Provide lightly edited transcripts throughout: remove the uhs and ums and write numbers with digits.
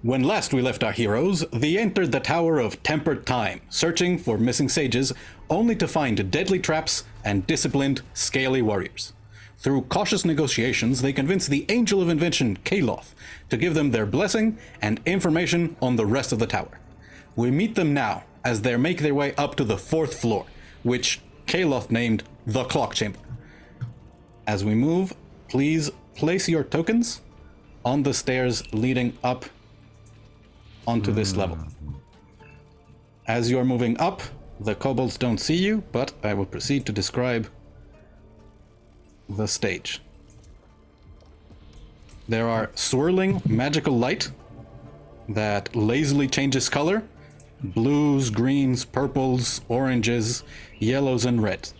When last we left our heroes, they entered the Tower of Tempered Time, searching for missing sages, only to find deadly traps and disciplined, scaly warriors. Through cautious negotiations, they convinced the Angel of Invention, Caloth, to give them their blessing and information on the rest of the tower. We meet them now as they make their way up to the 4th floor, which Caloth named the Clock Chamber. As we move, please place your tokens on the stairs leading up onto this level. As you're moving up, the kobolds don't see you, but I will proceed to describe the stage. There are swirling magical light that lazily changes color: blues, greens, purples, oranges, yellows, and reds.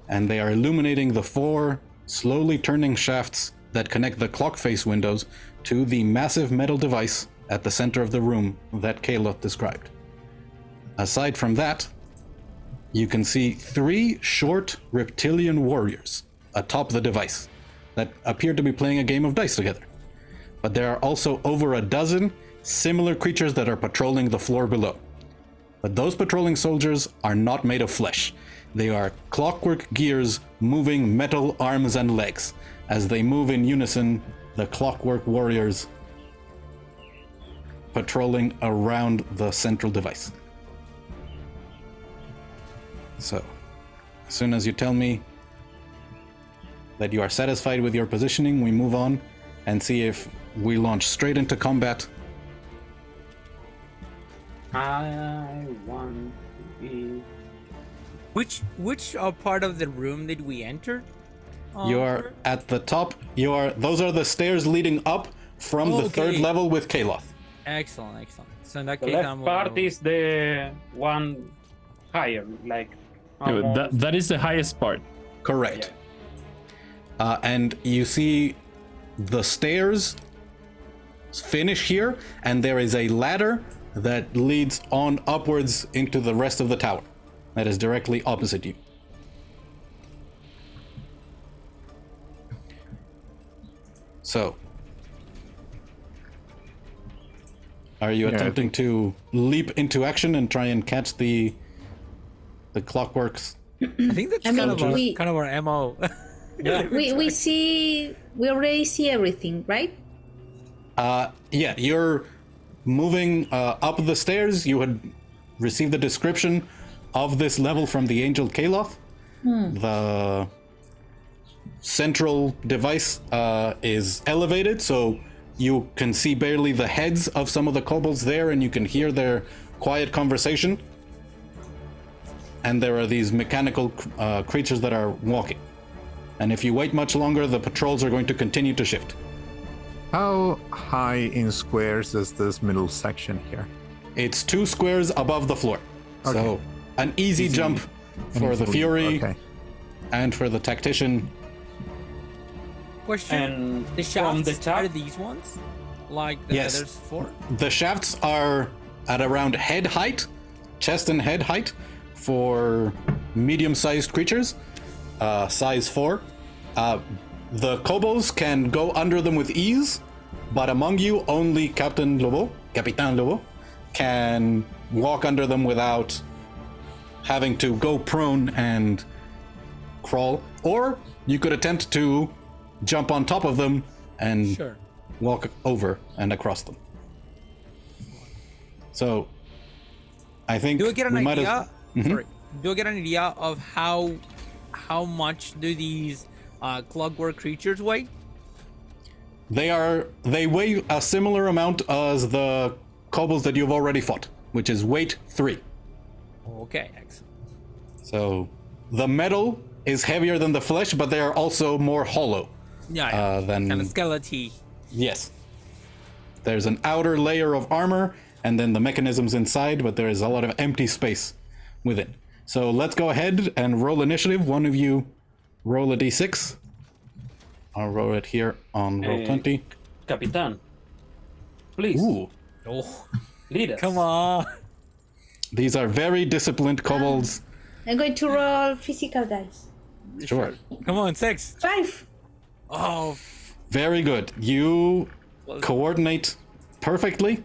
And they are illuminating the 4 slowly turning shafts that connect the clock face windows to the massive metal device at the center of the room that Caloth described. Aside from that, you can see 3 short reptilian warriors atop the device that appear to be playing a game of dice together. But there are also over a dozen similar creatures that are patrolling the floor below. But those patrolling soldiers are not made of flesh. They are clockwork gears moving metal arms and legs. As they move in unison, the clockwork warriors patrolling around the central device. So, as soon as you tell me that you are satisfied with your positioning, we move on and see if we launch straight into combat. I want to be... Which part of the room did we enter? You are at the top. Those are the stairs leading up from the 3rd level with Caloth. Excellent. So in that The case, left part is the one higher, like... Yeah, but that is the highest part. Correct. And you see the stairs finish here, and there is a ladder that leads on upwards into the rest of the tower that is directly opposite you. So, are you attempting to leap into action and try and catch the clockworks? I think that's kind of our MO. Yeah. We already see everything, right? Yeah, you're moving up the stairs. You had received the description of this level from the Angel Caloth. The central device is elevated, so you can see barely the heads of some of the kobolds there, and you can hear their quiet conversation. And there are these mechanical creatures that are walking. And if you wait much longer, the patrols are going to continue to shift. How high in squares is this middle section here? It's 2 squares above the floor. Okay. So an easy jump for the Fury and for the Tactician. Question: And the from shafts the top... are these ones? Like the Yes. others 4? The shafts are at around head height, chest and head height, for medium-sized creatures, size 4. The kobolds can go under them with ease, but among you, only Capitan Lobo, can walk under them without having to go prone and crawl. Or you could attempt to jump on top of them and walk over and across them. So, I think do I get an idea? Sorry. Do I get an idea of how much do these clockwork creatures weigh? They weigh a similar amount as the kobolds that you've already fought, which is weight 3. Okay, excellent. So the metal is heavier than the flesh, but they are also more hollow. Than kind of skeleton. Yes. There's an outer layer of armor, and then the mechanisms inside, but there is a lot of empty space within. So let's go ahead and roll initiative. One of you roll a d6. I'll roll it here on roll 20. Capitan, please. Ooh. Oh, Lead us. come on. These are very disciplined kobolds. I'm going to roll physical dice. Sure. Come on, 6. 5. Oh, Very good. You coordinate perfectly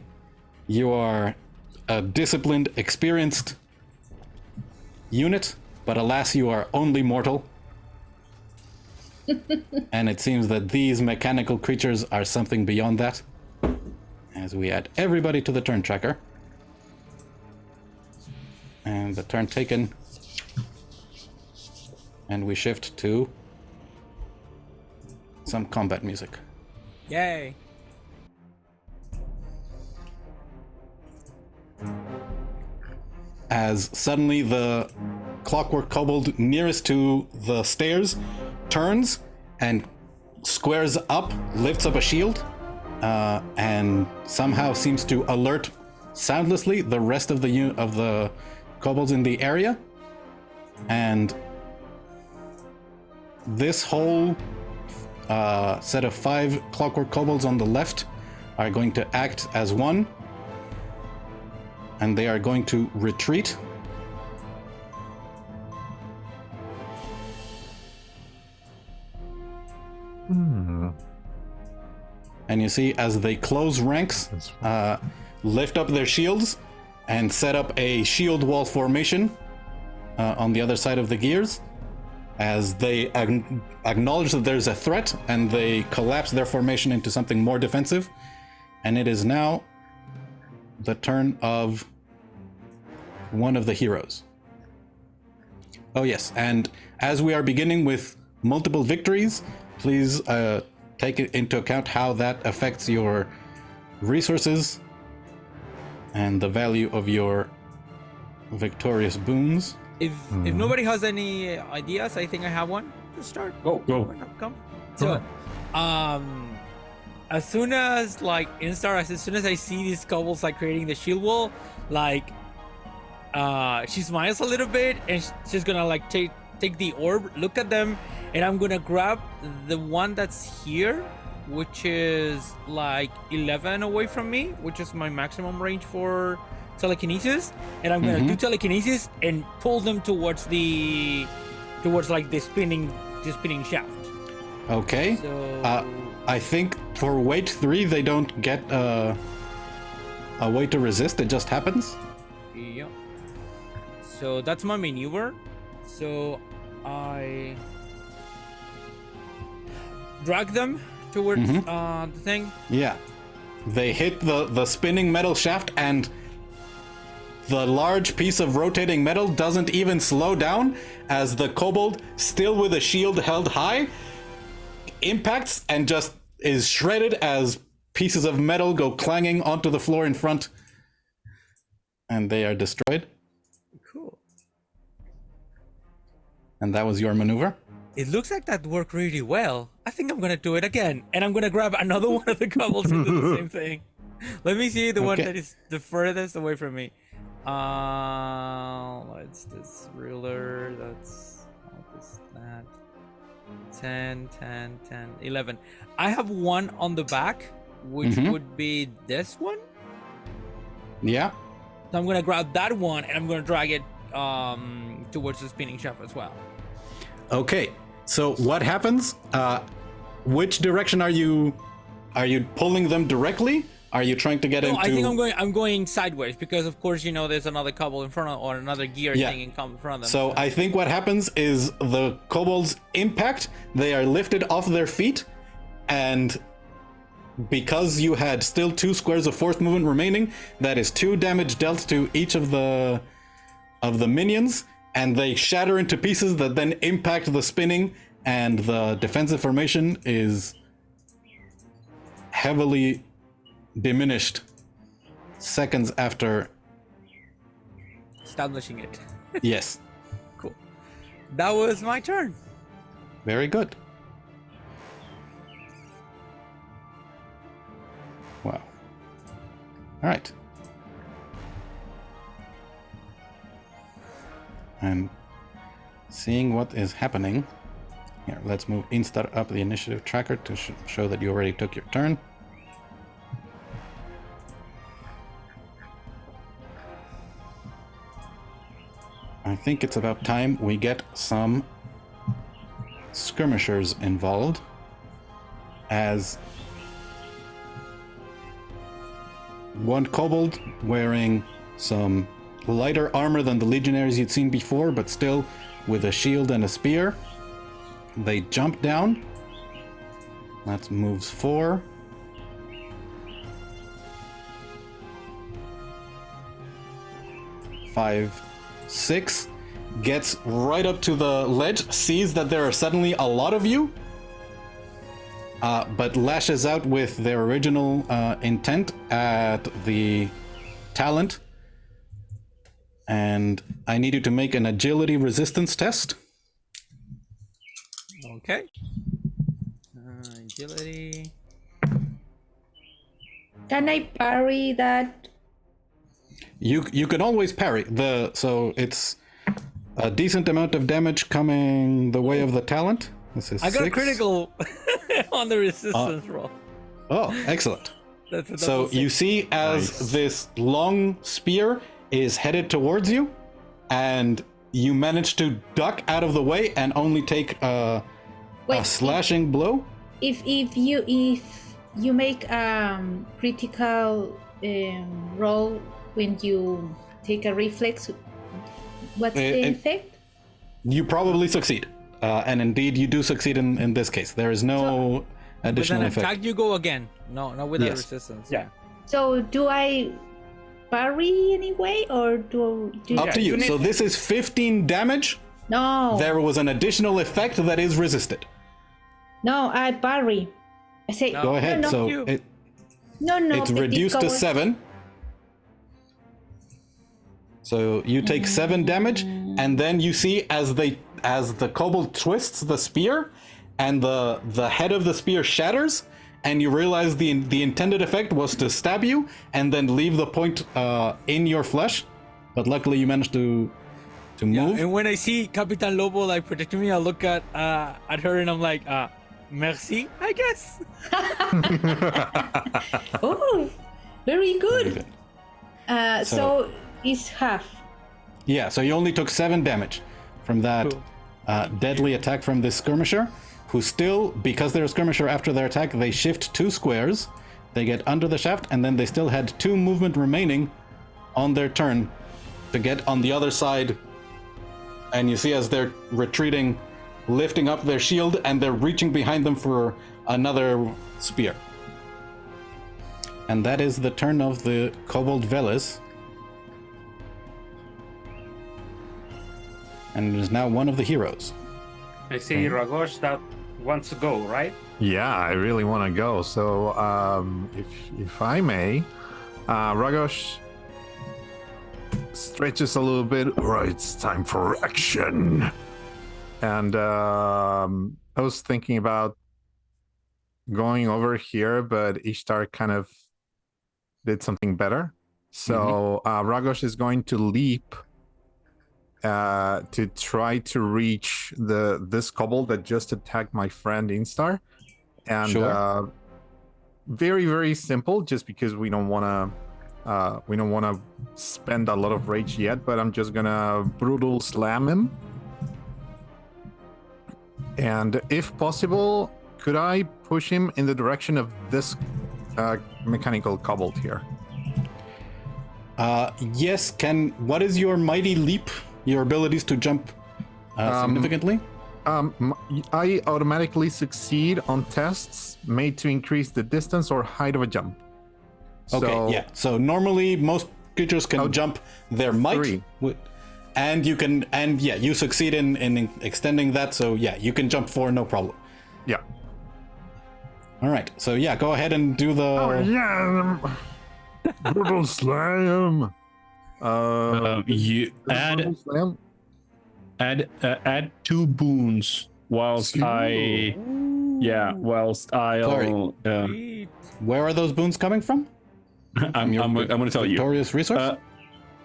You are a disciplined, experienced unit, but alas, you are only mortal. And it seems that these mechanical creatures are something beyond that. As we add everybody to the turn tracker. And the turn taken. And we shift to some combat music. Yay. As suddenly the clockwork kobold nearest to the stairs turns and squares up, lifts up a shield, and somehow seems to alert soundlessly the rest of the kobolds in the area. And this whole set of 5 clockwork kobolds on the left are going to act as one, and they are going to retreat. And you see, as they close ranks, lift up their shields and set up a shield wall formation on the other side of the gears, as they acknowledge that there's a threat, and they collapse their formation into something more defensive. And it is now the turn of one of the heroes. Oh yes, and as we are beginning with multiple victories, please take it into account how that affects your resources and the value of your victorious boons. If nobody has any ideas, I think I have one to start. Go. Come. So, as soon as like as soon as I see these kobolds like creating the shield wall, like she smiles a little bit, and she's gonna like take the orb, look at them, and I'm gonna grab the one that's here, which is like 11 away from me, which is my maximum range for telekinesis, and I'm gonna do telekinesis and pull them towards like the spinning shaft. Okay. So I think for weight 3 they don't get a way to resist, it just happens. yeah. So that's my maneuver. So I drag them towards the thing. Yeah. They hit the spinning metal shaft, and the large piece of rotating metal doesn't even slow down as the kobold, still with a shield held high, impacts and just is shredded as pieces of metal go clanging onto the floor in front, and they are destroyed. Cool. And that was your maneuver? It looks like that worked really well. I think I'm gonna do it again, and I'm gonna grab another one of the kobolds and do the same thing. Let me see the one that is the furthest away from me. It's this ruler. That's that. 10, 11. I have one on the back, which would be this one. Yeah. So I'm gonna grab that one, and I'm gonna drag it towards the spinning shaft as well. Okay. So what happens? Which direction are you pulling them directly? Are you trying to get into? I think I'm going sideways, because of course there's another kobold in front of, or another gear thing in front of them. So I think what happens is the kobolds impact, they are lifted off their feet, and because you had still 2 squares of force movement remaining, that is 2 damage dealt to each of the minions, and they shatter into pieces that then impact the spinning, and the defensive formation is heavily diminished seconds after establishing it. Yes. Cool. That was my turn. Very good. Wow. All right. And seeing what is happening here, let's move Instar up the initiative tracker to show that you already took your turn. I think it's about time we get some skirmishers involved, as one kobold wearing some lighter armor than the legionaries you'd seen before, but still with a shield and a spear. They jump down. That's moves 4. Five, 6. Gets right up to the ledge, sees that there are suddenly a lot of you, but lashes out with their original intent at the talent. And I need you to make an agility resistance test. Okay. Agility. Can I parry that? You can always parry so it's a decent amount of damage coming the way of the talent. This is I got 6. a critical on the resistance roll. Oh, excellent. That's a So double you 6. see as this long spear is headed towards you, and you manage to duck out of the way and only take a slashing blow. If you make critical roll when you take a reflex, what's the effect? You probably succeed. And indeed, you do succeed in this case. There is no With additional an effect. attack, you go again. No, not with a Yes. resistance. Yeah. So do I parry anyway, or do Up to you. So this is 15 damage. No, There was an additional effect that is resisted. no, I parry. I say No. Go ahead. No, so you. no, it's reduced to 7. So you take 7 damage, and then you see as the kobold twists the spear, and the head of the spear shatters, and you realize the intended effect was to stab you and then leave the point in your flesh, but luckily you managed to move. And when I see Capitan Lobo like protecting me, I look at her and I'm like, merci, I guess. Oh, very good. So it's half. Yeah, so you only took 7 damage from that deadly attack from this skirmisher, who still, because they're a skirmisher after their attack, they shift 2 squares, they get under the shaft, and then they still had 2 movement remaining on their turn to get on the other side. And you see as they're retreating, lifting up their shield, and they're reaching behind them for another spear. And that is the turn of the Kobold Veles. And it is now one of the heroes. I see Ragosh that wants to go, right? Yeah, I really want to go. So, if I may, Ragosh stretches a little bit. All right, it's time for action. And I was thinking about going over here, but Ishtar kind of did something better. So Ragosh is going to leap to try to reach this kobold that just attacked my friend Instar, and very, very simple, just because we don't want to spend a lot of rage yet, but I'm just gonna brutal slam him, and if possible, could I push him in the direction of this mechanical kobold here? Yes, what is your mighty leap? Your abilities to jump significantly? I automatically succeed on tests made to increase the distance or height of a jump. Okay, yeah. So normally most creatures can jump their might, 3. and you can, you succeed in extending that. So yeah, you can jump 4, no problem. Yeah. All right. So yeah, go ahead and do the. Oh yeah. Brutal slam. You add 2 boons whilst I'll Where are those boons coming from? I'm going to tell you. Victorious resource?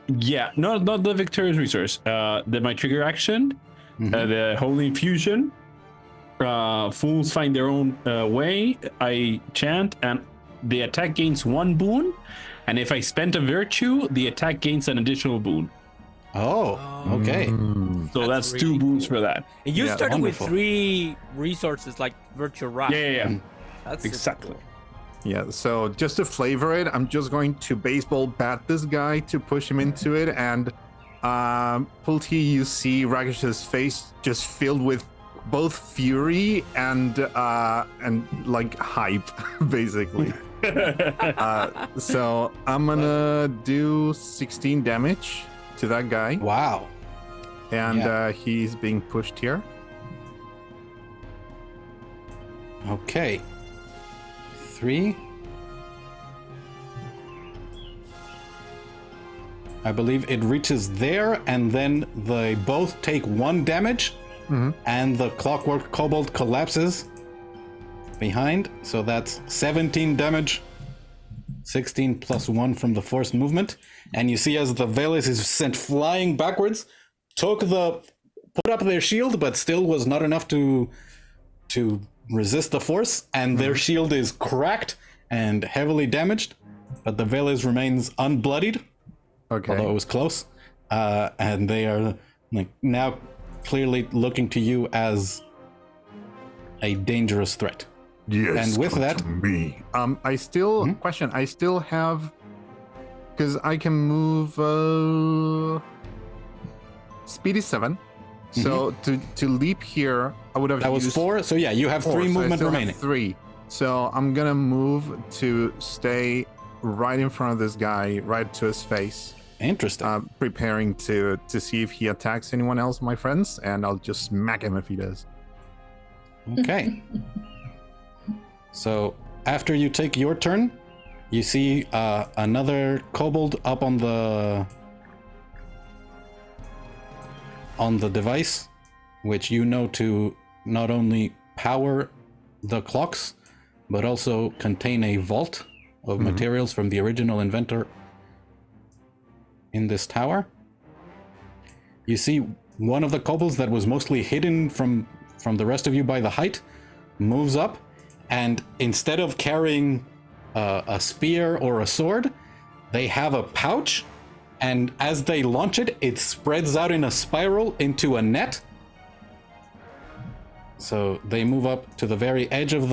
Yeah, not the victorious resource. My trigger action, the holy infusion, fools find their own way. I chant, and the attack gains 1 boon. And if I spend a virtue, the attack gains an additional boon. Oh, okay. So that's really 2 boons for that. And you started wonderful. with 3 resources like virtual rock. Yeah. That's Exactly. super Yeah, so just to flavor it, I'm just going to baseball bat this guy to push him into it, and Pulti, you see Ragosh's face just filled with both fury and like hype, basically. So I'm gonna do 16 damage to that guy, Wow. and he's being pushed here. Okay. 3. I believe it reaches there, and then they both take 1 damage, and the clockwork kobold collapses behind. So that's 17 damage, 16 plus 1 from the forced movement. And you see as the Veles is sent flying backwards, put up their shield, but still was not enough to resist the force, and their shield is cracked and heavily damaged, but the Veles remains unbloodied, although it was close, and they are like now clearly looking to you as a dangerous threat. Yes, and with come that, to me. I still question. I still have, because I can move. Speed is 7. So to leap here, I would have. That was 4. So yeah, you have 3 movement remaining. 3. So I'm gonna move to stay right in front of this guy, right to his face. Interesting. Preparing to see if he attacks anyone else, my friends, and I'll just smack him if he does. Okay. So after you take your turn, you see another kobold up on the device, which you know to not only power the clocks, but also contain a vault of materials from the original inventor in this tower. You see one of the kobolds that was mostly hidden from the rest of you by the height moves up, and instead of carrying a spear or a sword, they have a pouch, and as they launch it, it spreads out in a spiral into a net. So they move up to the very edge of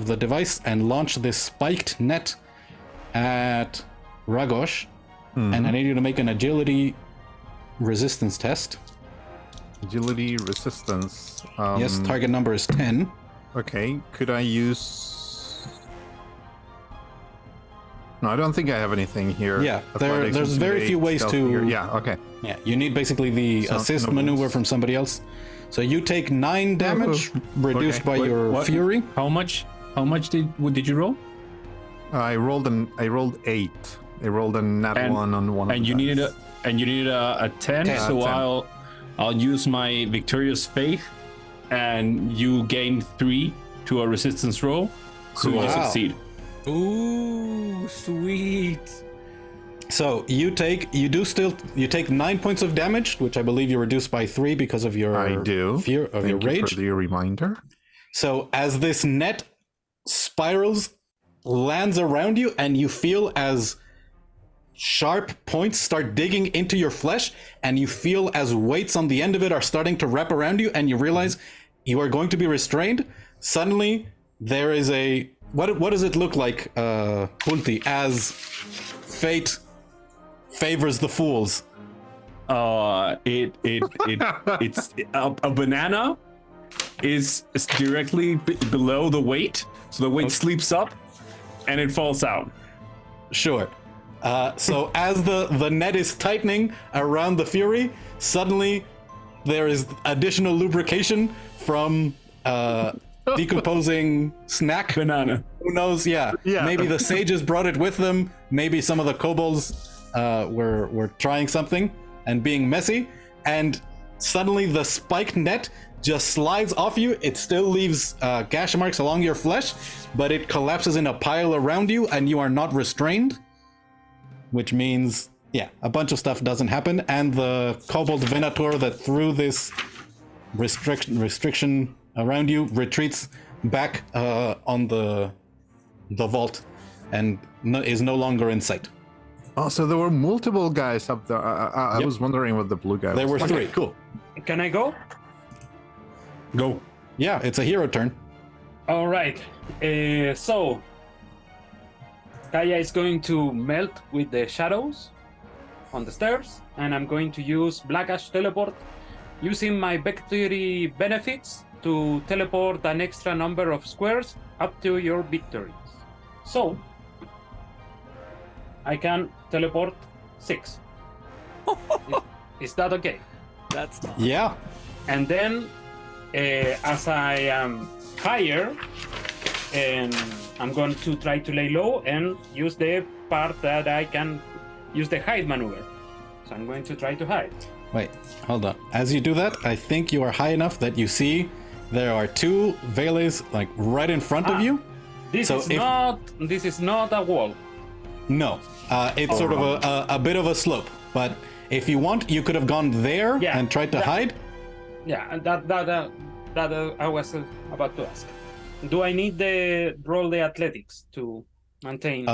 the device and launch this spiked net at Ragosh. And I need you to make an agility resistance test. Agility resistance. Yes, target number is 10. Okay, could I use... No, I don't think I have anything here. Yeah, Athletics, there's very few ways stealthy, to... Yeah, okay. Yeah, you need basically the assist no maneuver moves. from somebody else. So you take 9 damage, reduced by your What? fury. How much did you roll? I rolled 8. I rolled a nat And- 1 on one of And the you dice. needed a 10, 10. so 10. I'll use my victorious faith, and you gain 3 to a resistance roll, so Cool. you Wow. succeed. Ooh, sweet. So you take 9 points of damage, which I believe you reduced by 3 because of your I do. fear of Thank your you rage. for the reminder. So as this net spirals, lands around you, and you feel as sharp points start digging into your flesh, and you feel as weights on the end of it are starting to wrap around you, and you realize you are going to be restrained. Suddenly, there is a... What does it look like, Pulti, as fate favors the fools? It's a banana is directly below the weight, so the weight sleeps up, and it falls out. Sure. So as the net is tightening around the Fury, suddenly there is additional lubrication from decomposing snack. Banana. Who knows? Yeah. Maybe the sages brought it with them. Maybe some of the kobolds were trying something and being messy. And suddenly the spiked net just slides off you. It still leaves gash marks along your flesh, but it collapses in a pile around you, and you are not restrained. Which means, yeah, a bunch of stuff doesn't happen, and the kobold venator that threw this restriction around you retreats back on the vault and is no longer in sight. Oh, so there were multiple guys up there. I was wondering what the blue guy There were was. 3. Cool. Can I go? Go. Yeah, it's a hero turn. All right. So Kaya is going to melt with the shadows on the stairs, and I'm going to use Black Ash Teleport, using my victory benefits to teleport an extra number of squares up to your victories. So, I can teleport 6. Is that okay? That's not. Yeah. And then, as I am higher, and I'm going to try to lay low and use the part that I can use the hide maneuver. So I'm going to try to hide. Wait, hold on. As you do that, I think you are high enough that you see there are 2 Vales like right in front of you. This So is not a wall. No, it's sort of a bit of a slope. But if you want, you could have gone there and tried to hide. Yeah, that I was about to ask. Do I need to roll the athletics to maintain?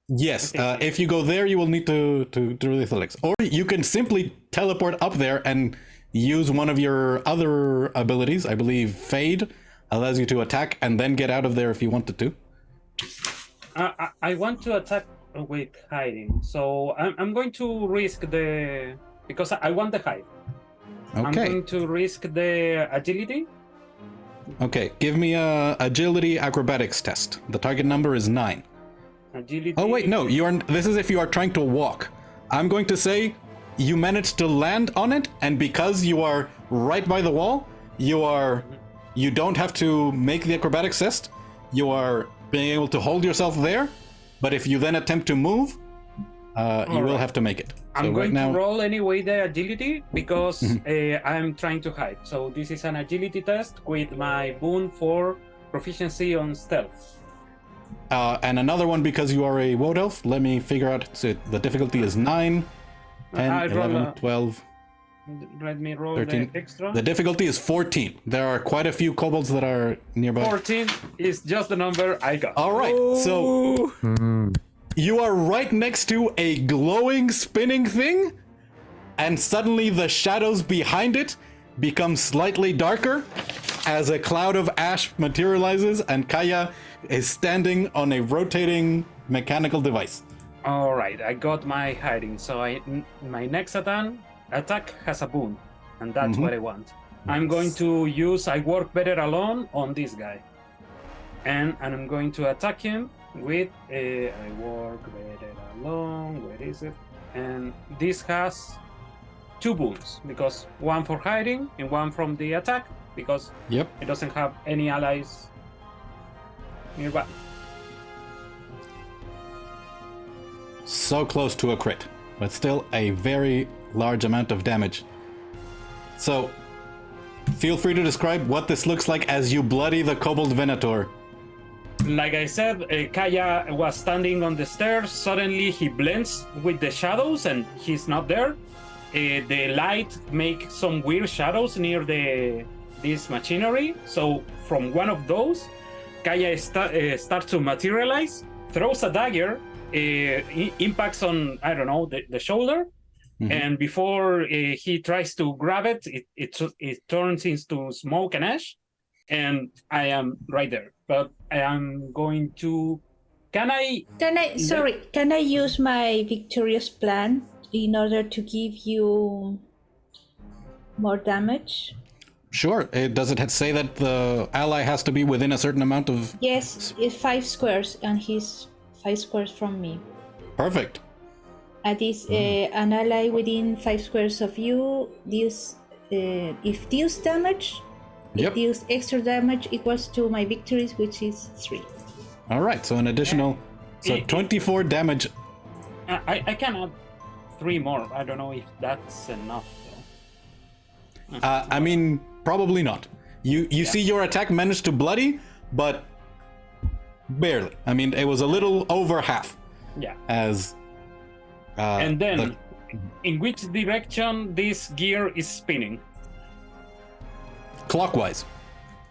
Yes, if you go there, you will need to do the athletics. Or you can simply teleport up there and use one of your other abilities. I believe Fade allows you to attack and then get out of there if you wanted to. I want to attack with hiding, so I'm going to risk because I want the hide. I'm Okay. going to risk the agility. Okay, give me a agility acrobatics test. The target number is 9. Agility. Oh wait, no, you are. This is if you are trying to walk. I'm going to say you managed to land on it, and because you are right by the wall, you don't have to make the acrobatics test. You are being able to hold yourself there, but if you then attempt to move, you will have to make it. I'm So going right now, to roll anyway the agility because I'm trying to hide. So this is an agility test with my boon for proficiency on stealth. and another one because you are a wood elf. Let me figure out. So the difficulty is 9, 10, I roll 11, a- 12, Let me roll 13. the extra. The difficulty is 14. There are quite a few kobolds that are nearby. 14 is just the number I got. All right, so you are right next to a glowing, spinning thing, and suddenly the shadows behind it become slightly darker as a cloud of ash materializes, and Kaya is standing on a rotating mechanical device. All right, I got my hiding. So my next attack has a boon, and that's what I want. I'm going to use I work better alone on this guy, and I'm going to attack him with I work better alone. Where is it? And this has 2 boons because one for hiding and one from the attack because Yep. it doesn't have any allies nearby. So close to a crit, but still a very large amount of damage. So, feel free to describe what this looks like as you bloody the Kobold Venator. Like I said, Kaya was standing on the stairs. Suddenly he blends with the shadows and he's not there. The light makes some weird shadows near this machinery. So from one of those, Kaya starts to materialize, throws a dagger, impacts on, I don't know, the shoulder. And before he tries to grab it, it turns into smoke and ash. And I am right there. But I am going to... Can I use my victorious plan in order to give you more damage? Sure. Does it say that the ally has to be within a certain amount of... Yes, it's 5 squares, and he's 5 squares from me. Perfect. At this, an ally within 5 squares of you deals, if deals damage, Yep. it deals extra damage equals to my victories, which is 3. All right, so an additional... So 24 damage. I can add 3 more. I don't know if that's enough. Though. I mean, probably not. You see your attack managed to bloody, but barely. I mean, it was a little over half. Yeah. As... And then, in which direction this gear is spinning? Clockwise.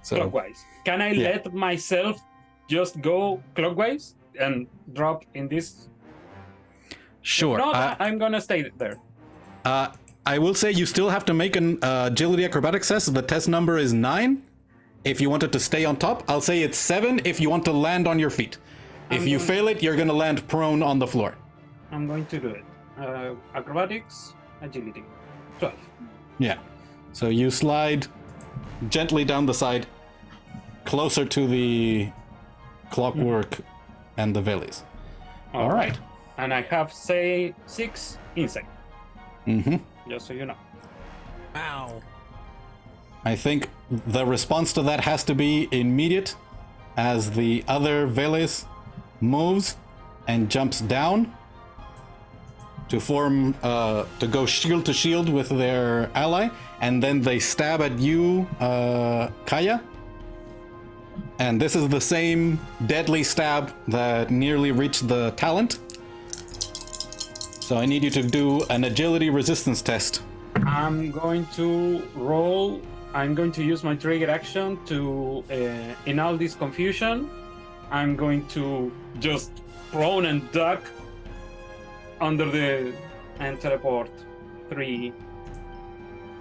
So, Clockwise. Can I let myself just go clockwise and drop in this? Sure. No, I'm gonna stay there. I will say you still have to make an agility acrobatics test. The test number is 9 if you wanted to stay on top. I'll say it's 7 if you want to land on your feet. If you fail it, you're gonna land prone on the floor. I'm going to do it. Acrobatics, agility, 12. Yeah. So you slide gently down the side, closer to the clockwork and the valleys. All right. And I have, say, 6 insight, Mm-hmm. just so you know. Wow. I think the response to that has to be immediate, as the other Veles moves and jumps down to form, to go shield to shield with their ally, and then they stab at you, Kaya. And this is the same deadly stab that nearly reached the talent. So I need you to do an agility resistance test. I'm going to roll. I'm going to use my trigger action to, in all this confusion, I'm going to just prone and duck under the and teleport 3.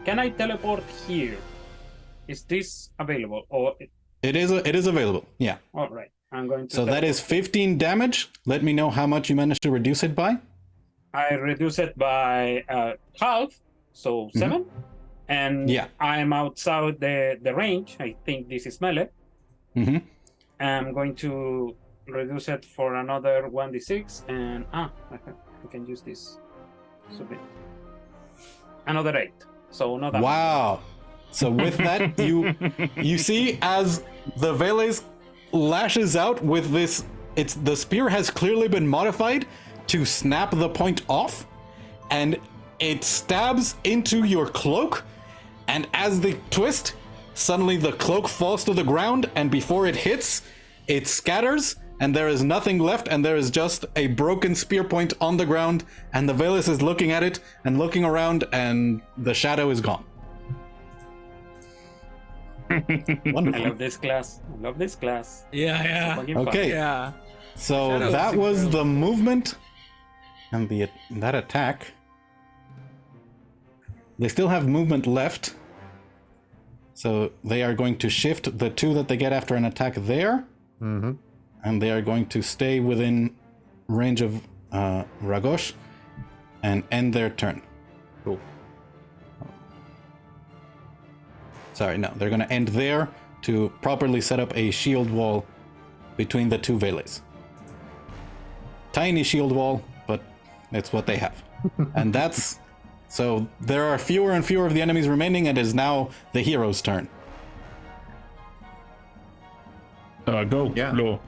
Can I teleport here? Is this available? Or It is available. Yeah. all right, I'm going to. So that is 15 damage. Let me know how much you managed to reduce it by. I reduce it by half, so 7. And Yeah. I'm outside the range. I think this is melee. Mm-hmm. I'm going to reduce it for another 1d6, and I can use this. Submit. Another 8. So not that. Wow. So with that, you see as the Veles lashes out with this, the spear has clearly been modified to snap the point off, and it stabs into your cloak, and as they twist, suddenly the cloak falls to the ground, and before it hits, it scatters, and there is nothing left, and there is just a broken spear point on the ground, and the Veles is looking at it and looking around, and the shadow is gone. Wonderful. I love this class. Yeah. Fucking fun. Okay. Yeah. So Shadow that is was incredible. the movement and that attack. They still have movement left. So they are going to shift the 2 that they get after an attack there. Mm-hmm. And they are going to stay within range of Ragosh and end their turn. Cool. Sorry, no, they're going to end there to properly set up a shield wall between the 2 Veles. Tiny shield wall, but it's what they have. And that's... So there are fewer and fewer of the enemies remaining, and it is now the hero's turn. Go. Yeah. Lo.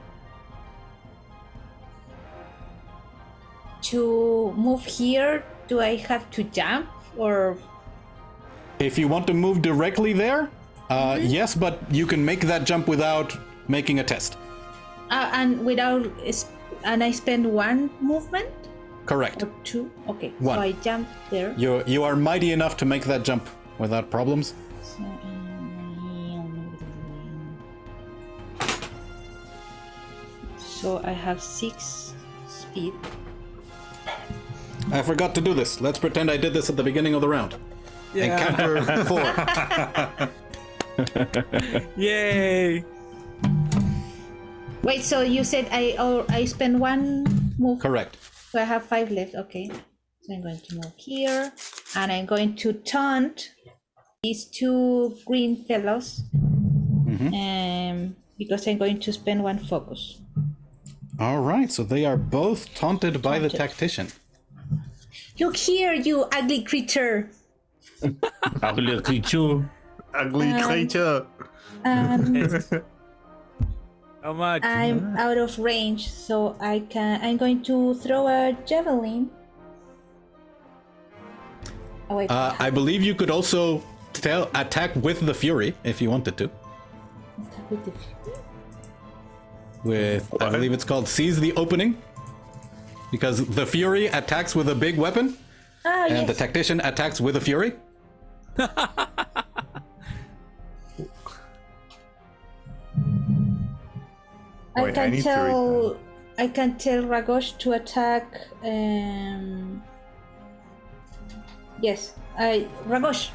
To move here, do I have to jump or? If you want to move directly there, yes, but you can make that jump without making a test. And I spend 1 movement Correct. or 2? Okay, 1. so I jump there. You are mighty enough to make that jump without problems. So I have 6 speed. I forgot to do this. Let's pretend I did this at the beginning of the round. Encounter 4. Yay. Wait, so you said I spend 1 move? Correct. So I have 5 left. Okay. So I'm going to move here, and I'm going to taunt these 2 green fellows, because I'm going to spend 1 focus. All right, so they are both taunted by the tactician. Look here, you ugly creature. Ugly creature. Ugly creature. How much? I'm out of range, so I'm going to throw a javelin. Oh wait. I believe you could also attack with the Fury if you wanted to. Attack with the fury. I believe it's called Seize the Opening. Because the Fury attacks with a big weapon, and yes. the tactician attacks with a Fury. Wait, I need to read I can tell Ragosh to attack. Yes, Ragosh,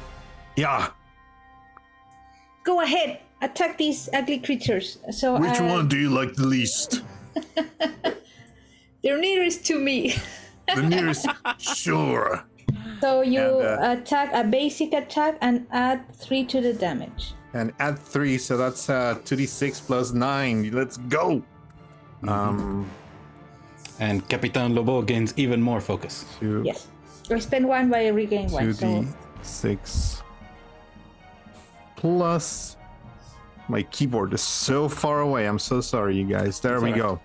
Yeah. go ahead, attack these ugly creatures. So Which one do you like the least? They're nearest to me. The nearest, sure. So you And, attack a basic attack and add 3 to the damage. And add 3, so that's 2d6 plus 9. Let's go. And Capitan Lobo gains even more focus. Yes. I spend 1 by regain 1. So 2d6 plus. My keyboard is so far away. I'm so sorry, you guys. There we go.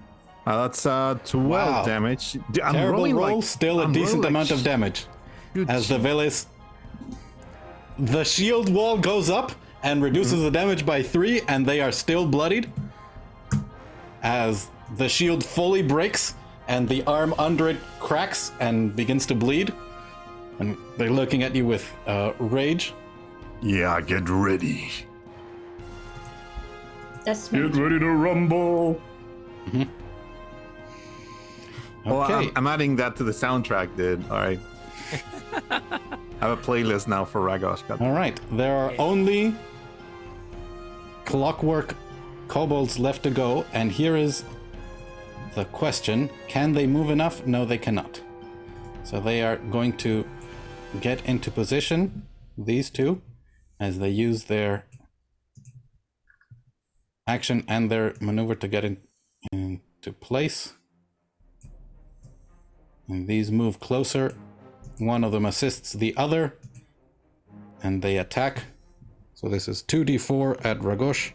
That's 12 Wow. damage. I'm Terrible rolling roll, like, still a I'm decent rolling amount like of damage. Good As the Villis, the shield wall goes up and reduces the damage by 3, and they are still bloodied. As the shield fully breaks and the arm under it cracks and begins to bleed, and they're looking at you with rage. Yeah, get ready. that's Get ready to rumble. Well, Okay. I'm adding that to the soundtrack, dude. All right. I have a playlist now for Ragosh. All right, there are only clockwork kobolds left to go, and here is the question: can they move enough? No, they cannot. So they are going to get into position, these two, as they use their action and their maneuver to get into place. And these move closer. One of them assists the other, and they attack. So this is 2d4 at Ragosh.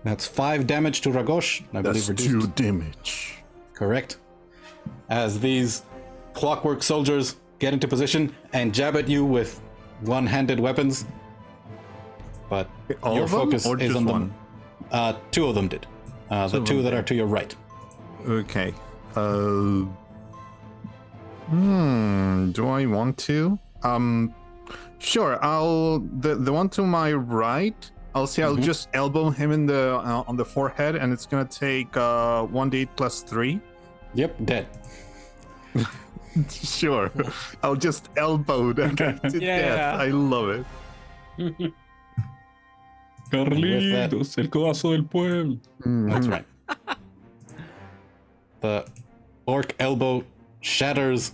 That's 5 damage to Ragosh. I That's believe 2 reduced. damage. Correct. As these clockwork soldiers get into position and jab at you with one-handed weapons. But All your of them, focus or is just on one? them. 2 of them did. The of 2 them that are did. to your right. Okay. Do I want to? Sure. The one to my right. I'll just elbow him in the on the forehead, and it's gonna take 1d8 plus 3. Yep, dead. Sure. I'll just elbow that guy to Yeah. death. I love it. Carlitos, el codazo del pueblo. That's right. The orc elbow shatters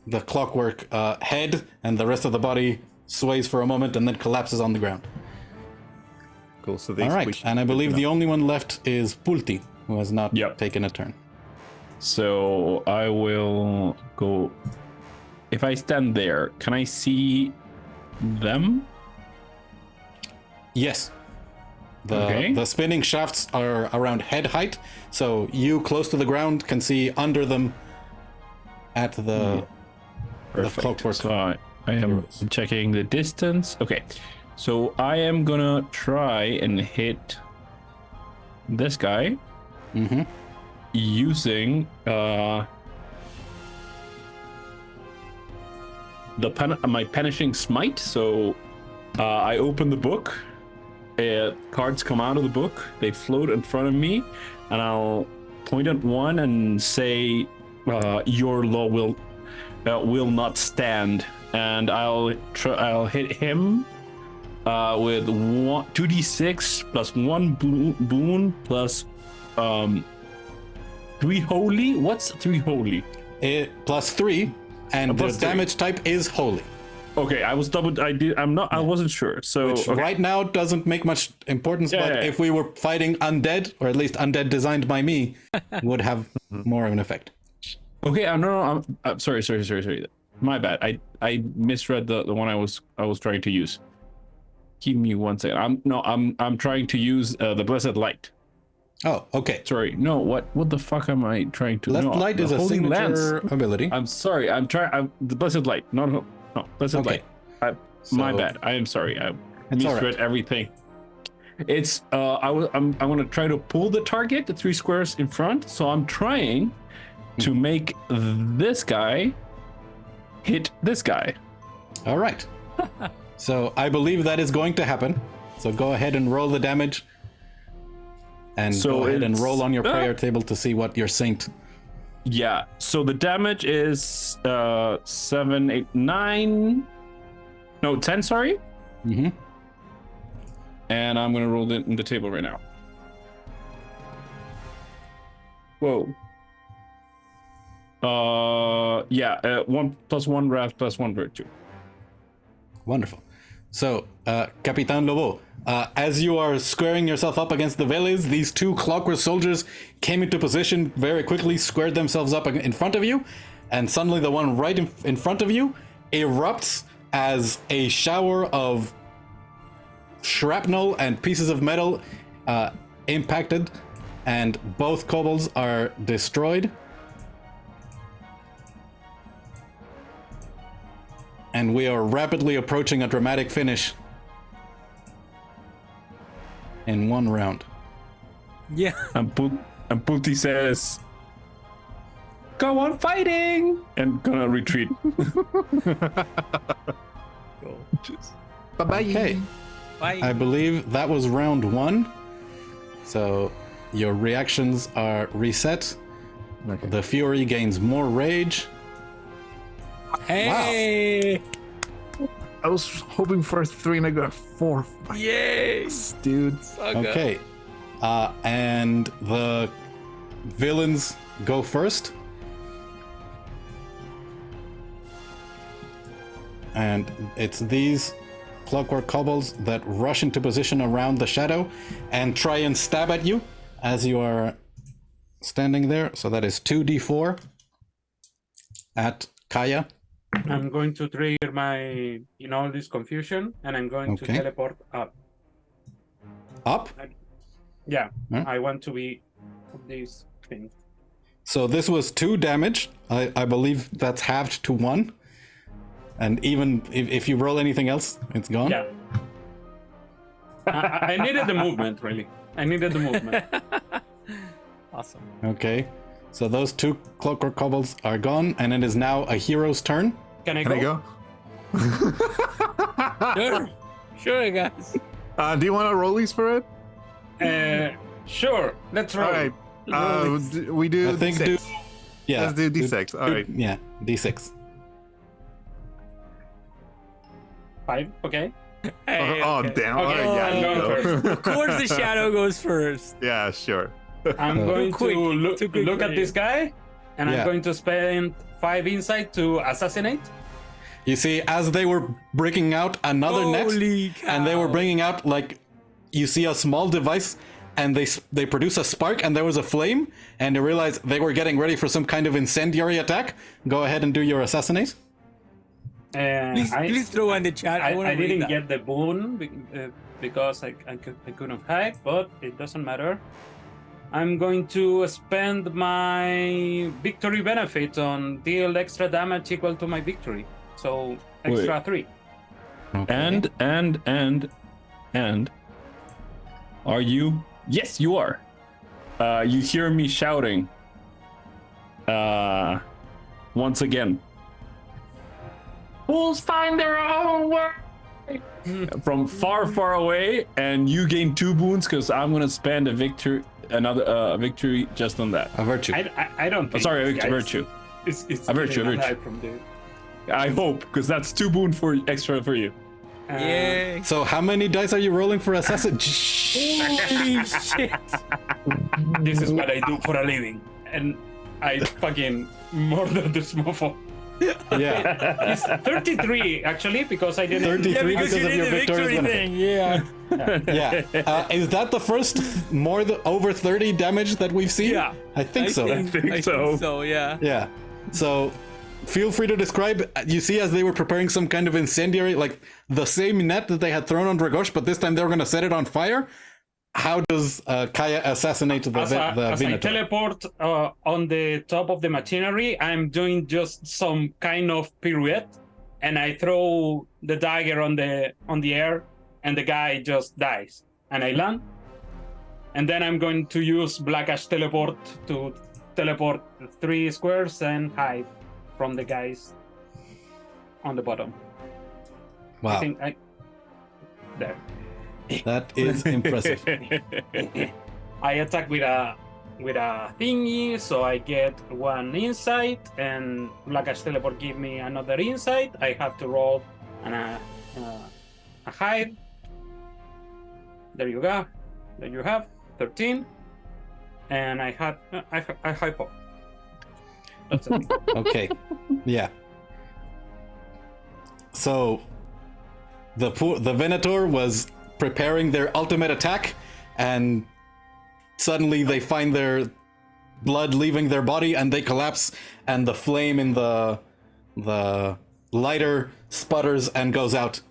the clockwork head, and the rest of the body sways for a moment and then collapses on the ground. Cool. So they All right, switched and I to believe the now. only one left is Pulti, who has not Yep. taken a turn. So I will go. If I stand there, can I see them? Yes. Okay. The spinning shafts are around head height, so you close to the ground can see under them at the clockwork. So I am heroes. checking the distance. Okay. So I am gonna try and hit this guy Mm-hmm. using my punishing smite. So I open the book. Cards come out of the book. They float in front of me, and I'll point at one and say, "Your law will not stand." And I'll hit him with 2d6 plus 1 boon plus 3 holy. What's 3 holy? Plus 3, and the Plus 3. damage type is holy. Okay, I wasn't sure. So Which okay. right now doesn't make much importance, Yeah, but yeah. if we were fighting undead, or at least undead designed by me, would have more of an effect. Okay, no, I'm sorry. My bad. I misread the one I was trying to use. Give me 1 second. I'm trying to use the blessed light. Oh, okay. Sorry. No, what the fuck am I trying to? Left no, light the is a holy signature lance. ability. I'm sorry. I'm trying. The blessed light. No. Blessed Okay. light. My So- bad. I am sorry. I It's all misread right. everything. It's I'm gonna try to pull the target, the 3 squares in front. So I'm trying to make this guy hit this guy. All right. So I believe that is going to happen. So go ahead and roll the damage. And So go ahead and it's- roll on your prayer table to see what your saint. Yeah. So the damage is 7, 8, 9. No, 10. Sorry. Mm-hmm. and I'm gonna roll it in the table right now. Whoa. 1 + 1 wrath + 1 virtue. Wonderful. So, Capitan Lobo, as you are squaring yourself up against the Veles, these two clockwork soldiers came into position very quickly, squared themselves up in front of you, and suddenly the one right in front of you erupts as a shower of shrapnel and pieces of metal impacted, and both kobolds are destroyed. And we are rapidly approaching a dramatic finish in one round. Yeah. And Pooty says, "Go on fighting!" and gonna retreat. Bye-bye. Okay, Bye. I believe that was round 1. So your reactions are reset. Okay. The Fury gains more rage. Hey. I was hoping for a 3 and I got a 4. Yay. Dude. Saga. Okay, and the villains go first. And it's these clockwork kobolds that rush into position around the shadow and try and stab at you as you are standing there. So that is 2d4 at Kaya. I'm going to trigger my, all this confusion, and I'm going to Okay. teleport up. Up. Yeah, Huh? I want to be on this thing. So this was 2 damage. I believe that's halved to 1. And even if you roll anything else, it's gone. Yeah. I needed the movement, really. I needed the movement. Awesome. Okay. So those 2 clockwork kobolds are gone, and it is now a hero's turn. Can I Can go? I go? Sure. Sure, guys. Do you want to roll these for it? Sure. Let's roll. All right. We do I think D6. Yeah. Let's do D6. All right. Yeah, D6. 5. Okay. Hey, Oh, okay. damn. All Okay, right. Yeah. I'm you going go. first. Of course, the shadow goes first. Yeah, sure. I'm going quick, to too quick look for at you. this guy, and Yeah. I'm going to spend 5 insight to assassinate. You see, as they were breaking out another net, Holy cow. and they were bringing out, like, you see a small device, and they produce a spark, and there was a flame, and you realize they were getting ready for some kind of incendiary attack. Go ahead and do your assassinate. Please throw in the chat. I, want I to read didn't that. get the boon because I couldn't hide, but it doesn't matter. I'm going to spend my victory benefit on deal extra damage equal to my victory. So extra 3. Okay. And are you? Yes, you are. You hear me shouting once again. Fools find their own way from far, far away, and you gain 2 boons because I'm gonna spend another victory just on that. A virtue. I don't think Sorry, this a guy virtue. is A virtue, getting a virtue. alive from the, I hope, because that's 2 boon for extra for you. Yay. So how many dice are you rolling for assassin? Holy shit. This is what I do for a living, and I fucking murdered this mofo. Yeah, It's 33 actually because I didn't. 33 Yeah, because because you of did your the victory victory benefit. thing. Yeah. Yeah. Is that the first over 30 damage that we've seen? Yeah. I think so. I think so. So, yeah. Yeah. So feel free to describe. You see, as they were preparing some kind of incendiary, like the same net that they had thrown on Ragosh, but this time they were going to set it on fire. How does Kaya assassinate the As I Venator? teleport on the top of the machinery, I'm doing just some kind of pirouette, and I throw the dagger on the air, and the guy just dies, and I land. And then I'm going to use Black Ash teleport to teleport 3 squares and hide from the guys on the bottom. Wow, I think there. that is impressive. I attack with a thingy, so I get 1 insight, and Black Ash teleport give me another insight. I have to roll a hide. There you go. There you have 13. And I had I hypo. That's it. Okay. Yeah. So the Venator was preparing their ultimate attack, and suddenly they find their blood leaving their body and they collapse, and the flame in the lighter sputters and goes out.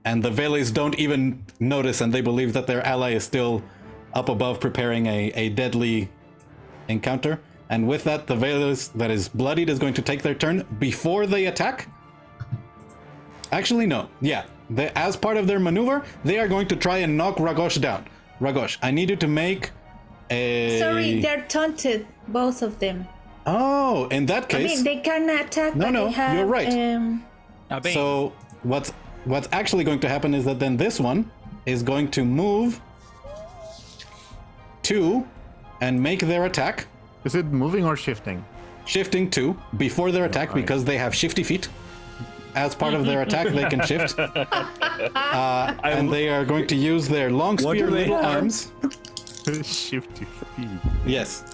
And the Veles don't even notice, and they believe that their ally is still up above preparing a deadly encounter. And with that, the Veles that is bloodied is going to take their turn before they attack. Actually, no. Yeah. As part of their maneuver, they are going to try and knock Ragosh down. Ragosh, I need you to make a... Sorry, they're taunted, both of them. Oh, in that I case... mean, they can attack, but No, they have... you're right. Bane. So what's actually going to happen is that then this one is going to move 2 and make their attack. Is it moving or shifting? Shifting 2 before their attack, right. because they have shifty feet. As part of their attack, they can shift. And they are going to use their long What spear do they little have? arms. Shift to feed. Yes.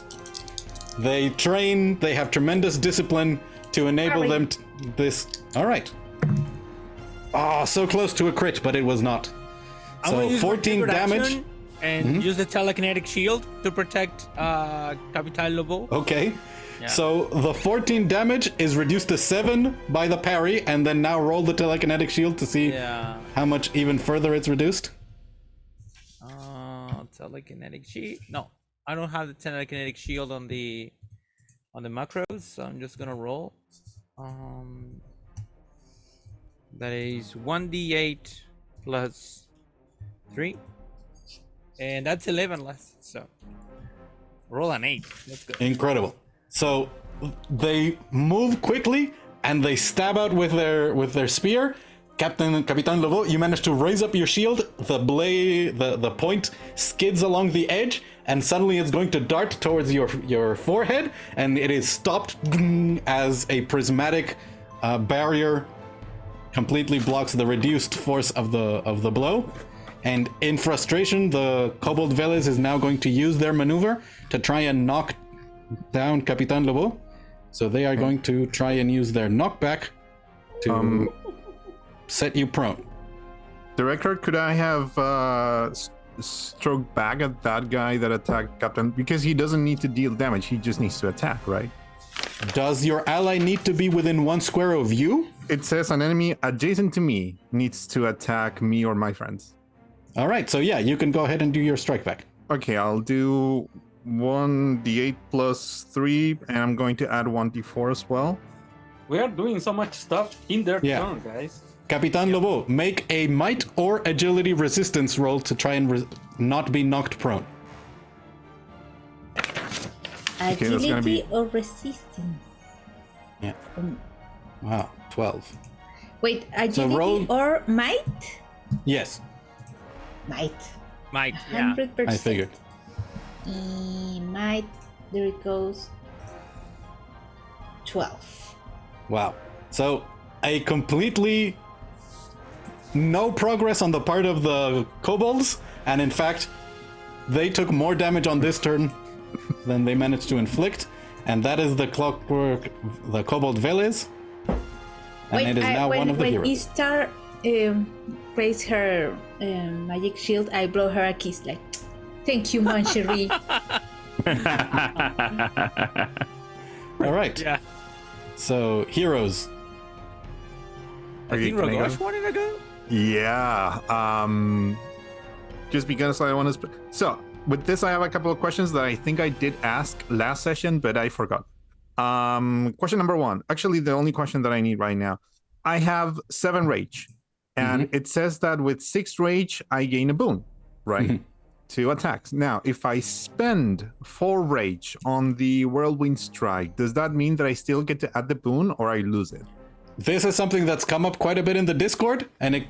They train, they have tremendous discipline to enable Sorry. them this. All right. Oh, so close to a crit, but it was not. I'm gonna So use my 14 triggered damage. action and use the telekinetic shield to protect Capitan Lobo. Okay. Yeah. So the 14 damage is reduced to 7 by the parry, and then now roll the telekinetic shield to see Yeah. how much even further it's reduced. Telekinetic shield. No, I don't have the telekinetic shield on the macros, so I'm just gonna roll. That is 1d8 plus 3, and that's 11 less. So roll an 8. Let's go. Incredible. So they move quickly and they stab out with their spear. Capitan Lobo, you manage to raise up your shield. The blade, the point skids along the edge, and suddenly it's going to dart towards your forehead, and it is stopped as a prismatic barrier completely blocks the reduced force of the blow. And in frustration, the Kobold Veles is now going to use their maneuver to try and knock down Capitan Lobo. So they are going to try and use their knockback to set you prone. Director, could I have stroked back at that guy that attacked Captain? Because he doesn't need to deal damage, he just needs to attack, right? Does your ally need to be within 1 square of you? It says an enemy adjacent to me needs to attack me or my friends. All right, so yeah, you can go ahead and do your strike back. Okay, I'll do 1d8 plus 3, and I'm going to add 1d4 as well. We are doing so much stuff in their Yeah. turn, guys. Capitan Lobo, make a might or agility resistance roll to try and not be knocked prone. that's gonna Agility be- or resistance? Yeah. Um, Wow, 12. Wait, agility roll- or might? Yes, Might. Might, yeah. 100%. I figured. Might. There it goes. 12. Wow. So a completely no progress on the part of the kobolds, and in fact, they took more damage on this turn than they managed to inflict, and that is the clockwork, the Kobold Veles, and it is now one of the when heroes. Ishtar raise her magic shield, I blow her a kiss like, thank you, Mon Cherie. All right. Yeah. So heroes. I Okay, think can I go? Ragosh wanted to go. Yeah. Just because I want to. So with this, I have a couple of questions that I think I did ask last session, but I forgot. Question number 1. Actually, the only question that I need right now. I have 7 rage, and it says that with 6 rage, I gain a boon, right? To attacks. Now, if I spend 4 rage on the Whirlwind Strike, does that mean that I still get to add the boon, or I lose it? This is something that's come up quite a bit in the Discord, and it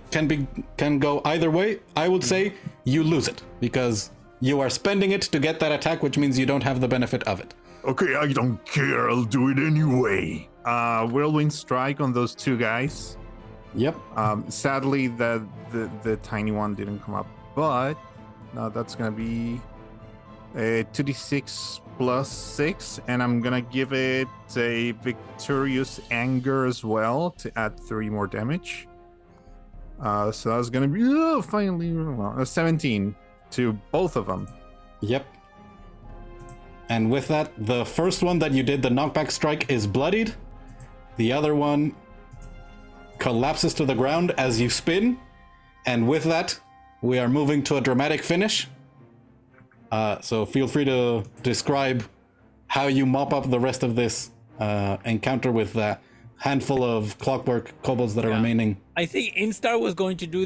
can go either way. I would say you lose it because you are spending it to get that attack, which means you don't have the benefit of it. Okay, I don't care. I'll do it anyway. Whirlwind Strike on those 2 guys. Yep. Sadly, the tiny one didn't come up, but now that's gonna be a 2d6 plus 6, and I'm gonna give it a victorious anger as well to add 3 more damage. So that's gonna be finally 17 to both of them. Yep. And with that, the first one that you did, the knockback strike, is bloodied. The other one collapses to the ground as you spin. And with that, we are moving to a dramatic finish. So feel free to describe how you mop up the rest of this encounter with the handful of clockwork kobolds that are remaining. I think Instar was going to do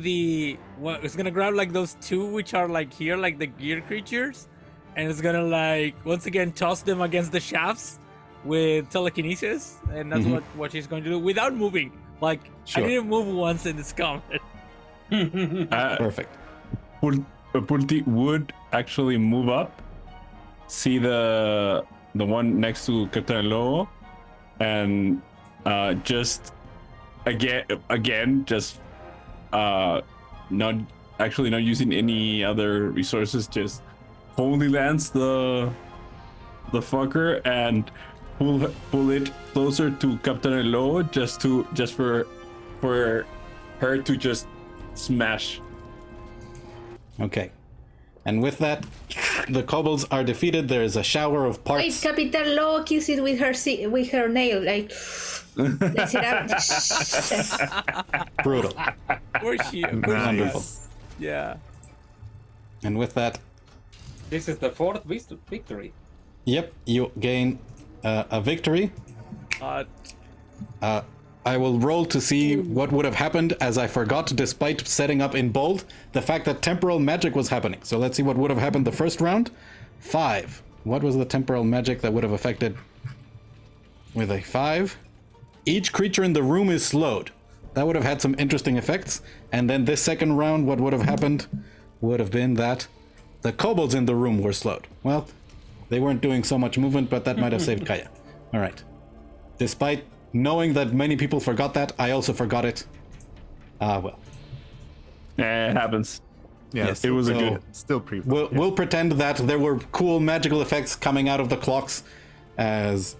it's gonna grab like those 2 which are like here, like the gear creatures, and it's gonna like once again toss them against the shafts with telekinesis, and that's what she's going to do without moving. Like Sure. I didn't move once in this combat. Perfect. Pulti would actually move up, see the one next to Captain Lo, and just again just not using any other resources, just Holy Lance the fucker and pull it closer to Captain Lo, just for her to just smash. Okay. And with that, the kobolds are defeated. There is a shower of Wait, parts. Capitan Lo kills it with her nail, like lets it out. Brutal. Where's she? Wonderful. Yeah. And with that, This is the 4th victory. yep, you gain a victory. I will roll to see what would have happened, as I forgot, despite setting up in bold, the fact that temporal magic was happening. So let's see what would have happened the first round. 5. What was the temporal magic that would have affected with a 5? Each creature in the room is slowed. That would have had some interesting effects. And then this second round, what would have happened would have been that the kobolds in the room were slowed. Well, they weren't doing so much movement, but that might have saved Kaya. All right. Despite knowing that many people forgot that, I also forgot it. Well. It happens. Yes, it was a so good. Still pretty. We'll pretend that there were cool magical effects coming out of the clocks as,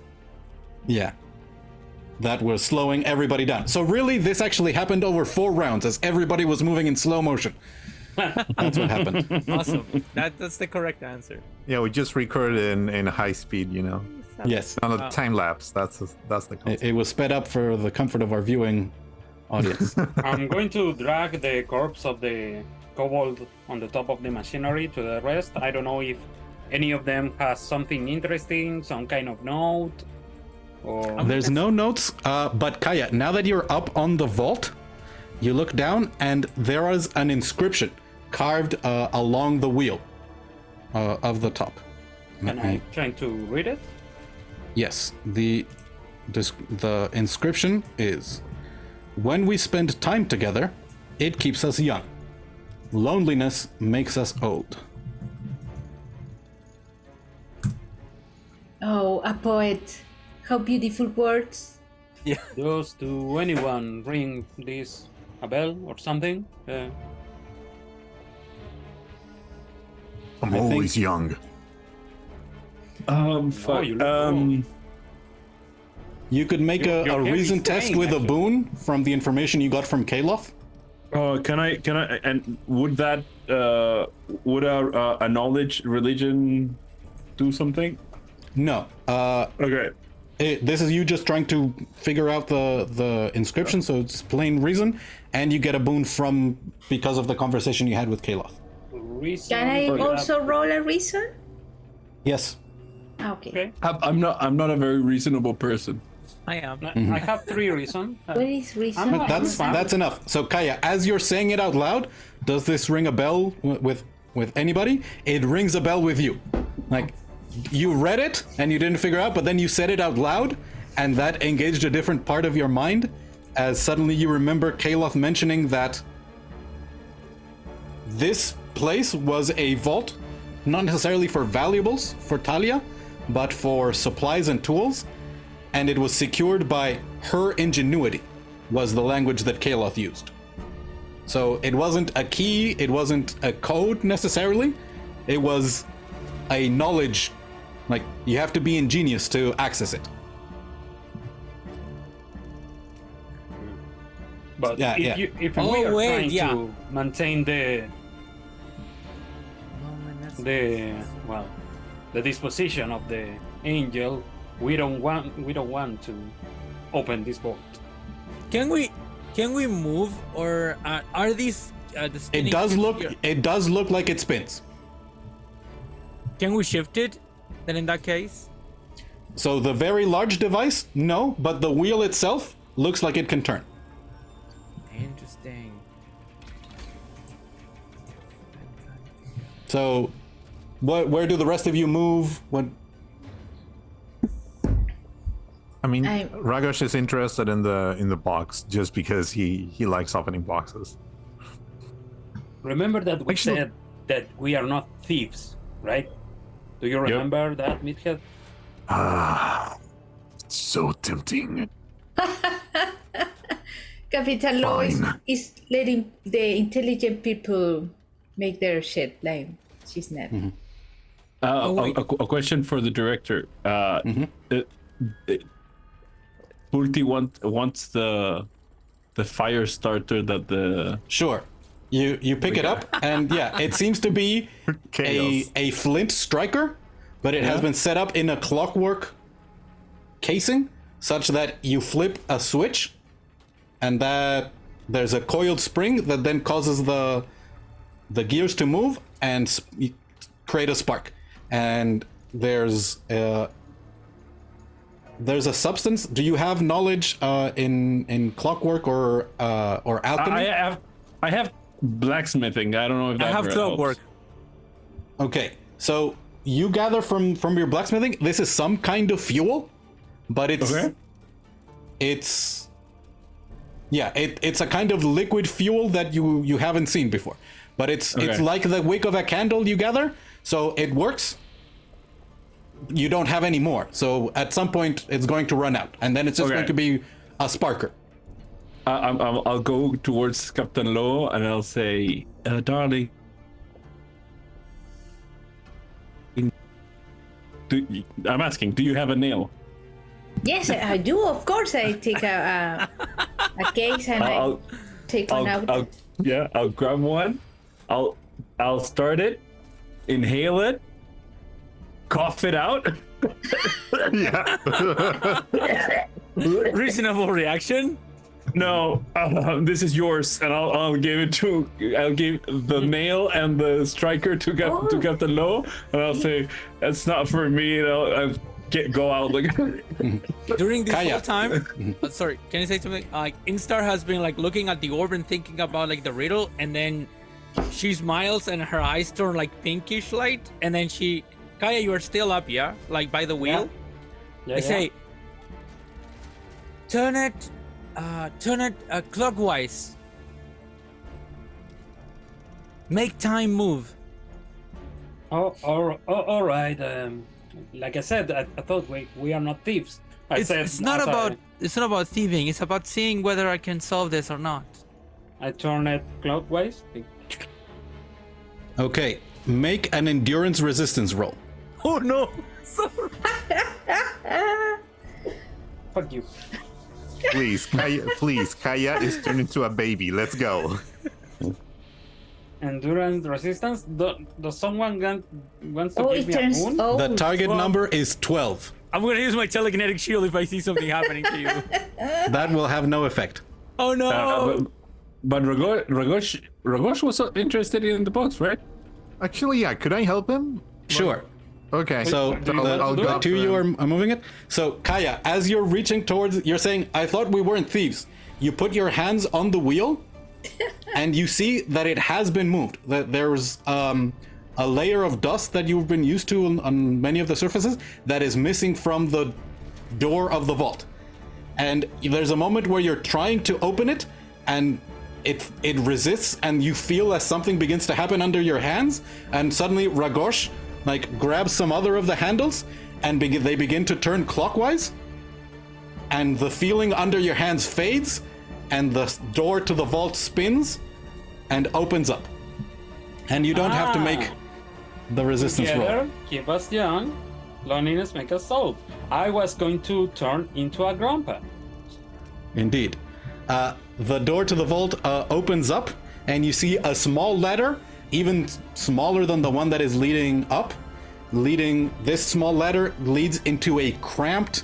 that were slowing everybody down. So really, this actually happened over 4 rounds as everybody was moving in slow motion. That's what happened. Awesome. That's the correct answer. Yeah, we just recorded in high speed, Yes. on a time lapse. That's the concept. It was sped up for the comfort of our viewing audience. I'm going to drag the corpse of the kobold on the top of the machinery to the rest. I don't know if any of them has something interesting, some kind of note, or... There's no notes, but Kaya, now that you're up on the vault, you look down and there is an inscription carved along the wheel of the top. Can I try to read it? Yes, the inscription is, "When we spend time together, it keeps us young. Loneliness makes us old." Oh, a poet. How beautiful words. Does to anyone ring this a bell or something? I'm I think- always young. Oh, you look cool. You could make Your a hair reason is test graying, with a actually. boon from the information you got from Caloth. Can I, and would that, would a knowledge religion do something? No. Okay. This is you just trying to figure out the inscription, so it's plain reason, and you get a boon because of the conversation you had with Caloth. Reason Can I for that. also roll a reason? Yes. Okay. Okay. I'm not a very reasonable person. I am. I have 3 reasons. What is reason? I'm not- fine. That's enough. So Kaya, as you're saying it out loud, does this ring a bell with anybody? It rings a bell with you. Like, you read it and you didn't figure out, but then you said it out loud, and that engaged a different part of your mind, as suddenly you remember Caloth mentioning that this place was a vault, not necessarily for valuables for Talia, but for supplies and tools, and it was secured by her ingenuity. was the language that Caloth used. So it wasn't a key, it wasn't a code necessarily, it was a knowledge, like you have to be ingenious to access it. But Yeah, yeah. if we are trying yeah. to maintain the disposition of the angel, we don't want to open this vault. Can we move, or are these the spinning It does cubes look here? it does look like it spins. Can we shift it? Then in that case, So the very large device, no, but the wheel itself looks like it can turn. interesting. So where do the rest of you move? What I mean, I- Ragosh is interested in the box just because he likes opening boxes. Remember that we Actually- said that we are not thieves, right? Do you remember that, Meathead? Ah, so tempting. Capitan Law Fine. is letting the intelligent people make their shit. Like, she's not. wait. A question for the director. Pulti wants the fire starter that the Sure. You pick it up and yeah, it seems to be Chaos. a flint striker, but it has been set up in a clockwork casing such that you flip a switch and that there's a coiled spring that then causes the gears to move and create a spark. And there's a substance. Do you have knowledge in clockwork or alchemy? I have blacksmithing. I don't know if that I have helps. clockwork. Okay, so you gather from your blacksmithing, this is some kind of fuel, but it's it's a kind of liquid fuel that you haven't seen before, but it's like the wick of a candle you gather, so it works. You don't have any more, so at some point it's going to run out, and then it's just going to be a sparker. I'll go towards Captain Law and I'll say, darling, I'm asking, do you have a nail? Yes, I do. Of course, I take a case and I take one out. I'll grab one. I'll start it, inhale it, cough it out. Reasonable reaction. No, this is yours, and I'll give the nail and the striker to Captain Low, and I'll say that's not for me. And I'll go out like. During this Kaya. whole time, sorry, can you say something? Like Instar has been like looking at the orb and thinking about like the riddle, and then she smiles and her eyes turn like pinkish light, and then Kaya, you are still up, yeah? Like by the wheel. I say, turn it clockwise. Make time move. All right. Like I said, I thought we are not thieves. It's not about thieving. It's about seeing whether I can solve this or not. I turn it clockwise. Okay, make an endurance resistance roll. Oh no! Fuck you. Please, Kaya is turned into a baby. Let's go. Endurance resistance. Does someone wants to Oh, give it me a turns. boon? Oh, The target number is 12. I'm gonna use my telekinetic shield if I see something happening to you. That will have no effect. Oh no! But Ragosh was interested in the box, right? Actually, yeah. Could I help him? Sure. Okay. So I'll the go two of you are moving it. So Kaya, as you're reaching towards, you're saying, "I thought we weren't thieves." You put your hands on the wheel, and you see that it has been moved. That there's a layer of dust that you've been used to on many of the surfaces that is missing from the door of the vault. And there's a moment where you're trying to open it, and it resists, and you feel as something begins to happen under your hands, and suddenly Ragosh grabs some other of the handles, and they begin to turn clockwise, and the feeling under your hands fades, and the door to the vault spins and opens up. And you don't have to make the resistance roll. Together, keep us young. Loneliness make us old. I was going to turn into a grandpa. Indeed. The door to the vault opens up, and you see a small ladder, even smaller than the one that is leading up. This small ladder leads into a cramped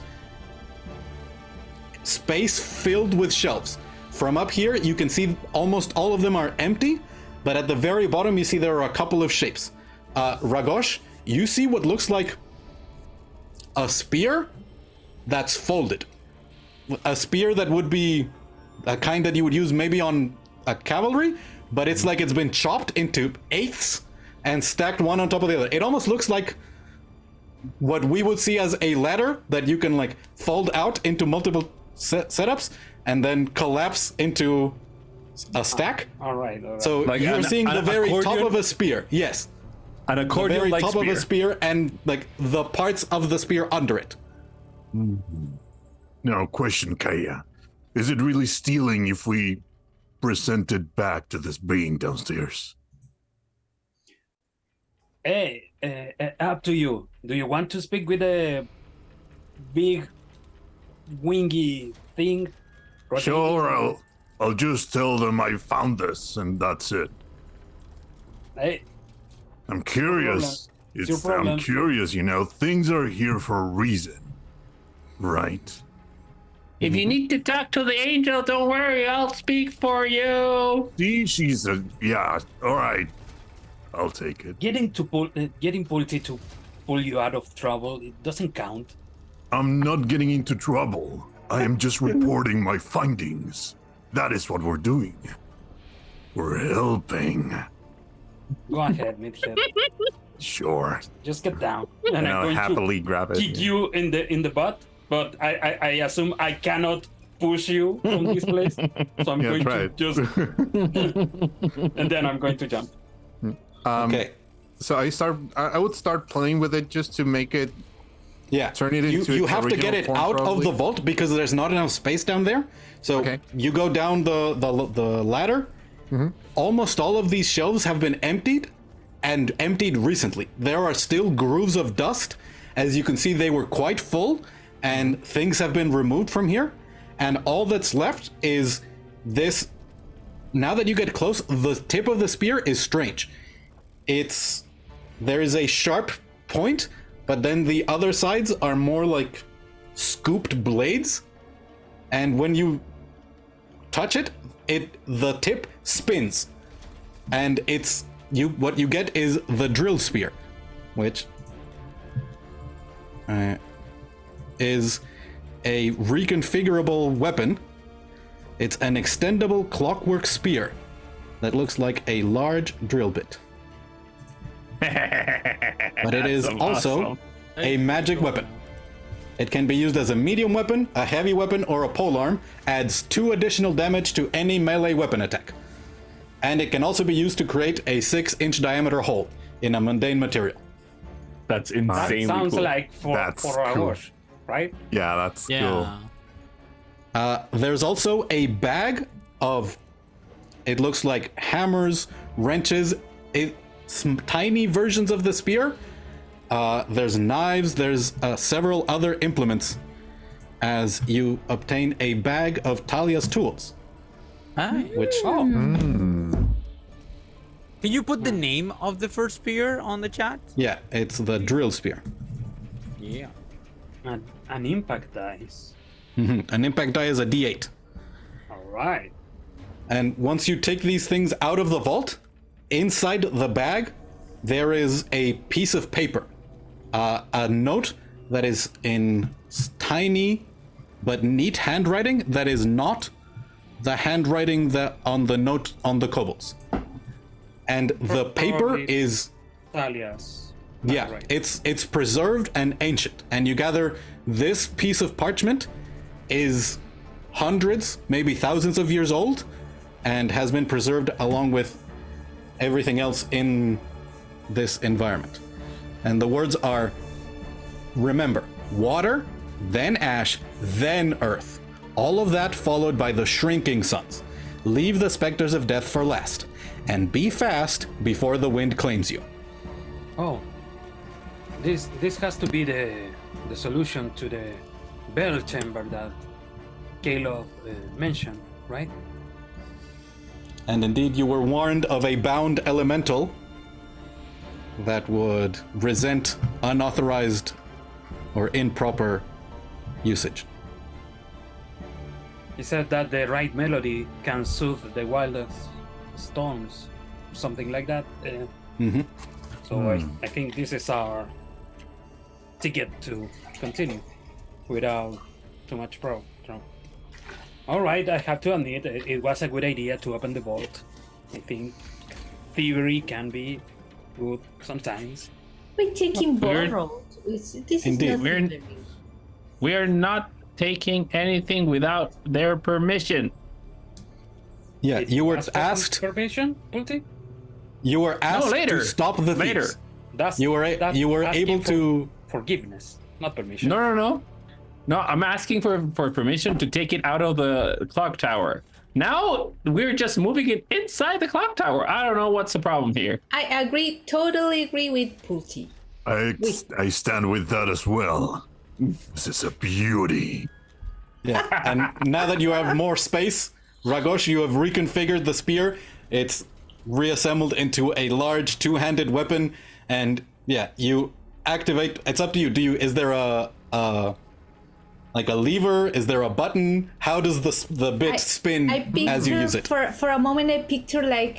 space filled with shelves. From up here, you can see almost all of them are empty, but at the very bottom, you see there are a couple of shapes. Ragosh, you see what looks like a spear that's folded. A spear that would be a kind that you would use maybe on a cavalry, but it's like it's been chopped into eighths and stacked one on top of the other. It almost looks like what we would see as a ladder that you can like fold out into multiple setups and then collapse into a stack. All right. So Like you're seeing the very top accordion? of a spear. Yes. An The accordion very like top spear. of a spear and like the parts of the spear under it. Now, question, Kaya. Is it really stealing if we present it back to this being downstairs? Hey, up to you. Do you want to speak with a big, wingy thing? Sure, I'll just tell them I found this and that's it. Hey, I'm curious. It's your problem. I'm curious, you know. Things are here for a reason. Right? If you need to talk to the angel, don't worry, I'll speak for you. See, she's a... Yeah, all right. I'll take it. getting Pulti to pull you out of trouble, it doesn't count. I'm not getting into trouble. I am just reporting my findings. That is what we're doing. We're helping. Go ahead, Midhead. Sure. Just get down. And And I'm I'll going happily grab to it. kick you in the butt, but I assume I cannot push you from this place. So I'm Yeah, going try to it. just and then I'm going to jump. Okay. So I would start playing with it just to make it Yeah. turn it into you its have to get original it form, out of probably. the vault because there's not enough space down there. So Okay. you go down the ladder. Almost all of these shelves have been emptied and emptied recently. There are still grooves of dust. As you can see, they were quite full and things have been removed from here. And all that's left is this. Now that you get close, the tip of the spear is strange. There is a sharp point, but then the other sides are more like scooped blades. And when you touch it, the tip spins. And what you get is the drill spear, which is a reconfigurable weapon. It's an extendable clockwork spear that looks like a large drill bit. But it is also awesome. a magic weapon. It can be used as a medium weapon, a heavy weapon, or a polearm. Adds 2 additional damage to any melee weapon attack. And it can also be used to create a 6-inch diameter hole in a mundane material. That's That insanely sounds cool. like for That's a cool. wash, right? Yeah, that's cool. There's also a bag of, it looks like hammers, wrenches, some tiny versions of the spear. There's knives, there's several other implements as you obtain a bag of Talia's tools. Which Can you put the name of the first spear on the chat? yeah, it's the drill spear. Yeah. An impact dice. An impact die is a D8. All right. And once you take these things out of the vault, inside the bag, there is a piece of paper. A note that is in tiny but neat handwriting that is not the handwriting that on the note on the kobolds. And the paper Probably is Talia's. yeah, Right. it's preserved and ancient. And you gather this piece of parchment is hundreds, maybe thousands of years old, and has been preserved along with everything else in this environment. And the words are, remember, water, then ash, then earth. All of that followed by the shrinking suns. Leave the specters of death for last, and be fast before the wind claims you. Oh, this has to be the solution to the bell chamber that Caloth mentioned, right? And indeed, you were warned of a bound elemental that would resent unauthorized or improper usage. He said that the right melody can soothe the wildest storms, something like that. So I think this is our ticket to continue without too much trouble. All right, I have to admit, it was a good idea to open the vault. I think theory can be good sometimes. We're taking We're- borrowed. This is Indeed, not we're- theory. We're not taking anything without their permission. Yeah, Did you were ask for asked. permission, Pulti? You were asked later. to stop the thieves. Later. That's You were that's you were asking able for to. forgiveness, not permission. No, I'm asking for permission to take it out of the clock tower. Now we're just moving it inside the clock tower. I don't know what's the problem here. I agree, totally agree with Pulti. I stand with that as well. This is a beauty. Yeah, and now that you have more space, Ragosh, you have reconfigured the spear. It's reassembled into a large two-handed weapon, and yeah, you activate. It's up to you. Is there a like a lever? Is there a button? How does the bit spin as you use it? For a moment, I picture like,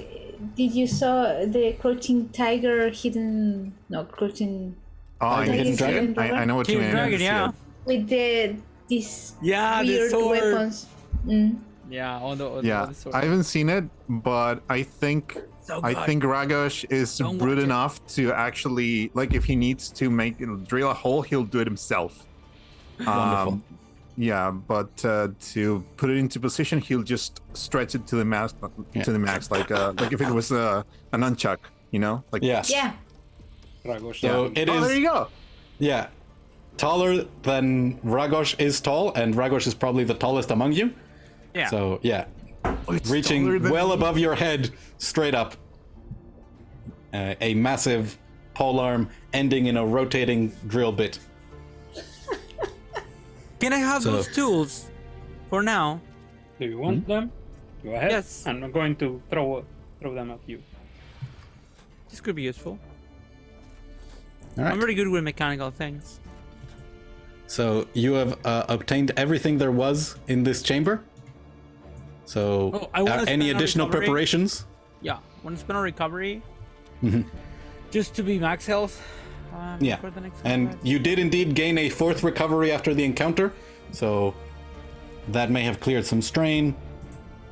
did you saw the crouching tiger, crouching Hidden Dragon? I know what you Hidden mean. Dragon, yeah. with these Yeah, the weird sword. weapons. Mm. Yeah, on the Yeah, sword. I haven't seen it, but I think So I good. think Ragosh is Don't brute watch it. enough to actually, like, if he needs to drill a hole, he'll do it himself. Wonderful. Yeah, but to put it into position, he'll just stretch it to the max, like if it was a nunchuck, you know, like. Yeah. Yeah. Ragosh, So it Oh, there is. you go. Yeah, taller than Ragosh is tall, and Ragosh is probably the tallest among you. Yeah. So yeah, It's taller reaching than well me. above your head, straight up. A massive pole arm ending in a rotating drill bit. Can I have So- those tools for now? do you want them? Go ahead. Yes. I'm going to throw them at you. This could be useful. All I'm right. very good with mechanical things. So you have obtained everything there was in this chamber. So Oh, I wanna any spend on additional recovery. preparations? Yeah, want to spend on recovery, just to be max health. Yeah, For the next and combat. you did indeed gain a 4th recovery after the encounter, so that may have cleared some strain.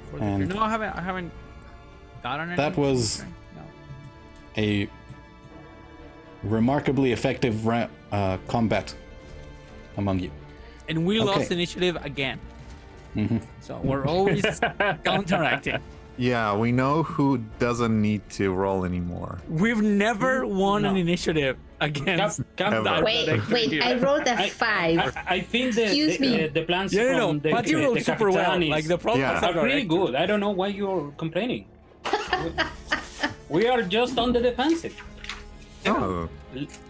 For the- and- no, I haven't gotten any. That was- No. A remarkably effective combat among you. And we lost Okay. initiative again. So we're always counteracting. Yeah, we know who doesn't need to roll anymore. We've never won an No. initiative against. Cap- Ever. that Wait, executive. I rolled a 5. I think Excuse me. the plans Yeah, no, from the, Patty rolled the super well. Capitanis Like the problem Yeah. was are really correct. good. I don't know why you're complaining. We are just on the defensive. Oh,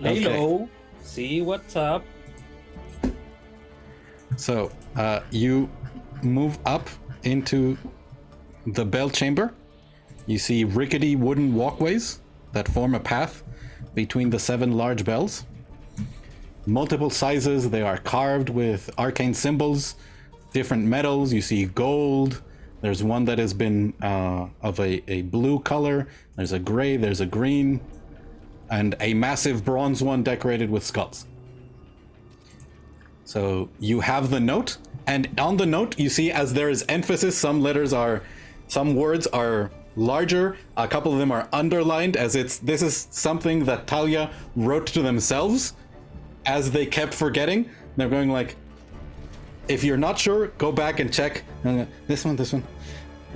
Lay Okay. low, see what's up. So you move up into the bell chamber. You see rickety wooden walkways that form a path between the 7 large bells. Multiple sizes, they are carved with arcane symbols, different metals. You see gold. There's one that has been of a blue color. There's a gray, there's a green, and a massive bronze one decorated with skulls. So you have the note, and on the note you see, as there is emphasis, some words are larger, a couple of them are underlined, as this is something that Talia wrote to themselves as they kept forgetting. They're going like, if you're not sure, go back and check this one, this one,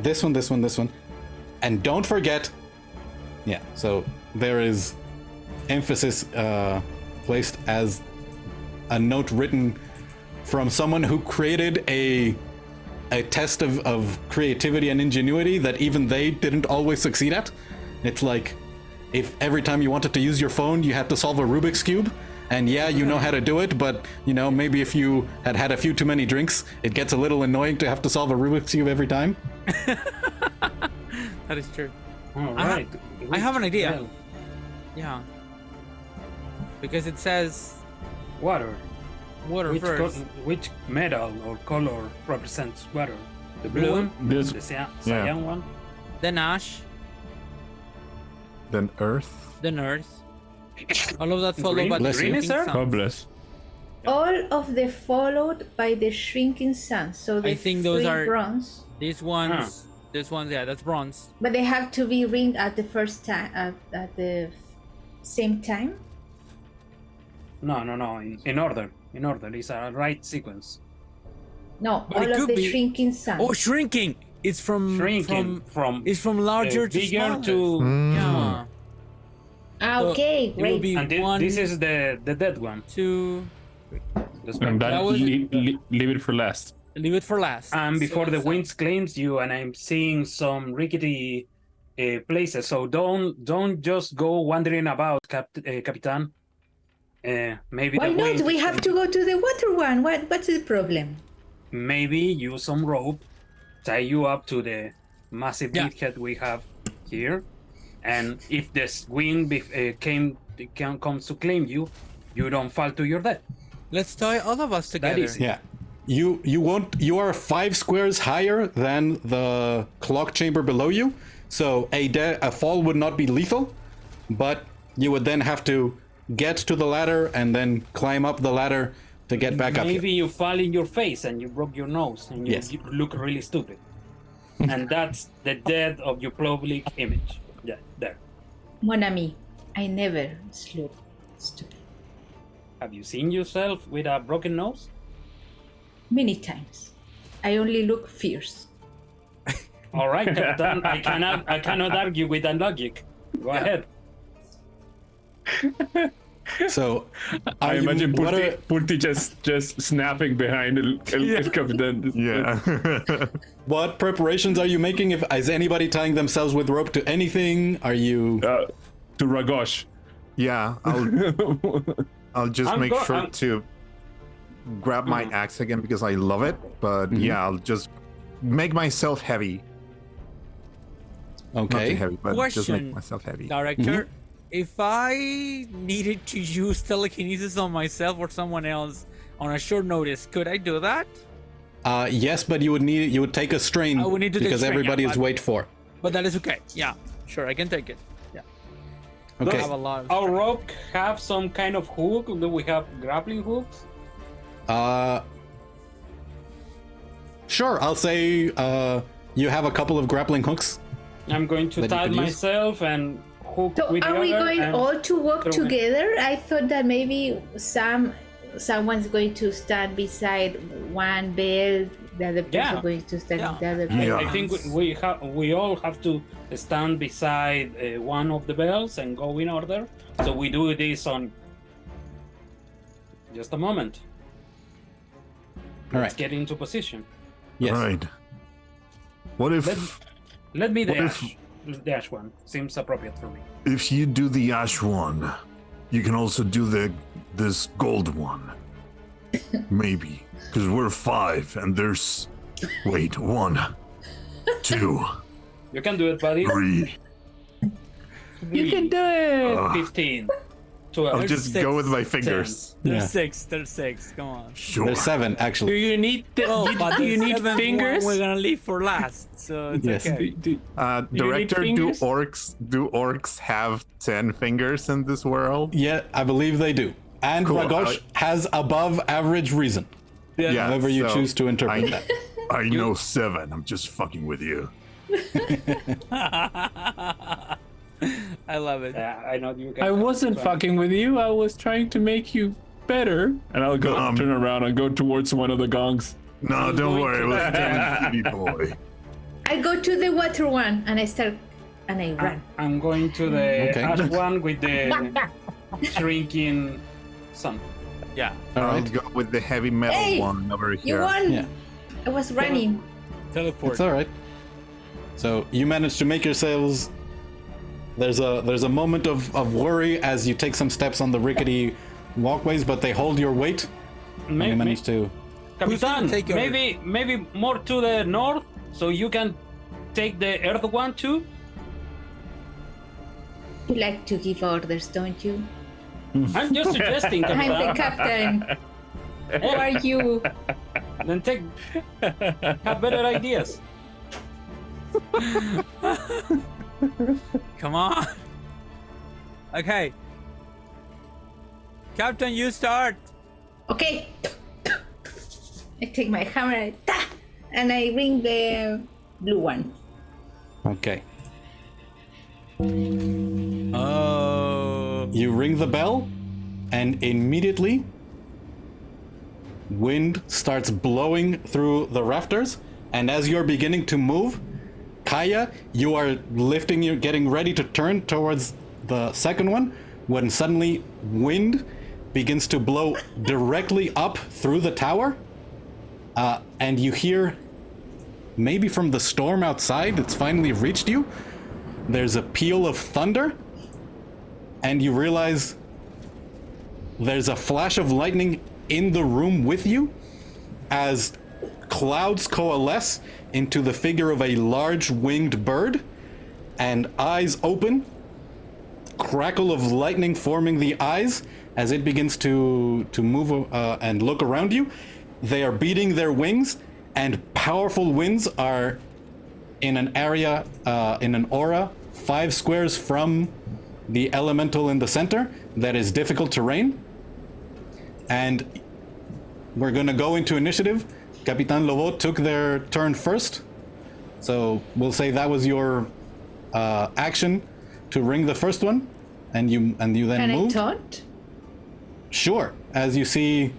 this one, this one, this one, and don't forget. Yeah, so there is emphasis placed as a note written from someone who created a a test of creativity and ingenuity that even they didn't always succeed at. It's like if every time you wanted to use your phone, you had to solve a Rubik's Cube. And yeah, you know how to do it, but maybe if you had had a few too many drinks, it gets a little annoying to have to solve a Rubik's Cube every time. That is true. All right. I have an idea. Well, Yeah. Because it says water. water first. Which metal or color represents water? The blue Blue. one? This- The cyan one? Then ash, Then Earth. then earth. All of that followed Green? by the Bless you. Green is shrinking there? sun. God bless. All of the followed by the shrinking sun. So the I think those three are- bronze. These ones, yeah, that's bronze. But they have to be ringed at the first time at the same time. No. In order. In order. It's a right sequence. No, But it all of could the be- shrinking sun. Oh, shrinking! It's from Shrinking from it's from larger to bigger smaller. to. Yeah. So Okay, it will great. be And one, this is the dead one. 2. The And spectrum. That was- leave it for last. Leave it for last. And before So the it's, wind claims you, and I'm seeing some rickety places. So don't just go wandering about, Capitan. Maybe Why the not? wind We have to go to the water one. What's the problem? Maybe use some rope, tie you up to the massive Yeah. beakhead we have here, and if this wind comes to claim you, you don't fall to your death. Let's tie all of us together. is it. Yeah. You are 5 squares higher than the clock chamber below you, so a fall would not be lethal, but you would then have to get to the ladder and then climb up the ladder to get back up Maybe here. you fall in your face and you broke your nose and you, Yes. you look really stupid. And that's the death of your public image. Yeah, there. Mon ami, I never look stupid. Have you seen yourself with a broken nose? Many times. I only look fierce. All right, Captain. I cannot argue with that logic. Go ahead. So, I are you- imagine what are- Purti just snapping behind el Capitan. Yeah. what preparations are you making? Is anybody tying themselves with rope to anything? Are you? To Ragosh. Yeah. I'll just I'm make go- sure I'm- to grab my axe again because I love it. But yeah, I'll just make myself heavy. Not too Okay. heavy, but just Question, make myself heavy. Director, if I needed to use telekinesis on myself or someone else on a short notice, could I do that? Yes, but you would take a strain I would need to take because strain, everybody yeah, is but- wait for. But that is okay. Yeah, sure, I can take it. Yeah, Okay. I have a lot. Of Our rope have some kind of hook. Do we have grappling hooks? Sure. I'll say you have a couple of grappling hooks. I'm going to That you tie could use? myself and hook So with the are we other going and- all to work throw it. together? I thought that maybe someone's going to stand beside one bell, the other person Yeah. going to stand Yeah. with the other Yeah. I think we all have to stand beside one of the bells and go in order. So we do this on just a moment. All Let's right. get into position. Yes. Right. What if Let me the What if- ash. The ash one seems appropriate for me. if you do the ash one, you can also do this gold one? Maybe. Because we're 5 and there's 1, 2, You can do it, buddy. 3. You can do it. 15. 12. I'll just go with my fingers. There's Yeah. 6. There's 6. Come on. Sure. There's 7 Do actually. you need Oh, but do you the need seventh fingers? one we're gonna leave for last, so it's Yes. okay. Do need Director, fingers? do orcs have 10 fingers in this world? Yeah, I believe they do. And Cool. Ragosh has above average reason. Yeah. However you so choose to interpret I- that. I know 7. I'm just fucking with you. I love it. Yeah, I know you. I wasn't fucking with you. I was trying to make you better. And I'll go turn around and go towards one of the gongs. No, don't worry. It was Timmy boy. I go to the water one and I start and I run. I'm going to the Okay. ash one with the shrinking sun. Yeah. All I'll right. go with the heavy metal Hey, one over You here. won! Yeah. I was running. Teleport. It's all right. So you manage to make yourselves. There's a moment of worry as you take some steps on the rickety walkways, but they hold your weight. And you manage to. Capitan, take over? maybe more to the north, so you can take the earth one too. You like to give orders, don't you? I'm just suggesting, I'm the Capitan. captain. Who are you? Then have better ideas. Come on. Okay. Captain, you start. Okay. I take my hammer and I ring the blue one. Okay. Oh. You ring the bell, and immediately, wind starts blowing through the rafters. And as you're beginning to move, Kaya, you are getting ready to turn towards the second one, when suddenly wind begins to blow directly up through the tower. And you hear, maybe from the storm outside that's finally reached you, there's a peal of thunder, and you realize there's a flash of lightning in the room with you as clouds coalesce into the figure of a large winged bird, and eyes open, crackle of lightning forming the eyes as it begins to move and look around you. They are beating their wings, and powerful winds are in an area, in an aura 5 squares from the elemental in the center that is difficult terrain. And we're gonna go into initiative. Capitan Lobo took their turn first, so we'll say that was your action to ring the first one, and you then Can moved. I taunt? Sure. As you see,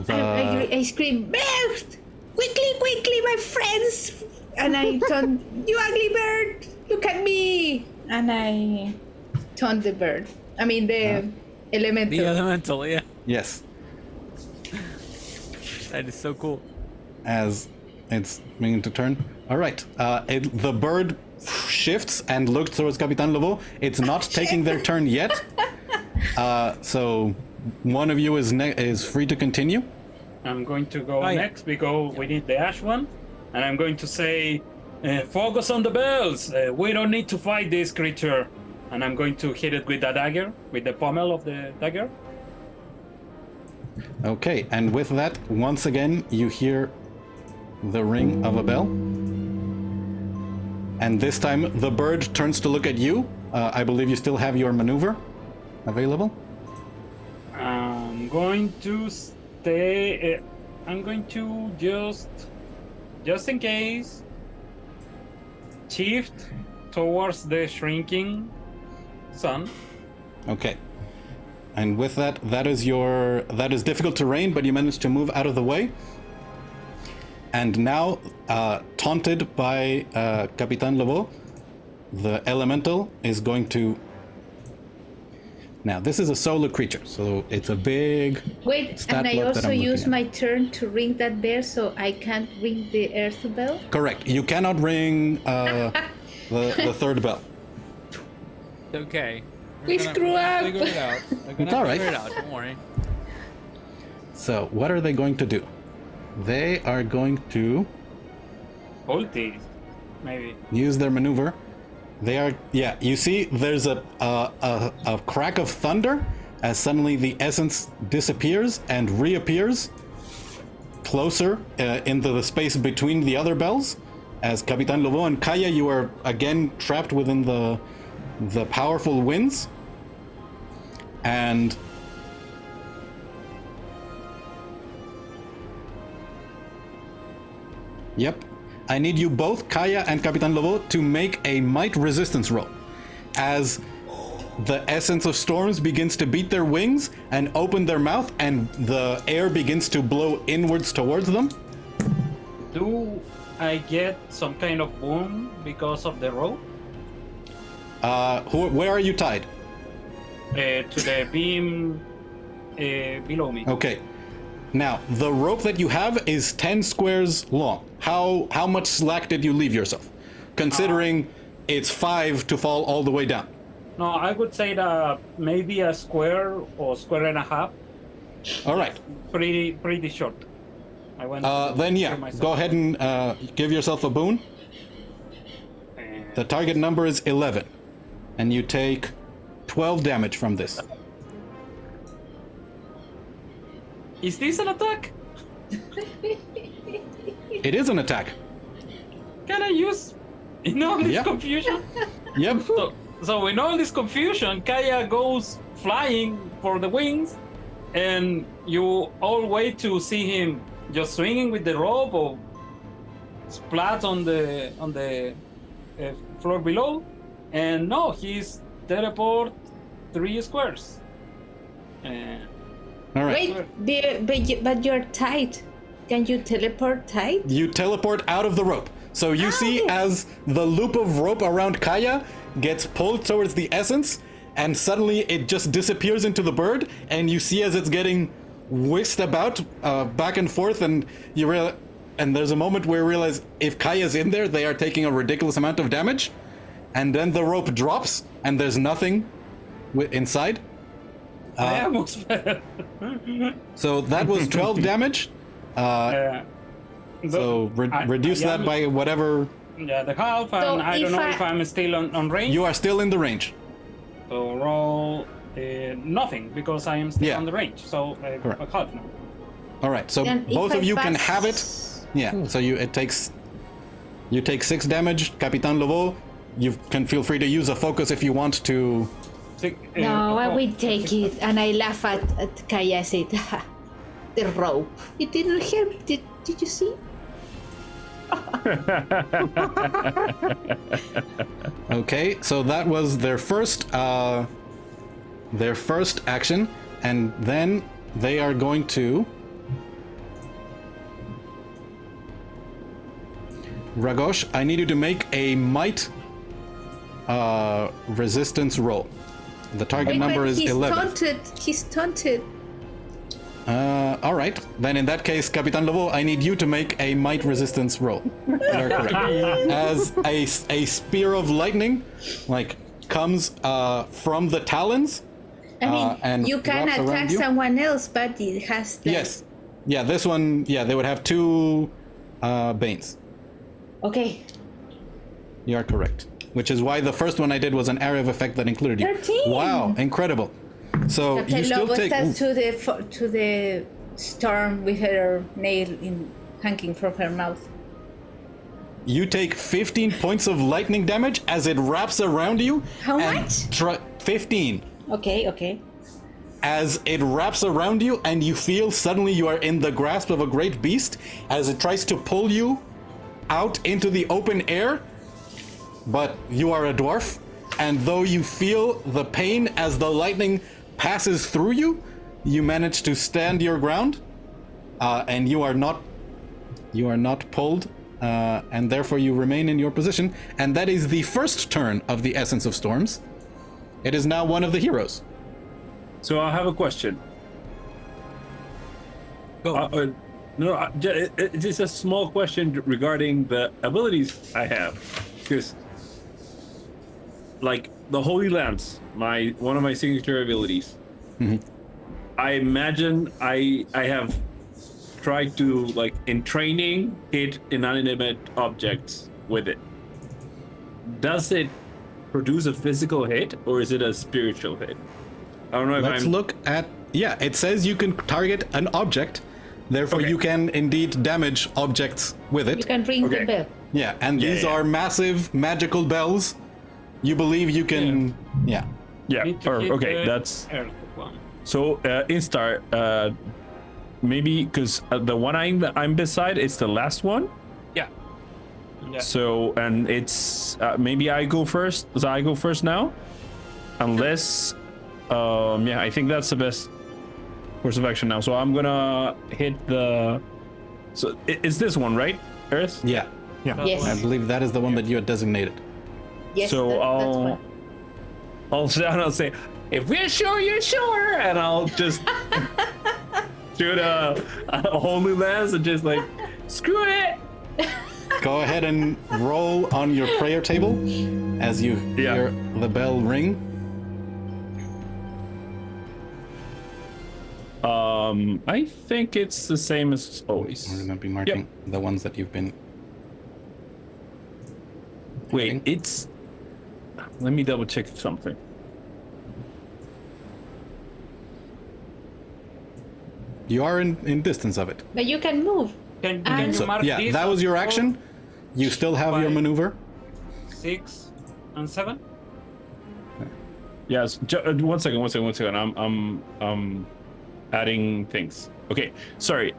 I scream, "Bird! Quickly, my friends!" And I taunt, "You ugly bird! Look at me!" And I taunt the bird. I mean the elemental. The elemental, yeah. yes, That is so cool. as it's beginning to turn. All right. The bird shifts and looks towards Capitan Lobo. It's not taking their turn yet. So one of you is free to continue. I'm going to go yeah. next because we need the ash one, and I'm going to say, focus on the bells. We don't need to fight this creature, and I'm going to hit it with the dagger, with the pommel of the dagger. Okay, and with that, once again, you hear the ring of a bell. And this time, the bird turns to look at you. I believe you still have your maneuver available. I'm going to stay. I'm going to just in case, shift towards the shrinking sun. Okay. And with that, that is difficult terrain, but you managed to move out of the way. And now, taunted by Capitan Lobo, the elemental is going to. Now, this is a solar creature, so it's a big. Wait, stat and I block that also I'm looking use at. my turn to ring that bell, so I can't ring the earth bell. Correct. You cannot ring the third bell. Okay. We screw up. Figure it out. We're gonna It's all right. figure it out. Don't worry. So, what are they going to do? They are going to Ulti, maybe. use their maneuver. They are, yeah. You see, there's a crack of thunder as suddenly the essence disappears and reappears closer into the space between the other bells. As Capitan Lobo and Kaya, you are again trapped within the powerful winds. And yep. I need you both, Kaya and Capitan Lobo, to make a might resistance roll. As the essence of storms begins to beat their wings and open their mouth, and the air begins to blow inwards towards them. Do I get some kind of boom because of the rope? Where are you tied? To the beam below me. Okay. Now, the rope that you have is 10 squares long. How much slack did you leave yourself? Considering it's 5 to fall all the way down. No, I would say that maybe a square or square and a half. All right. Pretty short. I went. Then yeah, go ahead and give yourself a boon. The target number is 11, and you take 12 damage from this. Is this an attack? It is an attack. Can I use in all this Yeah. confusion? Yep. So in all this confusion, Kaya goes flying for the wings, and you all wait to see him just swinging with the rope or splat on the floor below, and no, he's teleport 3 squares. All right. Wait, but you're tight. Can you teleport tight? You teleport out of the rope. So you see as the loop of rope around Kaya gets pulled towards the essence, and suddenly it just disappears into the bird, and you see as it's getting whisked about back and forth, and and there's a moment where you realize if Kaya's in there, they are taking a ridiculous amount of damage, and then the rope drops, and there's nothing inside. I almost fell. So that was 12 damage. So reduce that by whatever. Yeah, the half, and So I don't know if I'm still on range. You are still in the range. So roll nothing because I am still Yeah. on the range. So Correct. a half now. All right. So Then if both of I you can pass- have it. Yeah. So you take 6 damage, Capitan Lobo. You can feel free to use a focus if you want to. No, I will take it, and I laugh at Kaya. I say, the rope. It didn't help. Did you see? Okay. So that was their first action, and then they are going to. Ragosh, I need you to make a might resistance roll. The target number is 11. He's taunted. All right. Then in that case, Capitan Lobo, I need you to make a might resistance roll. You're correct. As a spear of lightning, comes from the talons. I mean, and you can wraps around attack you. someone else, but it has. Yes. Yeah. This one. Yeah. They would have 2 banes. Okay. You are correct. Which is why the first one I did was an area of effect that included you. 13. Wow, incredible. So you Captain still Lobo take. stands to the storm with her nail hanging from her mouth. You take 15 points of lightning damage as it wraps around you. How and much? 15. Okay. As it wraps around you, and you feel suddenly you are in the grasp of a great beast as it tries to pull you out into the open air. But you are a dwarf, and though you feel the pain as the lightning passes through you, you manage to stand your ground, and you are not pulled, and therefore you remain in your position. And that is the first turn of the Essence of Storms. It is now one of the heroes. So I have a question. Go. It's just a small question regarding the abilities I have, because the Holy Lance, one of my signature abilities. Mm-hmm. I imagine I have tried to in training hit inanimate objects with it. Does it produce a physical hit or is it a spiritual hit? I don't know if Let's look at. Yeah, it says you can target an object, therefore Okay. you can indeed damage objects with it. You can ring the Okay. bell. Yeah, and these yeah. are massive magical bells. You believe you can. Yeah. Yeah. Need to hit Okay, the that's earth one. so. Instar, maybe because the one I'm beside is the last one. Yeah. So and it's maybe I go first. So I go first now, unless I think that's the best course of action now. So I'm gonna hit the. So it's this one, right? Earth. Yeah. Yes. I believe that is the one that you had designated. Yes. So that's one. I'll say, if we're sure you're sure, and I'll just shoot a holy lance and just like, screw it. Go ahead and roll on your prayer table as you hear the bell ring. I think it's the same as always. We're gonna be marking the ones that you've been. Wait, it's. Let me double check something. You are in distance of it. But you can move. Can And- you So, mark yeah, this that was your as action. You still have your Five. maneuver. 6 and 7? Yes. One second. I'm adding things. Okay. Sorry.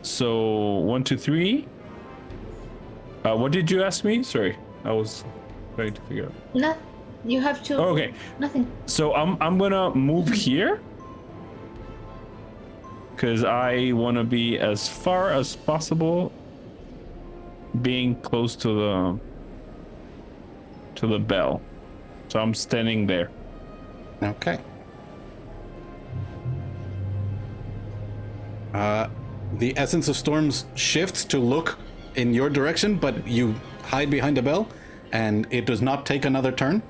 So 1, 2, 3. What did you ask me? Sorry, I was trying to figure out. No, you have to. Oh, okay. Nothing. So I'm gonna move here because I want to be as far as possible, being close to the bell. So I'm standing there. Okay. The essence of storms shifts to look in your direction, but you hide behind a bell, and it does not take another turn.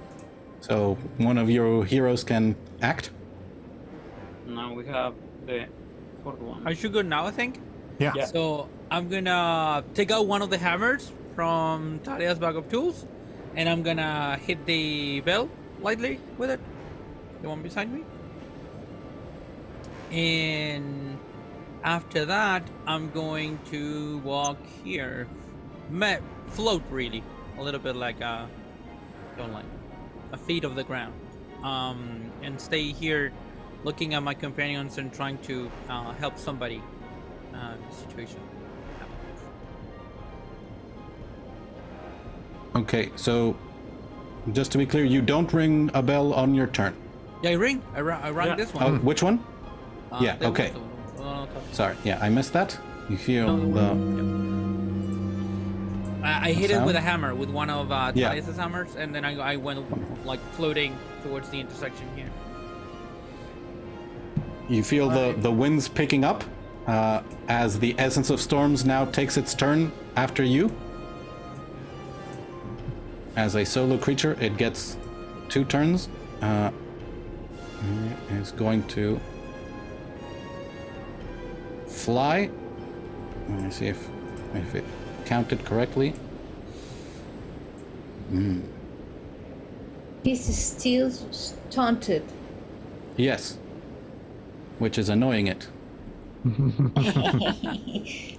So one of your heroes can act. Now we have the fourth one. I should go now, I think. Yeah. Yeah. So I'm gonna take out one of the hammers from Talia's bag of tools, and I'm gonna hit the bell lightly with it. The one beside me. And after that, I'm going to walk here, float really, a little bit like a feet of the ground, and stay here, looking at my companions and trying to help somebody in the situation. Okay, so just to be clear, you don't ring a bell on your turn. Yeah, I rang Yeah. this Oh, one. which one? Yeah, that was okay. the one on top. Sorry, yeah, I missed that. You feel the. I hit it Sound? with a hammer, with one of Yeah. Talia's hammers, and then I went like floating towards the intersection here. You feel the winds picking up as the essence of storms now takes its turn after you. As a solo creature, it gets 2 turns. It is going to fly. Let me see if it counted correctly. He's still stunted. Yes. Which is annoying it.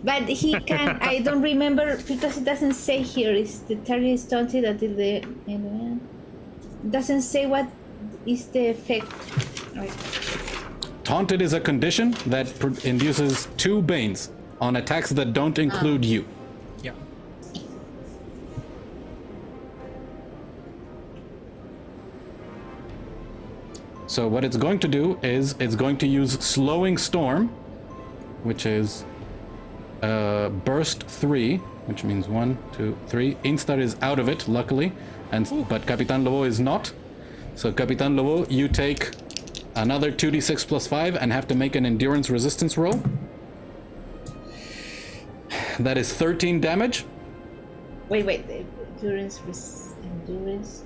But he can. I don't remember because it doesn't say here. Is the target stunted until the end? It doesn't say what is the effect. Right. Taunted is a condition that induces 2 banes on attacks that don't include you. Yeah. So what it's going to do is it's going to use Slowing Storm, which is burst 3, which means 1, 2, 3. Instar is out of it, luckily, but Capitan Lobo is not. So Capitan Lobo, you take another 2d6 plus 5 and have to make an endurance resistance roll. That is 13 damage. Wait. The endurance resistance.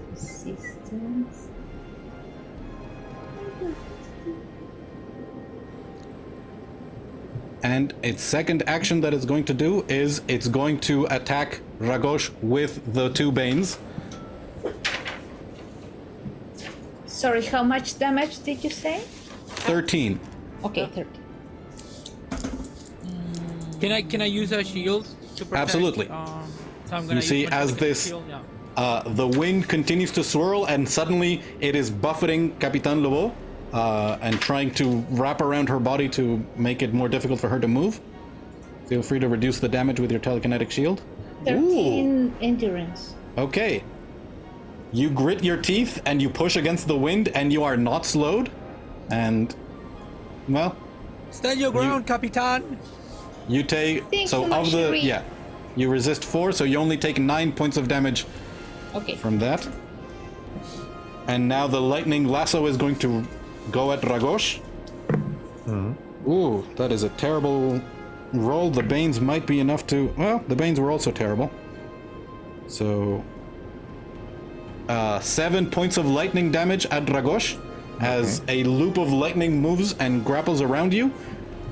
And its second action that it's going to do is it's going to attack Ragosh with the 2 banes. Sorry, how much damage did you say? 13. Okay, 30. Can I use a shield to protect? Absolutely. So I'm gonna You see, use my as second this shield, yeah. the wind continues to swirl, and suddenly it is buffeting Capitan Lobo and trying to wrap around her body to make it more difficult for her to move. Feel free to reduce the damage with your telekinetic shield. 13 endurance. Okay. You grit your teeth and you push against the wind, and you are not slowed. And, well, Stand your ground, Capitan. you take Thanks so so much, of the Sherry. you resist 4, so you only take 9 points of damage Okay. from that. And now the lightning lasso is going to go at Ragosh. Ooh, that is a terrible roll. The Banes might be enough to... Well, the Banes were also terrible. So... 7 points of lightning damage at Ragosh as a loop of lightning moves and grapples around you.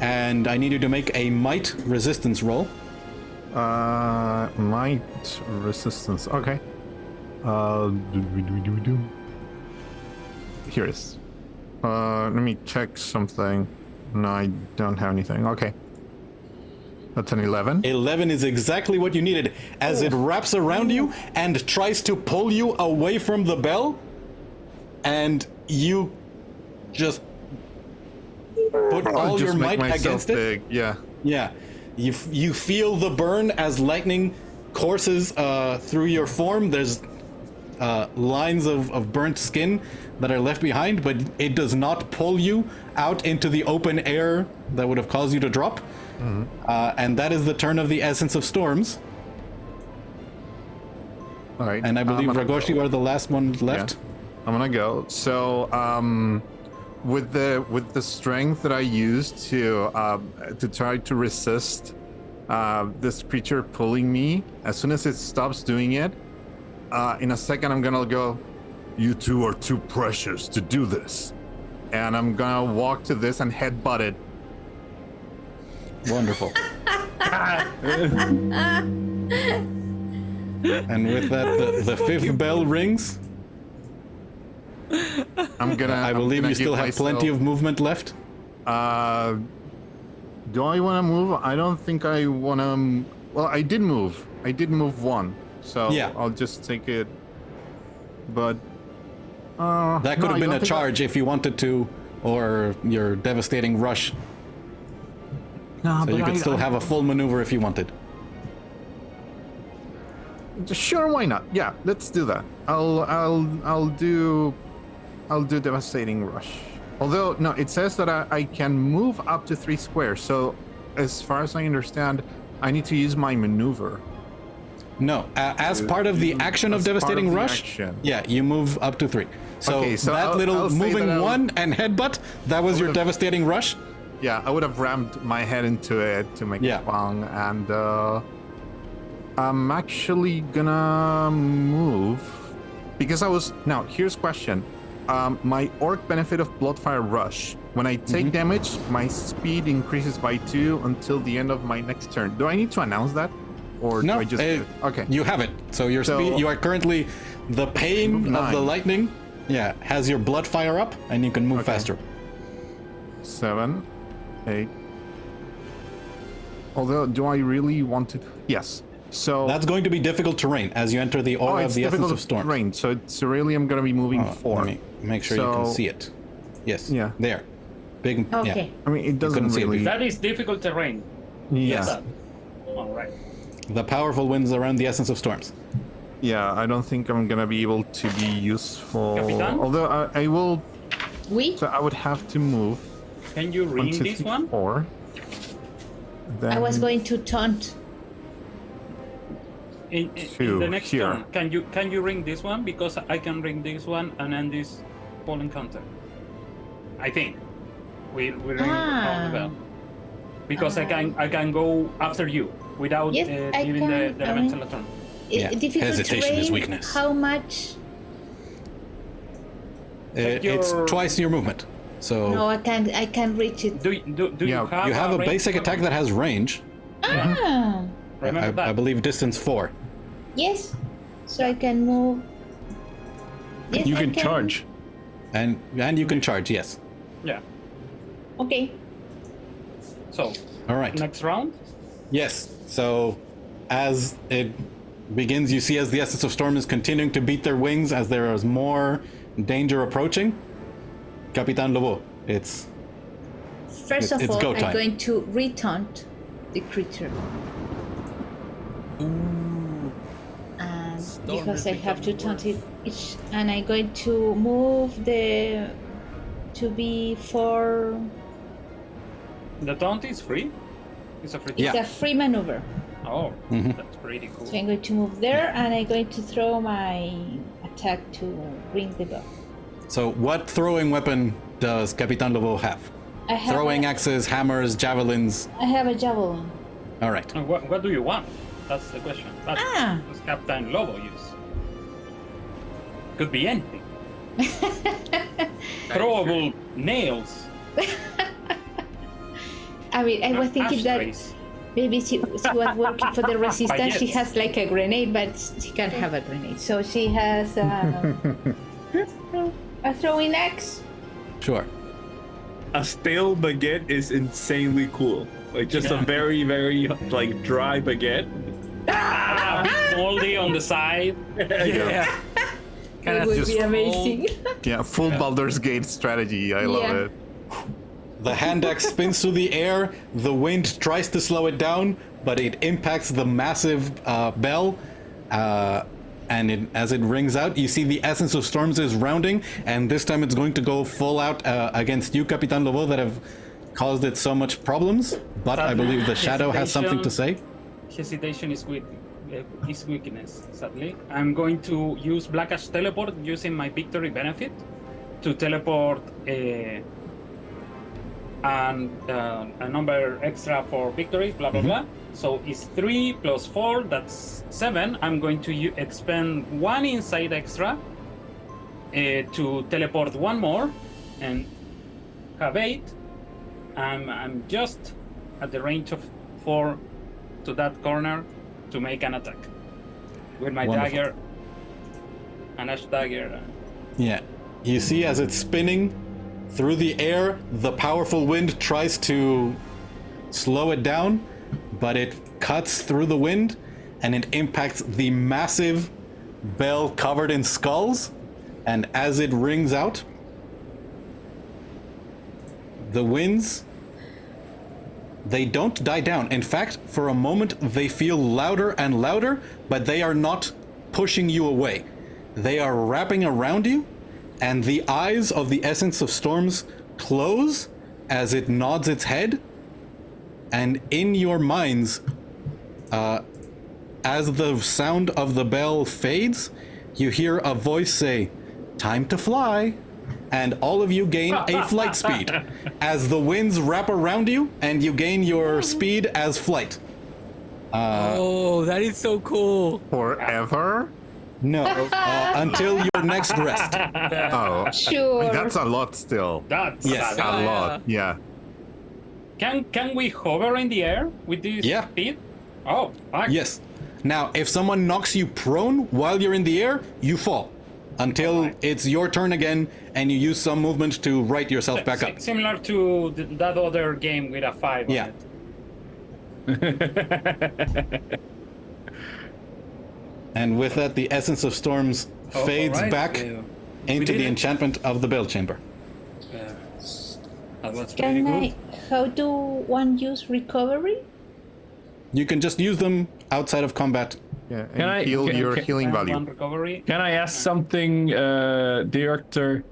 And I need you to make a might resistance roll. Might resistance. Okay. Here it is. Let me check something. No, I don't have anything. Okay. That's an 11. 11 is exactly what you needed as it wraps around you and tries to pull you away from the bell. And you just put all your might against it. Big. Yeah. Yeah. You feel the burn as lightning courses through your form. There's lines of burnt skin that are left behind, but it does not pull you out into the open air that would have caused you to drop. And that is the turn of the Essence of Storms. All right. And I believe Ragosh, you are the last one left. Yeah. I'm gonna go. So, with the strength that I used to try to resist this creature pulling me, as soon as it stops doing it, in a second I'm gonna go, "You two are too precious to do this," and I'm gonna walk to this and headbutt it. Wonderful. And with that, the fifth bell rings. I believe you still have plenty of movement left. Do I want to move? I don't think I want to. Well, I did move. I did move one, so yeah. I'll just take it. But that could have been a charge if you wanted to, or your devastating rush. No, so you could still have a full maneuver if you wanted. Sure, why not? Yeah, let's do that. I'll do devastating rush. Although no, it says that I can move up to 3 squares. So, as far as I understand, I need to use my maneuver. No, as part of the action of devastating rush. Yeah, you move up to 3. So, okay, so that little moving one and headbutt, that was your devastating rush. Yeah, I would have rammed my head into it to make it bang, and I'm actually gonna move because I was. Now, here's question. My orc benefit of Bloodfire Rush. When I take damage, my speed increases by 2 until the end of my next turn. Do I need to announce that? Or no, do I just okay. You have it. So your speed, you are currently the pain of the lightning. Yeah, has your Bloodfire up, and you can move faster. 7, 8. Although, do I really want to? Yes. So that's going to be difficult terrain as you enter the aura of the Essence of Storm. Terrain. So it's really I'm going to be moving 4. Let me make sure you can see it. Yes. Yeah. There. Big. Okay. Yeah. I mean, it doesn't really. That is difficult terrain. Yeah. All right. The powerful winds around the Essence of Storms. Yeah, I don't think I'm gonna be able to be useful. Capitan? Although I will. So I would have to move. Can you ring this one? 4. Then I was going to taunt. In the next turn, can you ring this one? Because I can ring this one and end this whole encounter. I think we ring the bell because I can go after you without giving the elemental a turn. Hesitation is weakness. How much? It's twice your movement. So no, I can't reach it. Do you have a basic attack that has range? I believe distance 4. Yes, so I can move. Yes, you can charge. And you can charge, yes. Yeah. Okay. So. All right. Next round. Yes. So, as it begins, you see as the Essence of Storm is continuing to beat their wings as there is more danger approaching. Capitan Lobo, it's First of all, go time. I'm going to retaunt the creature. And because I have to taunt it each, and I'm going to move to be for. The taunt is free. It's a free. It's a free maneuver. Oh, that's pretty cool. So I'm going to move there, and I'm going to throw my attack to ring the bell. So, what throwing weapon does Capitan Lobo have? I have Throwing a, axes, hammers, javelins. I have a javelin. All right. What do you want? That's the question. That's Ah. what Captain Lobo use. Could be anything. Throwable nails. I mean, I was thinking that ashtrays. maybe she was working for the resistance. She Baguettes. has like a grenade, but she can't have a grenade. So she has a throwing axe. Sure. A stale baguette is insanely cool. Like just a very, very like dry baguette. A bit moldy on the side. Yeah. Kind It of would just be amazing. Yeah, full Baldur's Gate strategy. I love Yeah. it. The hand axe spins through the air. The wind tries to slow it down, but it impacts the massive bell. And as it rings out, you see the essence of storms is rounding, and this time it's going to go full out against you, Capitan Lobo, that have caused it so much problems. But I believe the shadow has something to say. Hesitation is weakness, sadly. I'm going to use Black Ash Teleport using my victory benefit to teleport a number extra for victory, blah blah blah. So it's 3 plus 4, that's 7. I'm going to expend 1 insight extra to teleport 1 more and have 8. I'm just at the range of 4 to that corner to make an attack with my Wonderful. dagger, an ash dagger. Yeah. You see as it's spinning through the air, the powerful wind tries to slow it down, but it cuts through the wind and it impacts the massive bell covered in skulls. And as it rings out, the winds, they don't die down. In fact, for a moment, they feel louder and louder, but they are not pushing you away. They are wrapping around you, and the eyes of the Essence of Storms close as it nods its head. And in your minds, as the sound of the bell fades, you hear a voice say, "Time to fly." And all of you gain a flight speed as the winds wrap around you, and you gain your speed as flight. Oh, that is so cool. Forever? No, until your next rest. Oh, Sure. that's a lot still. That's Yes. bad. A lot. Yeah. Can we hover in the air with this Yeah. speed? Oh, fuck. Yes. Now, if someone knocks you prone while you're in the air, you fall until it's your turn again, and you use some movement to right yourself back up. Similar to that other game with a 5 Yeah. on it. And with that, the Essence of Storms fades alright. back into did the it. enchantment of the bell chamber. That was pretty Can good. how do one use recovery? You can just use them outside of combat. Yeah. Can And I- heal can- your can- healing And value. one recovery. Can I ask something, Director?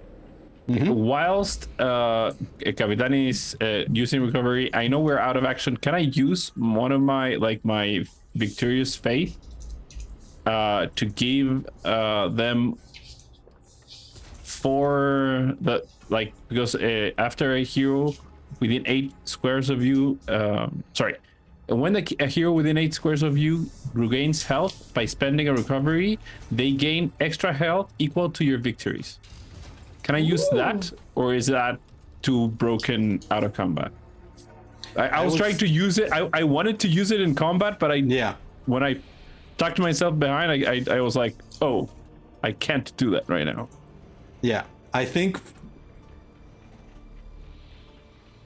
Whilst Capitan is using recovery, I know we're out of action. Can I use one of my victorious faith to give them for the because after a hero within 8 squares of you, when a hero within 8 squares of you regains health by spending a recovery, they gain extra health equal to your victories. Can I use that, or is that too broken out of combat? I was trying to use it. I wanted to use it in combat, but when I talked to myself behind, I was like, oh, I can't do that right now. Yeah, I think.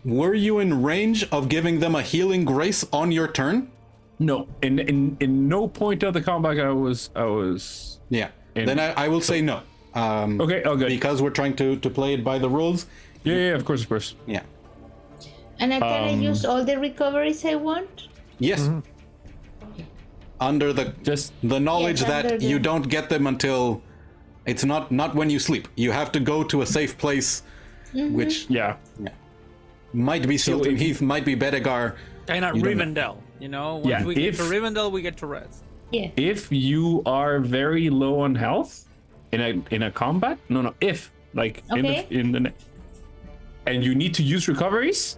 Were you in range of giving them a healing grace on your turn? No, in no point of the combat I was. Yeah. Then I will say no. Okay. Oh, good. Because we're trying to play it by the rules. Yeah, of course. Yeah. And I can use all the recoveries I want? Yes. Under the knowledge Yes, under that the- you don't get them until it's not when you sleep. You have to go to a safe place, which Yeah. might be Silton if you- Heath, might be Bedegar. Kind of You don't know. Rivendell, you know? Once Yeah, we get to if- Rivendell, we get to rest. Yeah. If you are very low on health in a combat, if Okay. in the and you need to use recoveries,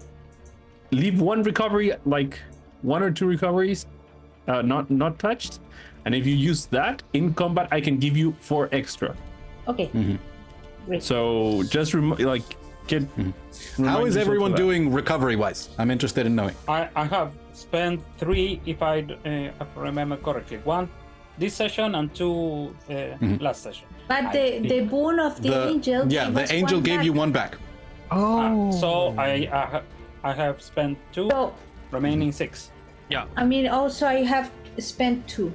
leave one recovery, like 1 or 2 recoveries, not touched. And if you use that in combat, I can give you 4 extra. Okay. Great. So just get. How is everyone doing recovery-wise? I'm interested in knowing. I have spent 3, if I remember correctly. 1 this session and 2 last session. But the boon of the angel. Yeah, the angel gave you 1 back. So I have spent 2, So, remaining 6. Yeah. I mean, also I have spent 2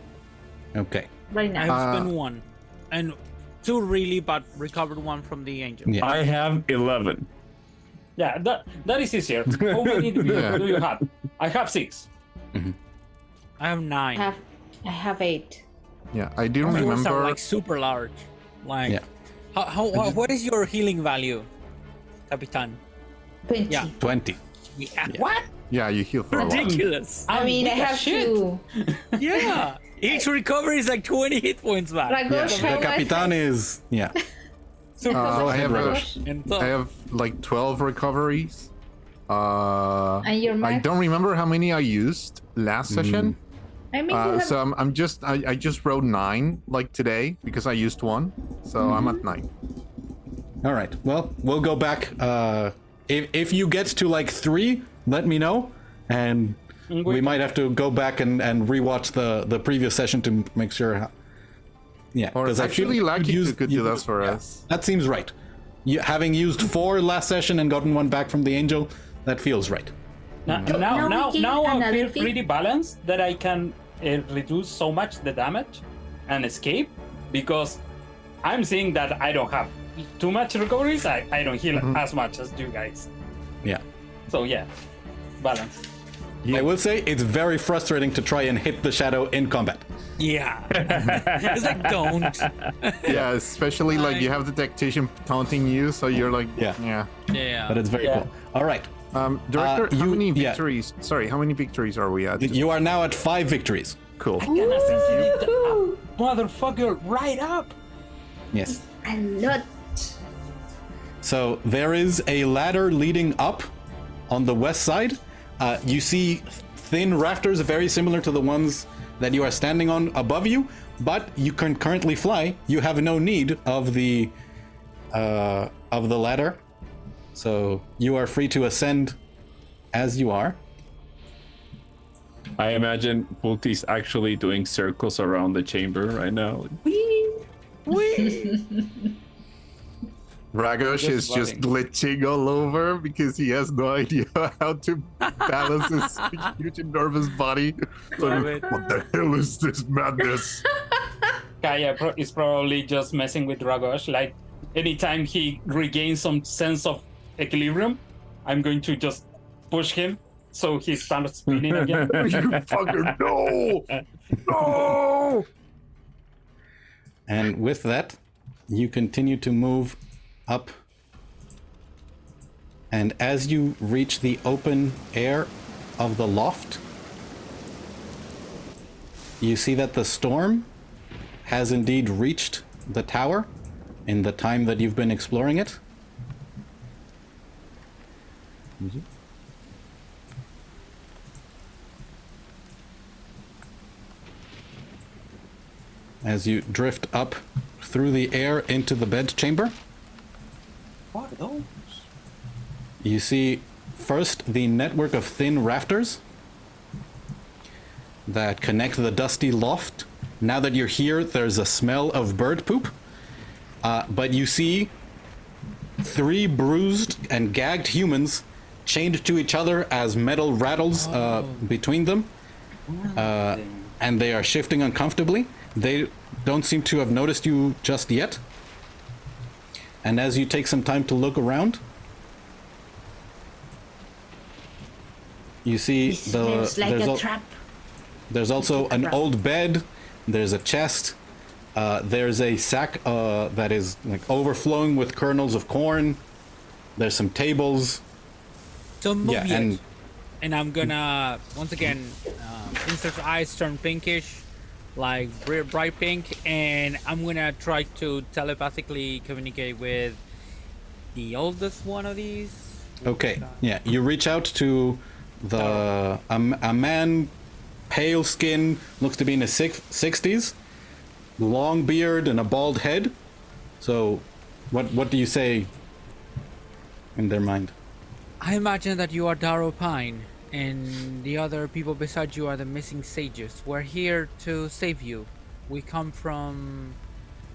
Okay. right I now. have spent 1. And 2 really, but recovered 1 from the angel. Yeah. I have 11. Yeah, that is easier. How many do you have? I have 6. I have 9. I have 8. Yeah, I do Yours remember. are like super large. Like, Yeah. what is your healing value, Capitan? 20. Yeah. 20. Yeah. What? Yeah, you heal for a lot. Ridiculous. I mean, I have to. Yeah. Each recovery is like 20 hit points back. Ragosh, The how much? Capitan is I have Ragosh? And so, I have like 12 recoveries. And your I max? don't remember how many I used last session. I mean, you have... So I just wrote 9 like today because I used 1. So I'm at 9. All right. Well, we'll go back. If you get to like 3, let me know, and we might have to go back and rewatch the previous session to make sure. Yeah, Or because actually, Lucky could do that for us. That seems right. Having used 4 last session and gotten 1 back from the angel, that feels right. Now we give I another feel thing. pretty balanced that I can reduce so much the damage and escape, because I'm seeing that I don't have too much recoveries. I don't heal as much as you guys. Yeah. So yeah, balance. I will say it's very frustrating to try and hit the shadow in combat. yeah. It's like, don't. Yeah, especially like you have the tactician taunting you, so you're like, Yeah. Yeah. But it's very cool. All right. Director, how many yeah. victories? Sorry, how many victories are we at? You are now at 5 victories. Cool. Woo! Motherfucker, right up. Yes. A lot. So there is a ladder leading up on the west side. You see thin rafters very similar to the ones that you are standing on above you, but you can currently fly. You have no need of the ladder, so you are free to ascend as you are. I imagine Pulti's actually doing circles around the chamber right now. Ragosh is just glitching all over because he has no idea how to balance his huge enormous body. Like, what the hell is this madness? Kaya is probably just messing with Ragosh. Like, anytime he regains some sense of equilibrium, I'm going to just push him so he starts spinning again. You fucker, no! No! And with that, you continue to move up. And as you reach the open air of the loft, you see that the storm has indeed reached the tower in the time that you've been exploring it. As you drift up through the air into the bed chamber, What are those? you see first the network of thin rafters that connect the dusty loft. Now that you're here, there's a smell of bird poop, but you see 3 bruised and gagged humans chained to each other as metal rattles between them, and they are shifting uncomfortably. They don't seem to have noticed you just yet. And as you take some time to look around, you see It smells like a trap. there's also an old bed, there's a chest, there's a sack that is like overflowing with kernels of corn, there's some tables. So move Yeah, yet. And I'm gonna, once again, Instar's eyes turn pinkish, like bright pink, and I'm gonna try to telepathically communicate with the oldest one of these. Okay, yeah, you reach out to a man, pale skin, looks to be in his 60s, long beard and a bald head. So, what do you say in their mind? I imagine that you are Darrow Pine, and the other people beside you are the missing sages. We're here to save you. We come from,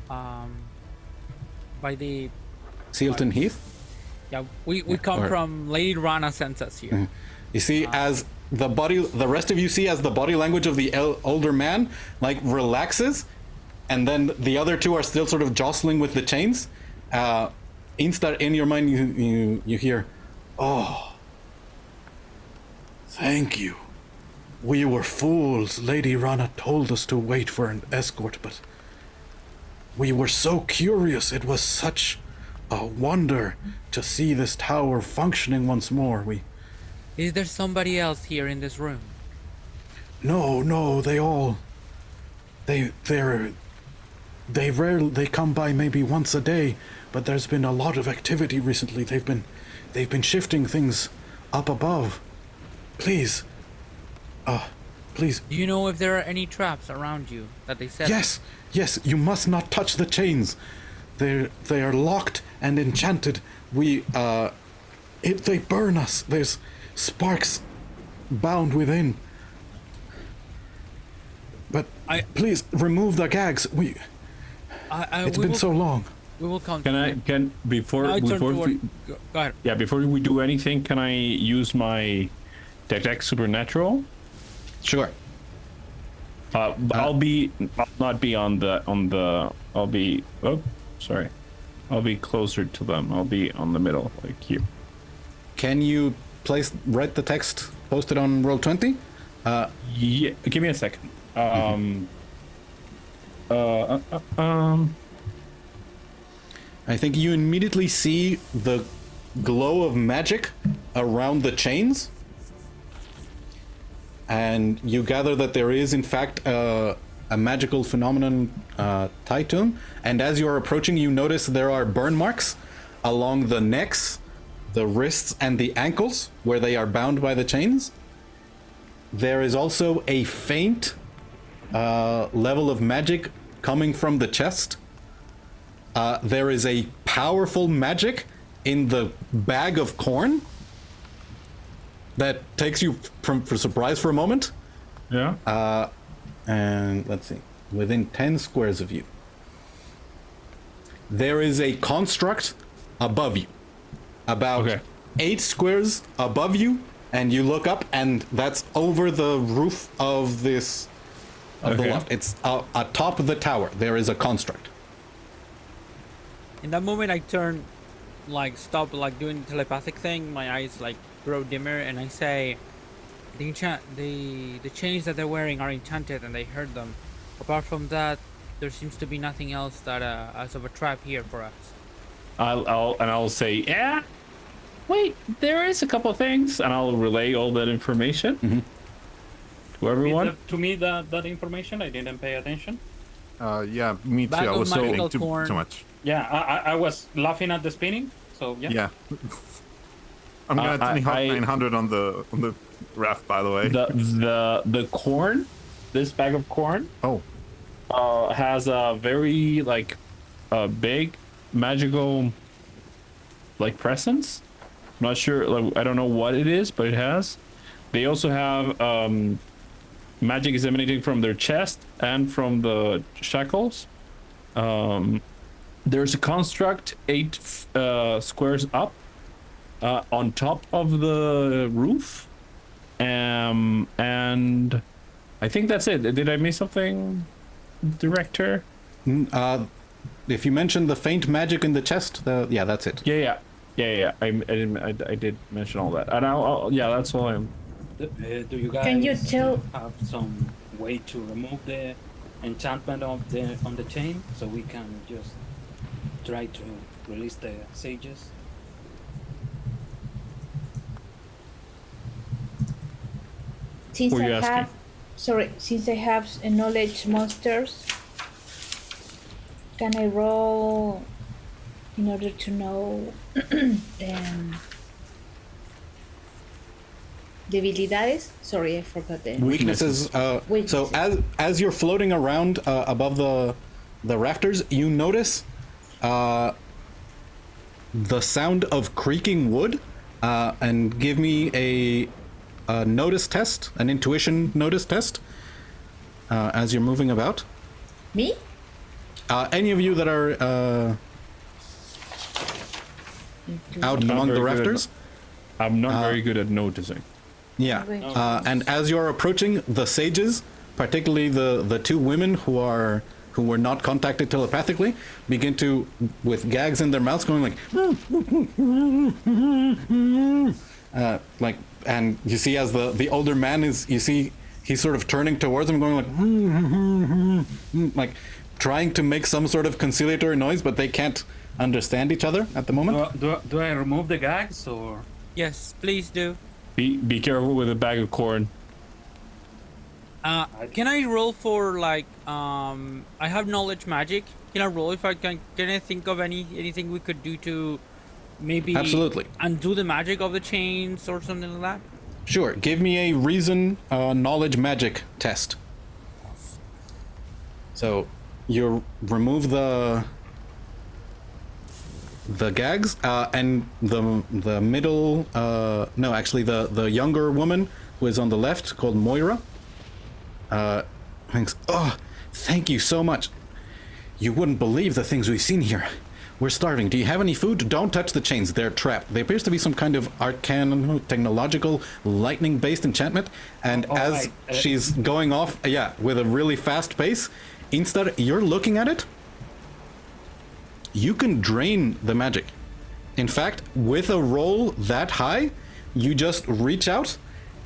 by the, Sealton Heath? yeah, we come from Lady Rana sent us here. You see, as the rest of you see as the body language of the older man, like, relaxes, and then the other two are still sort of jostling with the chains. In your mind, you hear, "Oh, thank you. We were fools. Lady Rana told us to wait for an escort, but we were so curious. It was such a wonder to see this tower functioning once more. Is there somebody else here in this room? No, they come by maybe once a day, but there's been a lot of activity recently. They've been shifting things up above. Please. Please. Do you know if there are any traps around you that they set? Yes, you must not touch the chains. They are locked and enchanted. They burn us. There's sparks bound within. But please remove the gags. It's been so long. We will come. Before go ahead. Yeah, before we do anything, can I use my detect supernatural? Sure. I'll not be I'll be closer to them. I'll be on the middle, like you. Can you write the text posted on Roll20? Yeah, give me a second. I think you immediately see the glow of magic around the chains, and you gather that there is in fact a magical phenomenon tied to them. And as you are approaching, you notice there are burn marks along the necks, the wrists, and the ankles where they are bound by the chains. There is also a faint level of magic coming from the chest. There is a powerful magic in the bag of corn that takes you for surprise for a moment. Yeah. And let's see, within 10 squares of you, there is a construct above you, about 8 squares above you, and you look up, and that's over the roof of the loft. It's atop of the tower. There is a construct. In that moment, I turn, stop, doing the telepathic thing. My eyes, grow dimmer, and I say, the chains that they're wearing are enchanted, and they heard them. Apart from that, there seems to be nothing else that as of a trap here for us. I'll say, yeah. Wait, there is a couple of things, and I'll relay all that information to everyone. To me, that information, I didn't pay attention. Yeah, me too. I was spinning too much. Yeah, I was laughing at the spinning. So yeah. Yeah. I'm gonna Tony Hawk 900 on the raft, by the way. The corn, this bag of corn, has a very big magical presence. I'm not sure. I don't know what it is, but it has. They also have magic is emanating from their chest and from the shackles. There's a construct 8 squares up on top of the roof, and I think that's it. Did I miss something, Director? If you mentioned the faint magic in the chest, that's it. Yeah. I did mention all that, and I'll that's all I'm. Do you guys have some way to remove the enchantment on the chain, so we can just try to release the sages? Since I have knowledge monsters, can I roll in order to know Debilidades. Sorry, I forgot the. Weaknesses. So Weaknesses. as you're floating around above the rafters, you notice the sound of creaking wood, and give me a notice test, an intuition notice test, as you're moving about. Me? Any of you that are out Not among the very good at- rafters. I'm not very good at noticing. Yeah, Okay. and as you're approaching the sages, particularly the two women who were not contacted telepathically, begin to, with gags in their mouths, going like, and you see as the older man he's sort of turning towards them, going like trying to make some sort of conciliatory noise, but they can't understand each other at the moment. Do I remove the gags or? Yes, please do. Be careful with a bag of corn. Can I roll for like I have knowledge magic. Can I roll if I can I think of anything we could do to maybe Absolutely. undo the magic of the chains or something like that? Sure, give me a reason knowledge magic test. So you remove the gags, and the middle no, actually the younger woman who is on the left, called Moira, thinks, oh, thank you so much. You wouldn't believe the things we've seen here. We're starving. Do you have any food? Don't touch the chains. They're trapped. There appears to be some kind of arcane, technological, lightning-based enchantment. And as right. she's going off, with a really fast pace, instead, you're looking at it. You can drain the magic. In fact, with a roll that high, you just reach out,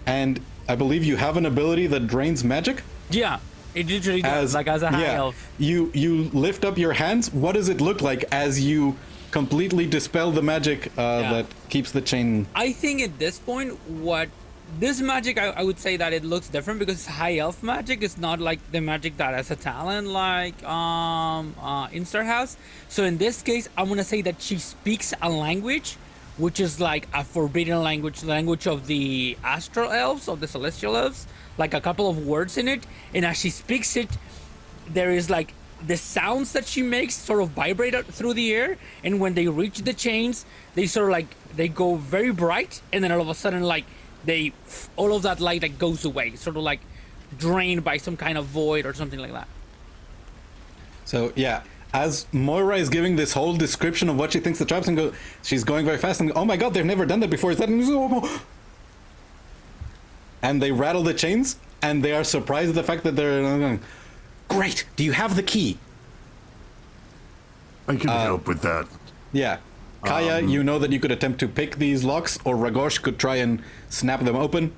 and I believe you have an ability that drains magic. Yeah, it literally does, like as a high elf. You lift up your hands. What does it look like as you completely dispel the magic that keeps the chain? I think at this point, what this magic, I would say that it looks different because high elf magic is not like the magic that has a talent like Instar has. So in this case, I'm gonna say that she speaks a language which is like a forbidden language, the language of the astral elves, of the celestial elves, like a couple of words in it. And as she speaks it, there is like the sounds that she makes sort of vibrate through the air. And when they reach the chains, they sort of like, they go very bright. And then all of a sudden, like all of that light like goes away, sort of like drained by some kind of void or something like that. So as Moira is giving this whole description of what she thinks the traps, and she's going very fast, and oh my god, they've never done that before. Is that? And they rattle the chains, and they are surprised at the fact that they're great. Do you have the key? I can help with that. Yeah. Kaya, you know that you could attempt to pick these locks, or Ragosh could try and snap them open.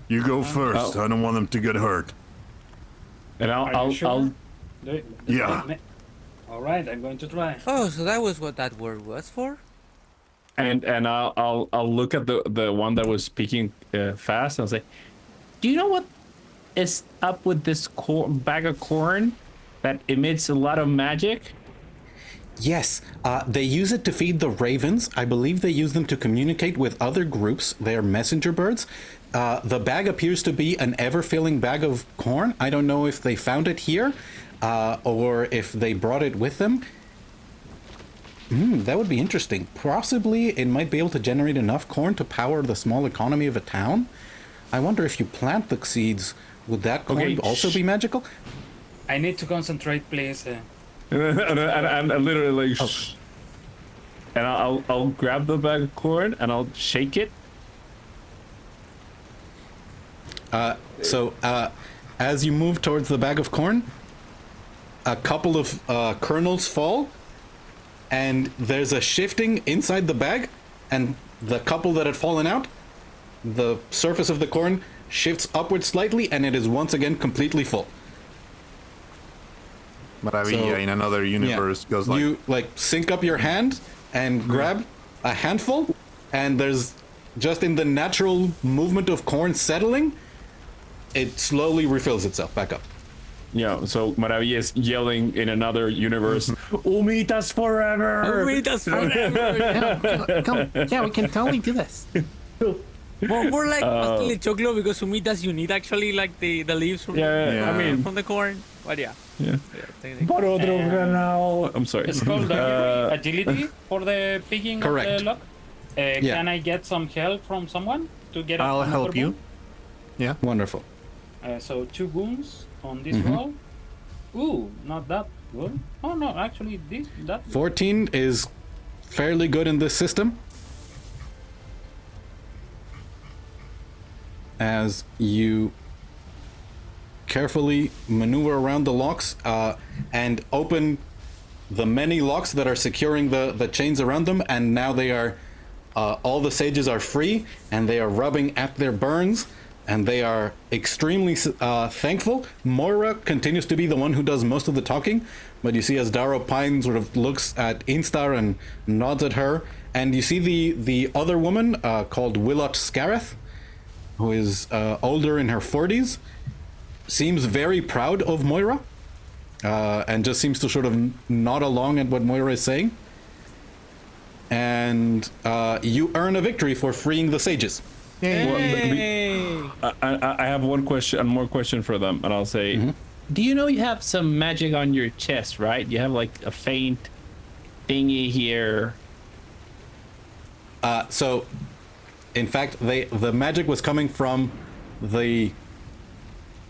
You go first. I don't want them to get hurt. And Are you sure? Yeah. All right, I'm going to try. Oh, so that was what that word was for? and I'll look at the one that was speaking fast, and I'll say, do you know what is up with this bag of corn that emits a lot of magic? Yes, they use it to feed the ravens. I believe they use them to communicate with other groups. They're messenger birds. The bag appears to be an ever-filling bag of corn. I don't know if they found it here, or if they brought it with them. That would be interesting. Possibly it might be able to generate enough corn to power the small economy of a town. I wonder if you plant the seeds, would that corn also be magical? I need to concentrate, please. and literally, and I'll grab the bag of corn and I'll shake it. So as you move towards the bag of corn, a couple of kernels fall, and there's a shifting inside the bag, and the couple that had fallen out, the surface of the corn shifts upward slightly, and it is once again completely full. Maravilla in another universe goes like... You sync up your hand and grab a handful, and there's just in the natural movement of corn settling, it slowly refills itself back up. Yeah, so Maravilla is yelling in another universe, Umitas forever! Umitas forever! Come, yeah, we can totally do this. More like pastel de choclo because to me that's you need actually like the leaves from Yeah, I mean- from the corn. But yeah. Yeah. Technically. Por otro granado. I'm sorry. It's called agility for the picking Correct. of the lock. Yeah. Can I get some help from someone to get? I'll another help you. boon? Yeah. Wonderful. So 2 boons on this roll. Ooh, not that good. Oh no, actually that 14 is fairly good in this system. As you carefully maneuver around the locks and open the many locks that are securing the chains around them, and now they are all the sages are free and they are rubbing at their burns and they are extremely thankful. Moira continues to be the one who does most of the talking, but you see as Darrow Pine sort of looks at Instar and nods at her, and you see the other woman called Willot Scareth, who is older in her 40s, seems very proud of Moira, and just seems to sort of nod along at what Moira is saying. And you earn a victory for freeing the sages. Hey. I have one more question for them, and I'll say, do you know you have some magic on your chest, right? You have like a faint thingy here. So, in fact, the magic was coming from the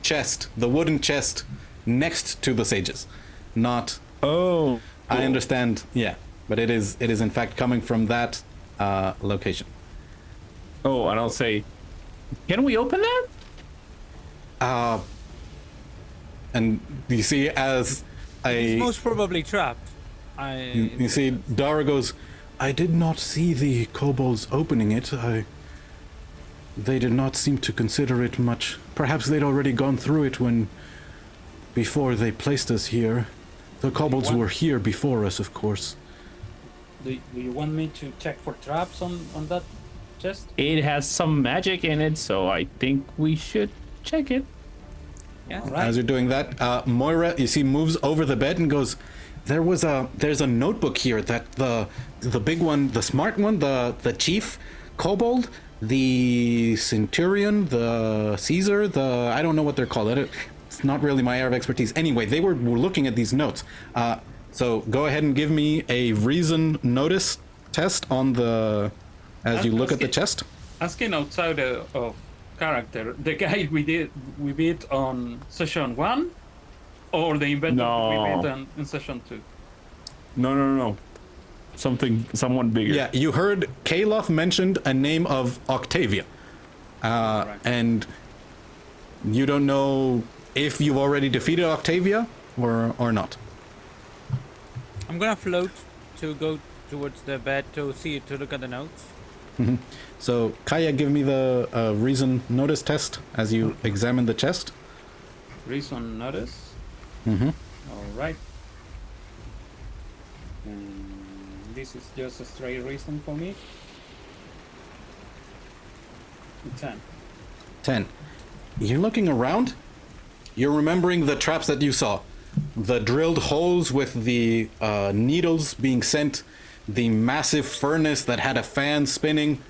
chest, the wooden chest next to the sages, not. Oh, I understand. Yeah, but it is in fact coming from that location. Oh, and I'll say, can we open that? And you see as It's most probably trapped. you see Dara goes, I did not see the kobolds opening it. They did not seem to consider it much. Perhaps they'd already gone through it before they placed us here. The kobolds were here before us, of course. do you want me to check for traps on that chest? It has some magic in it, so I think we should check it. Yeah. Right. As you're doing that, Moira, you see, moves over the bed and goes, there's a notebook here that the big one, the smart one, the chief kobold, the centurion, the Caesar, I don't know what they're called. It's not really my area of expertise. Anyway, they were looking at these notes. So go ahead and give me a reason notice test on as you look at the chest. Asking outside of character, the guy we beat on session 1, or the inventor we beat in session 2? No. Someone bigger. Yeah, you heard Caloth mentioned a name of Octavia. Right. And you don't know if you've already defeated Octavia or not. I'm gonna float to go towards the bed to look at the notes. So, Kaya, give me the reason notice test as you examine the chest. Reason notice. All right. This is just a straight reason for me. 10. 10. You're looking around. You're remembering the traps that you saw. The drilled holes with the needles being sent, the massive furnace that had a fan spinning,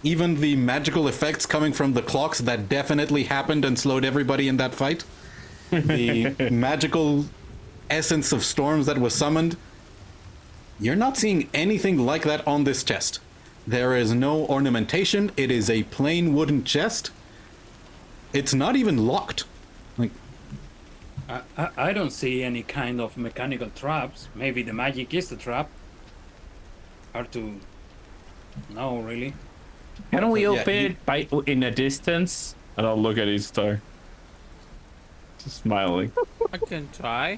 even the magical effects coming from the clocks that definitely happened and slowed everybody in that fight. The magical essence of storms that was summoned. You're not seeing anything like that on this chest. There is no ornamentation. It is a plain wooden chest. It's not even locked. Like, I don't see any kind of mechanical traps. Maybe the magic is the trap. Hard to know, really. Can we Yeah, open it in a distance? And I'll look at his star. Just smiling. I can try.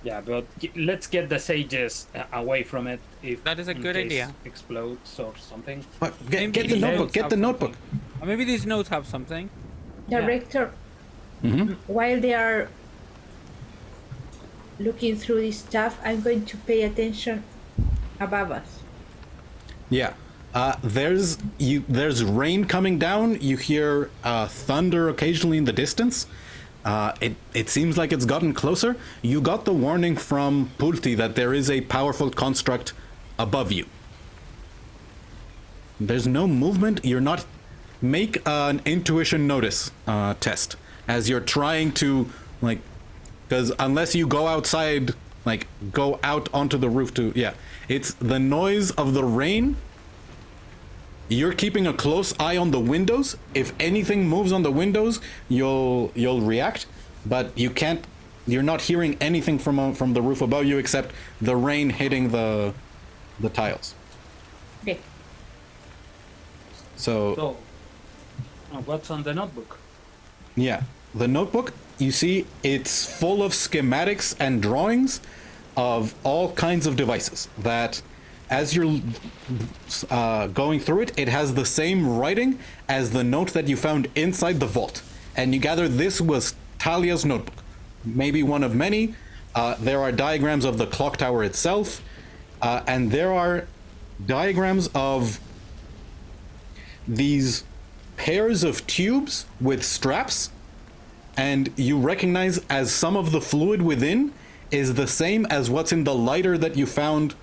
Yeah, but let's get the sages away from it. If That is a in good case idea. Explodes or something. get Maybe the these notebook. notes Get have the notebook. something. Or maybe these notes have something. Director, while they are looking through this stuff, I'm going to pay attention above us. Yeah. There's rain coming down. You hear thunder occasionally in the distance. It seems like it's gotten closer. You got the warning from Pulti that there is a powerful construct above you. There's no movement. You're not make an intuition notice test as you're trying to, like, because unless you go outside, like, go out onto the roof to, yeah, it's the noise of the rain. You're keeping a close eye on the windows. If anything moves on the windows, you'll react, but you can't. You're not hearing anything from the roof above you except the rain hitting the tiles. Okay. So, what's on the notebook? Yeah, the notebook, you see, it's full of schematics and drawings of all kinds of devices that, as you're going through it, it has the same writing as the note that you found inside the vault. And you gather this was Talia's notebook, maybe one of many. There are diagrams of the clock tower itself, and there are diagrams of these pairs of tubes with straps, and you recognize as some of the fluid within is the same as what's in the lighter that you found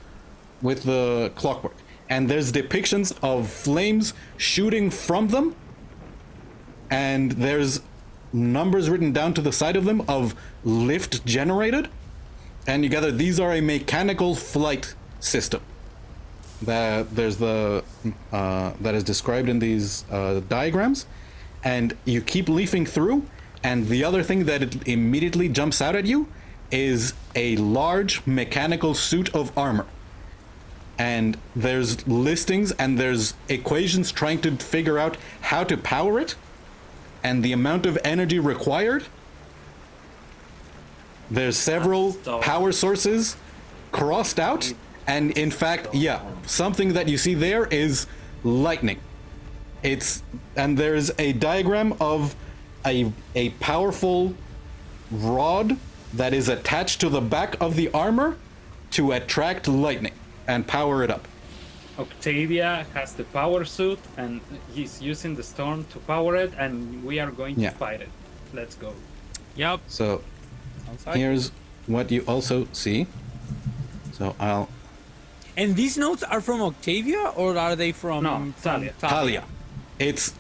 with the clockwork. And there's depictions of flames shooting from them, and there's numbers written down to the side of them of lift generated, and you gather these are a mechanical flight system that there's the that is described in these diagrams. And you keep leafing through, and the other thing that it immediately jumps out at you is a large mechanical suit of armor, and there's listings and there's equations trying to figure out how to power it and the amount of energy required. There's several power sources crossed out, and in fact, yeah, something that you see there is lightning. And there's a diagram of a powerful rod that is attached to the back of the armor to attract lightning and power it up. Octavia has the power suit, and he's using the storm to power it, and we are going to fight it. Let's go. Yep. So Outside. here's what you also see. So I'll... And these notes are from Octavia, or are they from... No, Talia. Talia. It's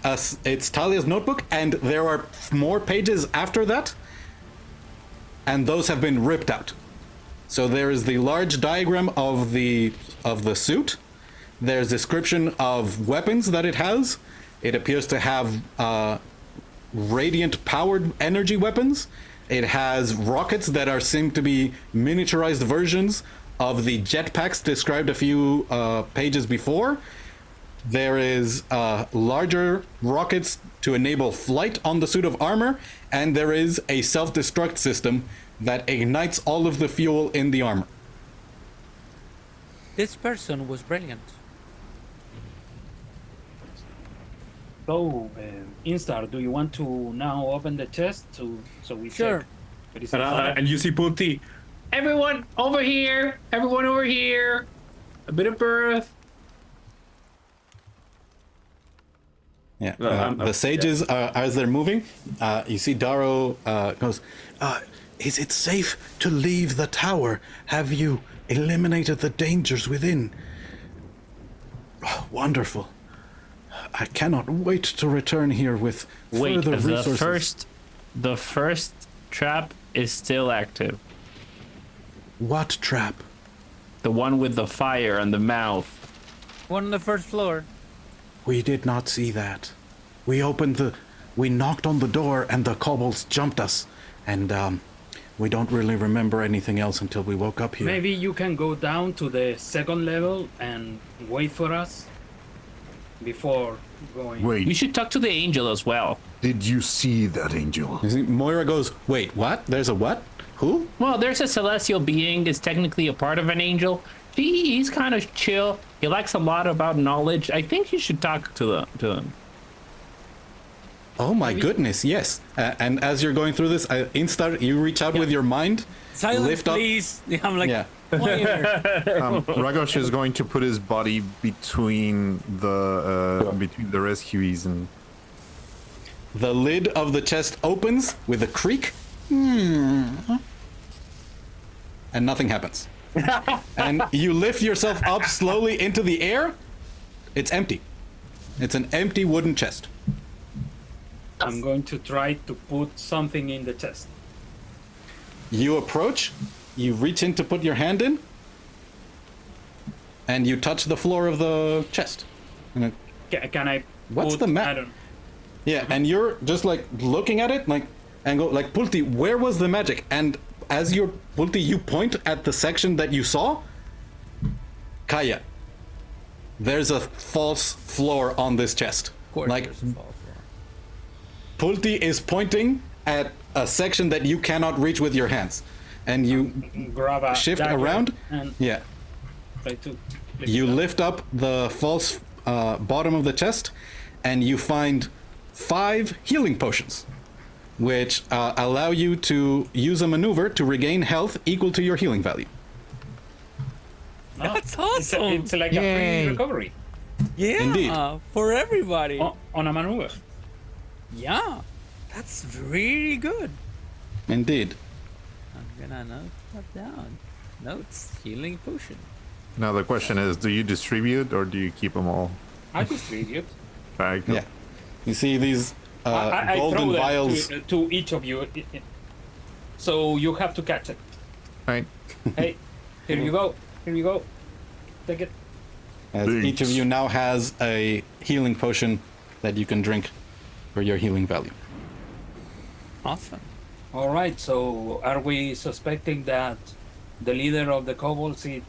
Talia's notebook, and there are more pages after that, and those have been ripped out. So there is the large diagram of the suit. There's description of weapons that it has. It appears to have radiant powered energy weapons. It has rockets that seem to be miniaturized versions of the jetpacks described a few pages before. There is larger rockets to enable flight on the suit of armor, and there is a self-destruct system that ignites all of the fuel in the armor. This person was brilliant. So, Instar, do you want to now open the chest so we Sure. check? What is inside? And you see Punti, everyone over here, everyone over here, a bit of birth. Yeah, I'm the sages, as they're moving, you see Daro goes, is it safe to leave the tower? Have you eliminated the dangers within? Oh, wonderful. I cannot wait to return here with further resources. The first trap is still active. What trap? The one with the fire and the mouth. One on the first floor. We did not see that. We knocked on the door and the kobolds jumped us. And we don't really remember anything else until we woke up here. Maybe you can go down to the second level and wait for us before going. Wait, You should talk to the angel as well. did you see that angel? You see, Moira goes, wait, what? There's a what? Who? Well, there's a celestial being that's technically a part of an angel. He's kind of chill. He likes a lot about knowledge. I think you should talk to him. Oh my goodness, yes. And as you're going through this, Instar, you reach out with your mind, Silence, lift up. please. I'm like, Yeah. fire. Ragosh is going to put his body between the rescuees and The lid of the chest opens with a creak. And nothing happens. And you lift yourself up slowly into the air. It's empty. It's an empty wooden chest. I'm going to try to put something in the chest. You approach, you reach in to put your hand in, and you touch the floor of the chest. And it- Can I? What's put, the map? I don't. Yeah, and you're just like looking at it, like, and go like, Pulti, where was the magic? And as you're Pulti, you point at the section that you saw. Kaya, there's a false floor on this chest. Of course, Like, there's a fall floor. Pulti is pointing at a section that you cannot reach with your hands, and you Grab a shift dagger around. and Yeah, try to. you lift up the false bottom of the chest, and you find 5 healing potions, which allow you to use a maneuver to regain health equal to your healing value. That's It's, awesome. it's like a Yay. free recovery Yeah, Indeed. for everybody. on a maneuver. Yeah, that's really good. Indeed. I'm gonna note that down. Notes, healing potion. Now the question is, do you distribute or do you keep them all? I distribute. Very good. Yeah. You see these I golden throw them vials. to each of you. So you have to catch it. Right. Hey, here you go. Here you go. Take it. As each of Thanks. you now has a healing potion that you can drink for your healing value. Awesome. All right. So are we suspecting that the leader of the kobolds is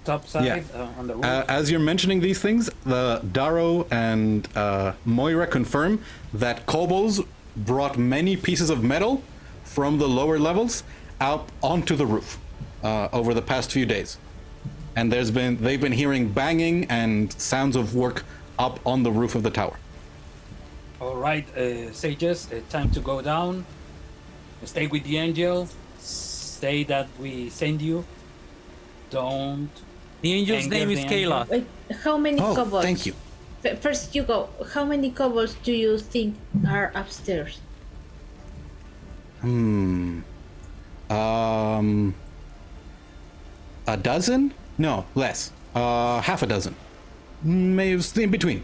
top side Yeah. on the roof? As you're mentioning these things, the Darrow and Moira confirm that kobolds brought many pieces of metal from the lower levels out onto the roof over the past few days, and they've been hearing banging and sounds of work up on the roof of the tower. All right, sages, time to go down. Stay with the angel. Say that we send you. Don't. The angel's Anger name is the Caloth. Wait, how many Oh, kobolds? thank you. First, you go. How many kobolds do you think are upstairs? A dozen? No, less. Half a dozen. Maybe in between.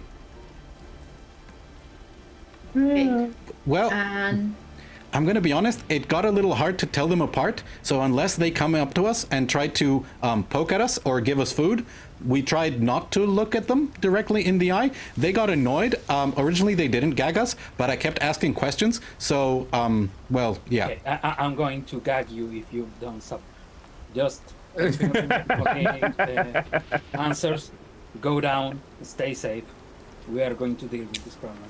Okay. Well, And I'm gonna be honest, it got a little hard to tell them apart, so unless they come up to us and try to poke at us or give us food, we tried not to look at them directly in the eye. They got annoyed. Originally they didn't gag us, but I kept asking questions, so, well, yeah. Okay, I'm going to gag you if you don't stop. Just okay, answers. Go down. Stay safe. We are going to deal with this problem.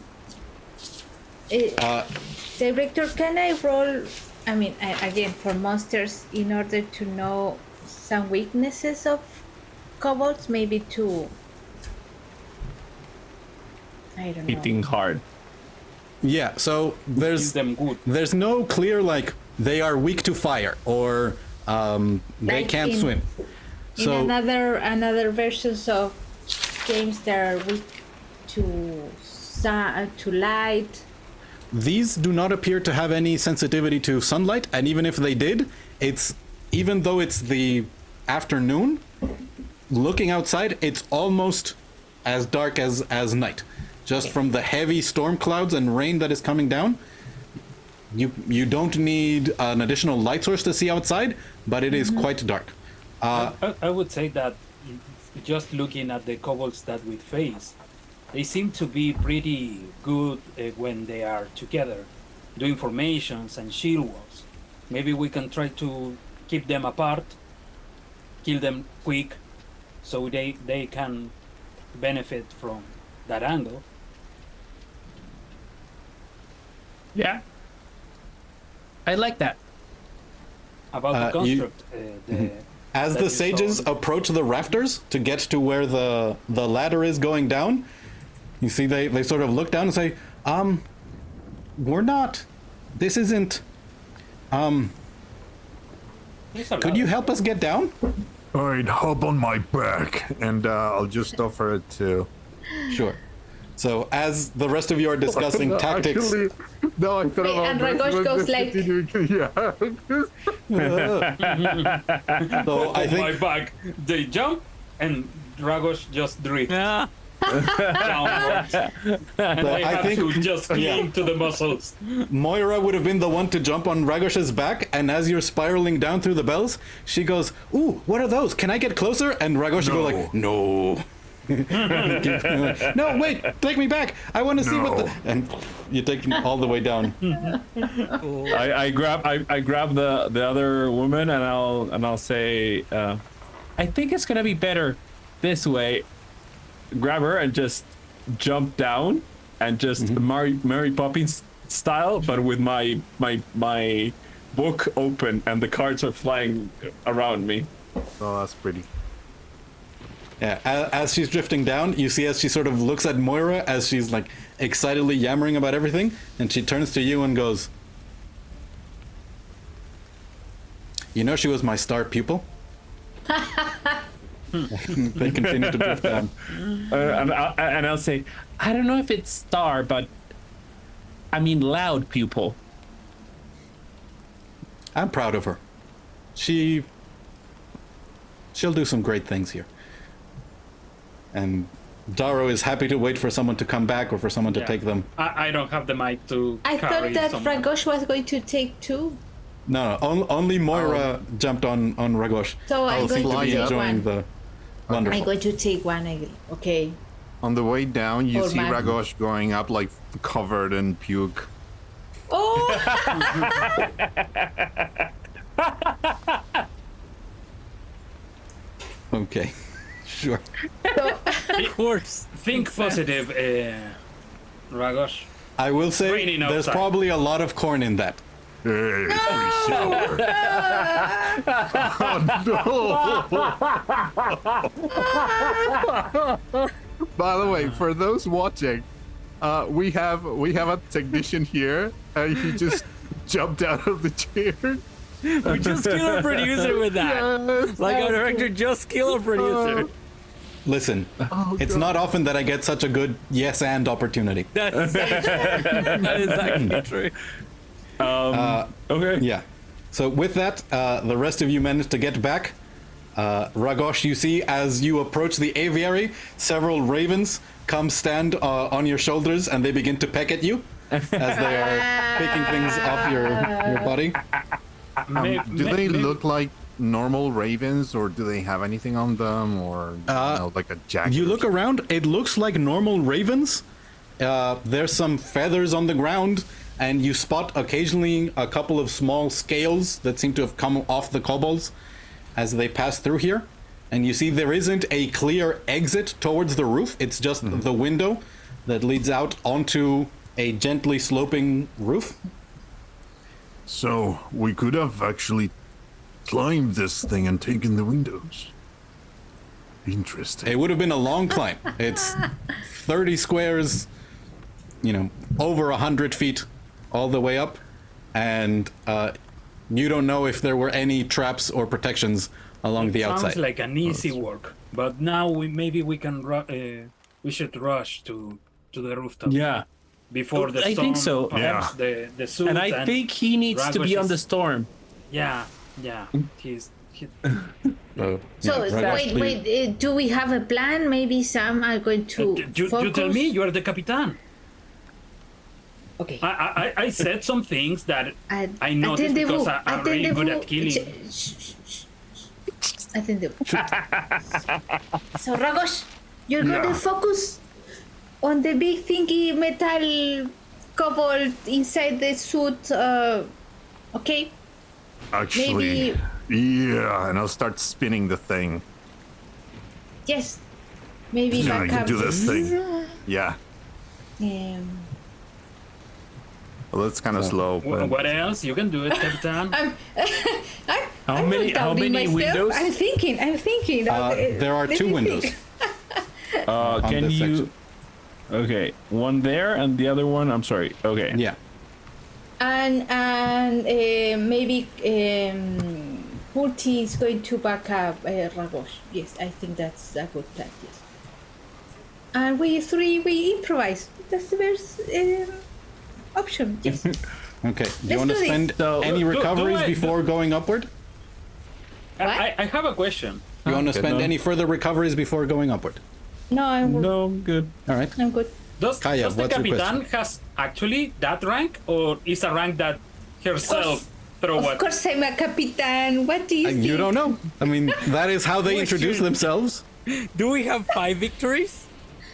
Director, can I roll? I mean, again, for monsters, in order to know some weaknesses of kobolds, maybe to. I don't know. Hitting hard. Yeah, so Kill there's them good. no clear, like, they are weak to fire, or they Like can't in- swim. In So, another versions of games that are weak to light. these do not appear to have any sensitivity to sunlight, and even if they did, even though it's the afternoon, looking outside, it's almost as dark as night. Just from the heavy storm clouds and rain that is coming down, you don't need an additional light source to see outside, but it is quite dark. I would say that just looking at the kobolds that we face, they seem to be pretty good when they are together, doing formations and shield walls. Maybe we can try to keep them apart, kill them quick, so they can benefit from that angle. Yeah. I like that. About the you- construct, As that the you sages saw- approach the rafters to get to where the ladder is going down, you see they sort of look down and say, we're not, this isn't, there's a could you lot. help us get down? All right, hop on my back, and I'll just offer it to. Sure. So as the rest of you are discussing tactics, Actually, no, I thought Wait, about and Ragosh goes like- yeah. so I On my think back, they jump, and Ragosh just drifts. Yeah. downwards. They I have think- to just cling to the muscles. Moira would have been the one to jump on Ragosh's back, and as you're spiraling down through the bells, she goes, "Ooh, what are those? Can I get closer?" And Ragosh will go like, "No." No, wait, take me back. I want to see what the... And you take him all the way down. I grab the other woman and I'll say, I think it's gonna be better this way. Grab her and just jump down and just Mary Poppins style, but with my book open and the cards are flying around me. Oh, that's pretty. Yeah, as she's drifting down, you see as she sort of looks at Moira as she's like excitedly yammering about everything, and she turns to you and goes, "You know she was my star pupil?" They continue to drift down. And I'll say, I don't know if it's star, but I mean loud pupil. I'm proud of her. She'll do some great things here. And Daro is happy to wait for someone to come back or for someone to Yeah. take them. I don't have the mic to I carry thought that someone. Ragosh was going to take two. No, only Moira jumped on Ragosh. So I'm going Seem to to be take enjoying one. the wonderful. I'm going to take one. Okay. On the way down, you Or see man. Ragosh going up like covered in puke. Oh! Okay, sure. Of course. Think positive, Ragosh. I will say Raining there's outside. probably a lot of corn in that. Hey, pretty sure. Oh no! By the way, for those watching, we have a technician here, and he just jumped out of the chair. We just kill a producer with that. Yes. Like our director just kill a producer. Listen, it's not often that I get such a good yes and opportunity. That is actually true. Okay. Yeah. So with that, the rest of you manage to get back. Ragosh, you see as you approach the aviary, several ravens come stand on your shoulders and they begin to peck at you as they are picking things off your body. Do they look like normal ravens, or do they have anything on them, or like a jacket? You or look around, it looks like normal ravens. There's some feathers on the ground, and you spot occasionally a couple of small scales that seem to have come off the kobolds as they pass through here. And you see there isn't a clear exit towards the roof, it's just the window that leads out onto a gently sloping roof. So we could have actually climbed this thing and taken the windows. Interesting. It would have been a long climb. It's 30 squares, over 100 feet all the way up. And you don't know if there were any traps or protections along the outside. Sounds like an easy work, but now we can we should rush to the rooftop. Yeah. Before the I storm. think so. Perhaps the suit And I think he needs to be Ragosh on the is- storm. Yeah. He So Ragosh, wait. Do we have a plan? Maybe some are going to. you tell focus? me, you are the Capitan. Okay. I said some things that I noticed Attendez-vous, because I'm really good at killing. Attendez-vous. So Ragosh, you're going to focus on the big thingy metal kobold inside the suit. Okay. Actually, yeah, and I'll start spinning the thing. Yes. Maybe Yeah, I back can up do this thing. Yeah. Well, that's kind of slow. But What else? You can do it, Capitan. How many myself. windows? I'm thinking. There are Let two me windows. think. Can this you? section. Okay, one there and the other one. I'm sorry. Okay. Yeah. And maybe Purti is going to back up Ragosh. Yes, I think that's a good plan. Yes. And we improvise. That's the best option. Yes. Okay. Do you Let's want to do this. spend So- any Do recoveries it. before going upward? I have a question. You want to spend no. any further recoveries before going upward? No, I'm good. No, good. All right. I'm good. Does Kaya, the what's your Capitan has actually that rank, or is a rank that herself throw Of what? course, I'm a capitan. What do you think? You don't know. I mean, that is how they introduce themselves. Do we have 5 victories?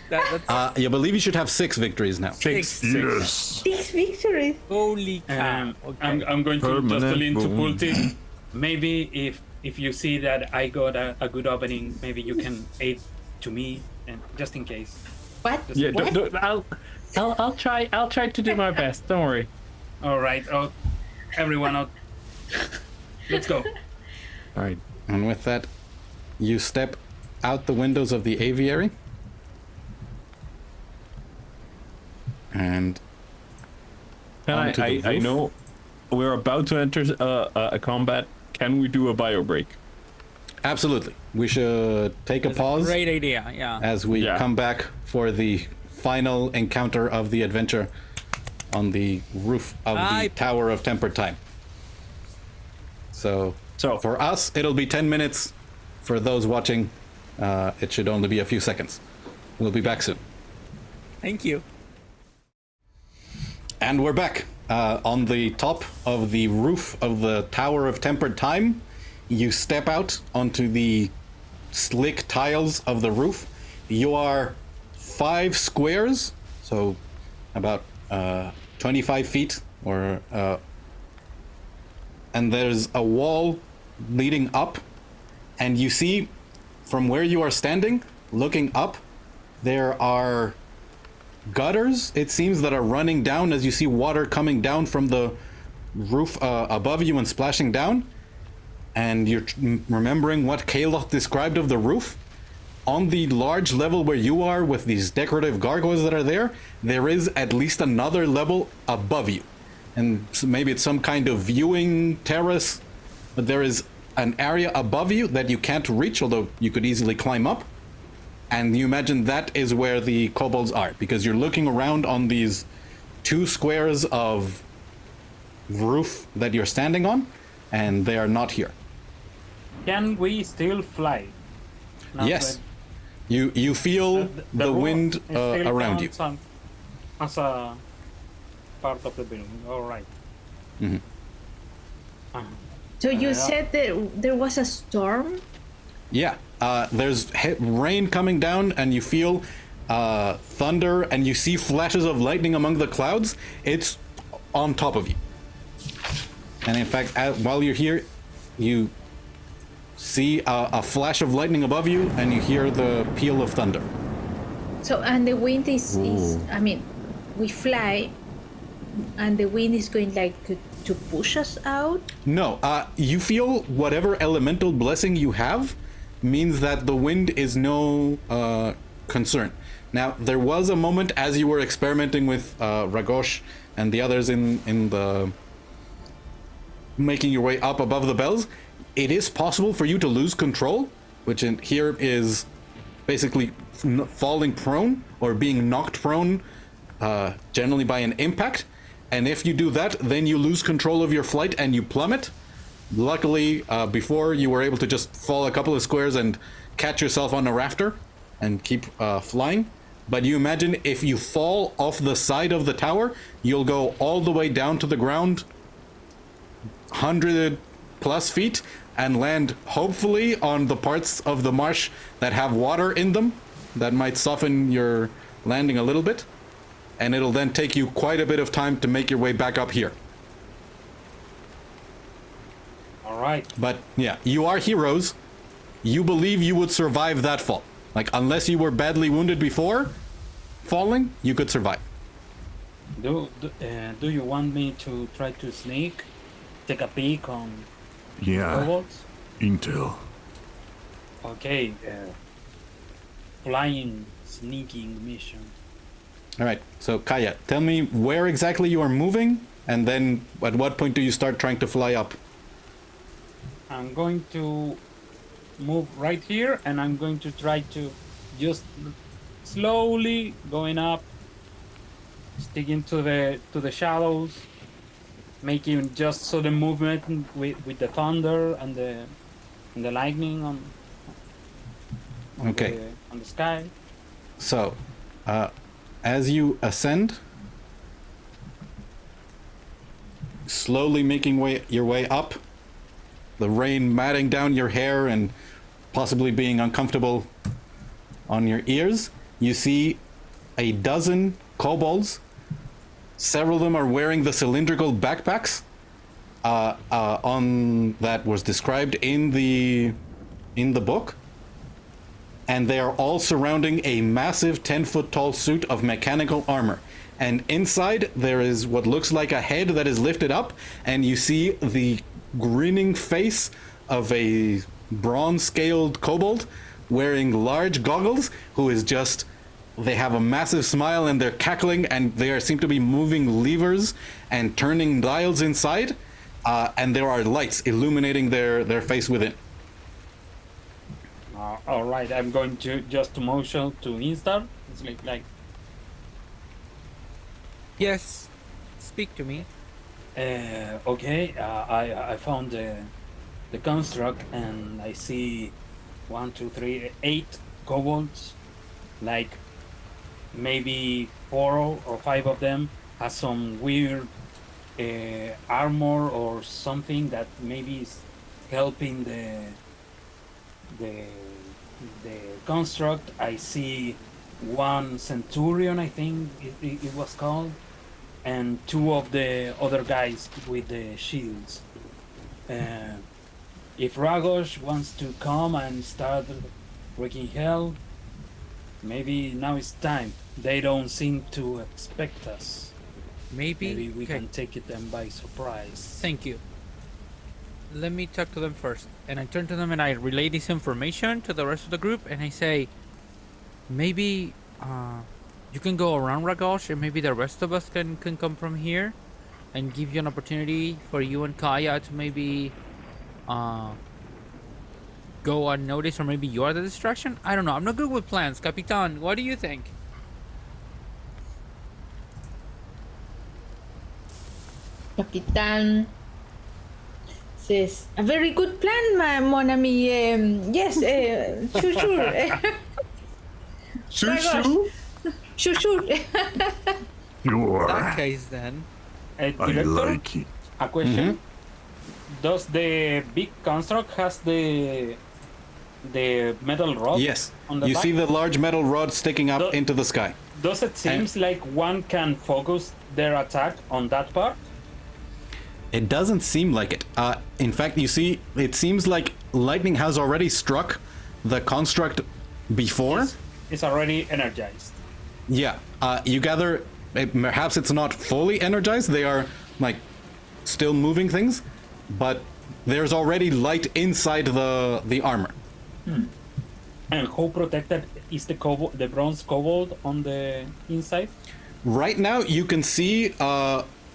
That's You believe you should have 6 victories now. six. Yes. 6 victories. Holy cow. Okay. I'm going to just Permanent lean to boom. Pulti. Maybe if you see that I got a good opening, maybe you can aid to me, and just in case. What? Yeah, What? I'll try. I'll try to do my best. Don't worry. All right, everyone out. Let's go. All right. And with that, you step out the windows of the aviary. And And Onto the I roof. know we're about to enter a combat. Can we do a bio break? absolutely, we should take a pause Great idea. Yeah. as we Yeah. come back for the final encounter of the adventure on the roof of the Aye. Tower of Tempered Time. So for us, it'll be 10 minutes. For those watching, it should only be a few seconds. We'll be back soon. Thank you. And we're back on the top of the roof of the Tower of Tempered Time. You step out onto the slick tiles of the roof. You are 5 squares, so about 25 feet, or and there's a wall leading up, and you see from where you are standing, looking up, there are gutters, it seems, that are running down as you see water coming down from the roof above you and splashing down. And you're remembering what Caloth described of the roof. On the large level where you are with these decorative gargoyles that are there, there is at least another level above you. And maybe it's some kind of viewing terrace, but there is an area above you that you can't reach, although you could easily climb up. And you imagine that is where the kobolds are, because you're looking around on these 2 squares of roof that you're standing on, and they are not here. Can we still fly? Now Yes, that you feel the roof wind still around you. counts as a part of the building. All right. Mhm. So you Yeah. said that there was a storm? Yeah, there's rain coming down, and you feel thunder, and you see flashes of lightning among the clouds. It's on top of you. And in fact, while you're here, you see a flash of lightning above you, and you hear the peal of thunder. So, and the wind is Ooh. I mean, we fly, and the wind is going like to push us out? No, you feel whatever elemental blessing you have means that the wind is no concern. Now, there was a moment as you were experimenting with Ragosh and the others in the making your way up above the bells. It is possible for you to lose control, which in here is basically falling prone or being knocked prone, generally by an impact. And if you do that, then you lose control of your flight and you plummet. Luckily, before you were able to just fall a couple of squares and catch yourself on a rafter and keep flying. But you imagine if you fall off the side of the tower, you'll go all the way down to the ground, 100 plus feet, and land hopefully on the parts of the marsh that have water in them. That might soften your landing a little bit. And it'll then take you quite a bit of time to make your way back up here. All right. But yeah, you are heroes. You believe you would survive that fall. Like, unless you were badly wounded before falling, you could survive. Do you want me to try to sneak, take a peek on Yeah. robots? Intel. Okay. Flying, sneaking mission. All right, so Kaya, tell me where exactly you are moving, and then at what point do you start trying to fly up? I'm going to move right here, and I'm going to try to just slowly going up, sticking to the shadows, making just so the movement with the thunder and the lightning on Okay. on the sky. So, as you ascend, slowly making your way up, the rain matting down your hair and possibly being uncomfortable on your ears, you see a dozen kobolds. Several of them are wearing the cylindrical backpacks on that was described in the book, and they are all surrounding a massive 10-foot tall suit of mechanical armor. And inside there is what looks like a head that is lifted up, and you see the grinning face of a bronze-scaled kobold wearing large goggles, who is just, they have a massive smile and they're cackling, and they seem to be moving levers and turning dials inside, and there are lights illuminating their face within. All right, I'm going to just motion to Instar. It's like Yes. Speak to me. okay. I found the construct, and I see 1, 2, 3, 8 kobolds. Like maybe 4 or 5 of them has some weird armor or something that maybe is helping the construct. I see 1 centurion, I think it was called, and 2 of the other guys with the shields. If Ragosh wants to come and start wreaking hell, maybe now it's time. They don't seem to expect us. Maybe we can take them by surprise. Thank you. Let me talk to them first. And I turn to them and I relay this information to the rest of the group, and I say, maybe you can go around Ragosh, and maybe the rest of us can come from here and give you an opportunity for you and Kaya to maybe go unnoticed, or maybe you are the distraction. I don't know. I'm not good with plans. Capitan, what do you think? Capitan says, a very good plan, mon ami. Yes, sure. Shoo-shoo? Sure. In Sure. that case, then. I Director, like it. a question. Does the big construct has the metal rod? Yes, on the you back? see the large metal rod sticking up into the sky. Does it seems like one can focus their attack on that part? It doesn't seem like it. In fact, you see, it seems like lightning has already struck the construct before. It's already energized. Yeah, you gather, perhaps it's not fully energized. They are, like, still moving things, but there's already light inside the armor. And how protected is the bronze kobold on the inside? Right now, you can see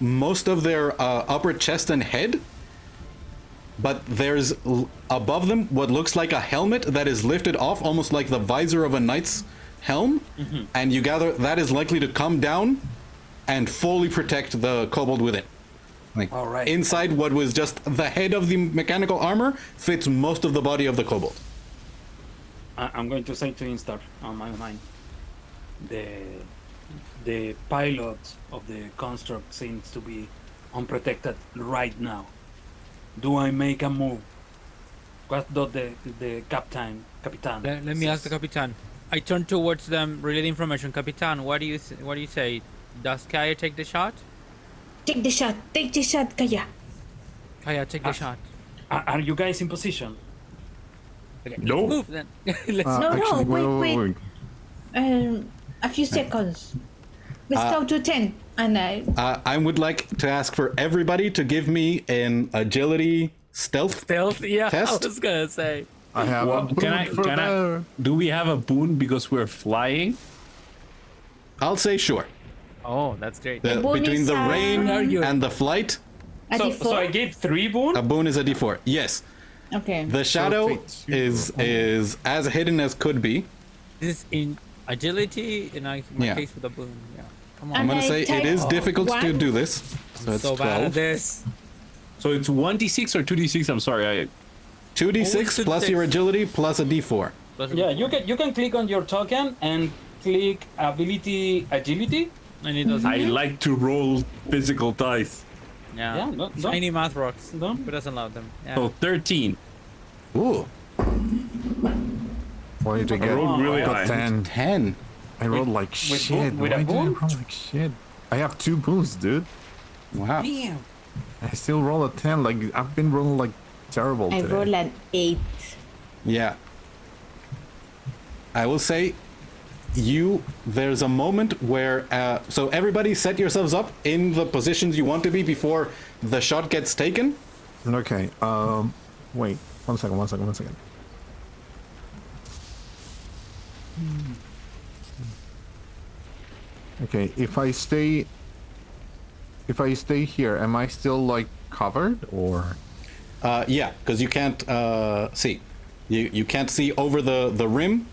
most of their upper chest and head, but there's above them what looks like a helmet that is lifted off, almost like the visor of a knight's helm, and you gather that is likely to come down and fully protect the kobold within. Like, All right. inside what was just the head of the mechanical armor fits most of the body of the kobold. I'm going to say to Instar on my mind. The pilot of the construct seems to be unprotected right now. Do I make a move? What does the Capitan? Let me ask the Capitan. I turn towards them, relay the information. Capitan, what do you say? Does Kaya take the shot? Take the shot, Kaya. Kaya, take the shot. Are you guys in position? Okay, No. let's move then. Let's No, wait. wait. A few seconds. Let's count to 10, and I would like to ask for everybody to give me an agility stealth. yeah, Test? I was gonna say. I have Well, a boon for that. do we have a boon because we're flying? I'll say sure. Oh, that's great. boon Between is, the rain Arguing. and the flight, a So D4. I gave 3 boon. a boon is a d4. Yes. Okay. The shadow it's- is as hidden as could be. This is in agility, in my Yeah. case with a boon. Yeah. Come I'm on. gonna I say it type is difficult to one. do this. So it's So bad at 12. this. So it's 1d6 or 2d6? I'm sorry. 2d6 Always plus your 2d6. agility plus a d4. Yeah, you can click on your token and click ability agility. And it doesn't. I like to roll physical dice. Yeah. Yeah, no. Shiny math rocks. No. Who doesn't love them? Yeah. So 13. Ooh, What did you I get? rolled really Got high. 10. 10. I rolled like with shit. with a Why did I boon? roll like shit? I have 2 boons, dude. Wow. Damn. I still roll a 10. Like I've been rolling like terrible I today. roll an 8. Yeah. I will say, there's a moment where, so everybody set yourselves up in the positions you want to be before the shot gets taken. Okay. Wait. One second. Okay. If I stay here, am I still like covered or? Yeah, because you can't see. You can't see over the rim.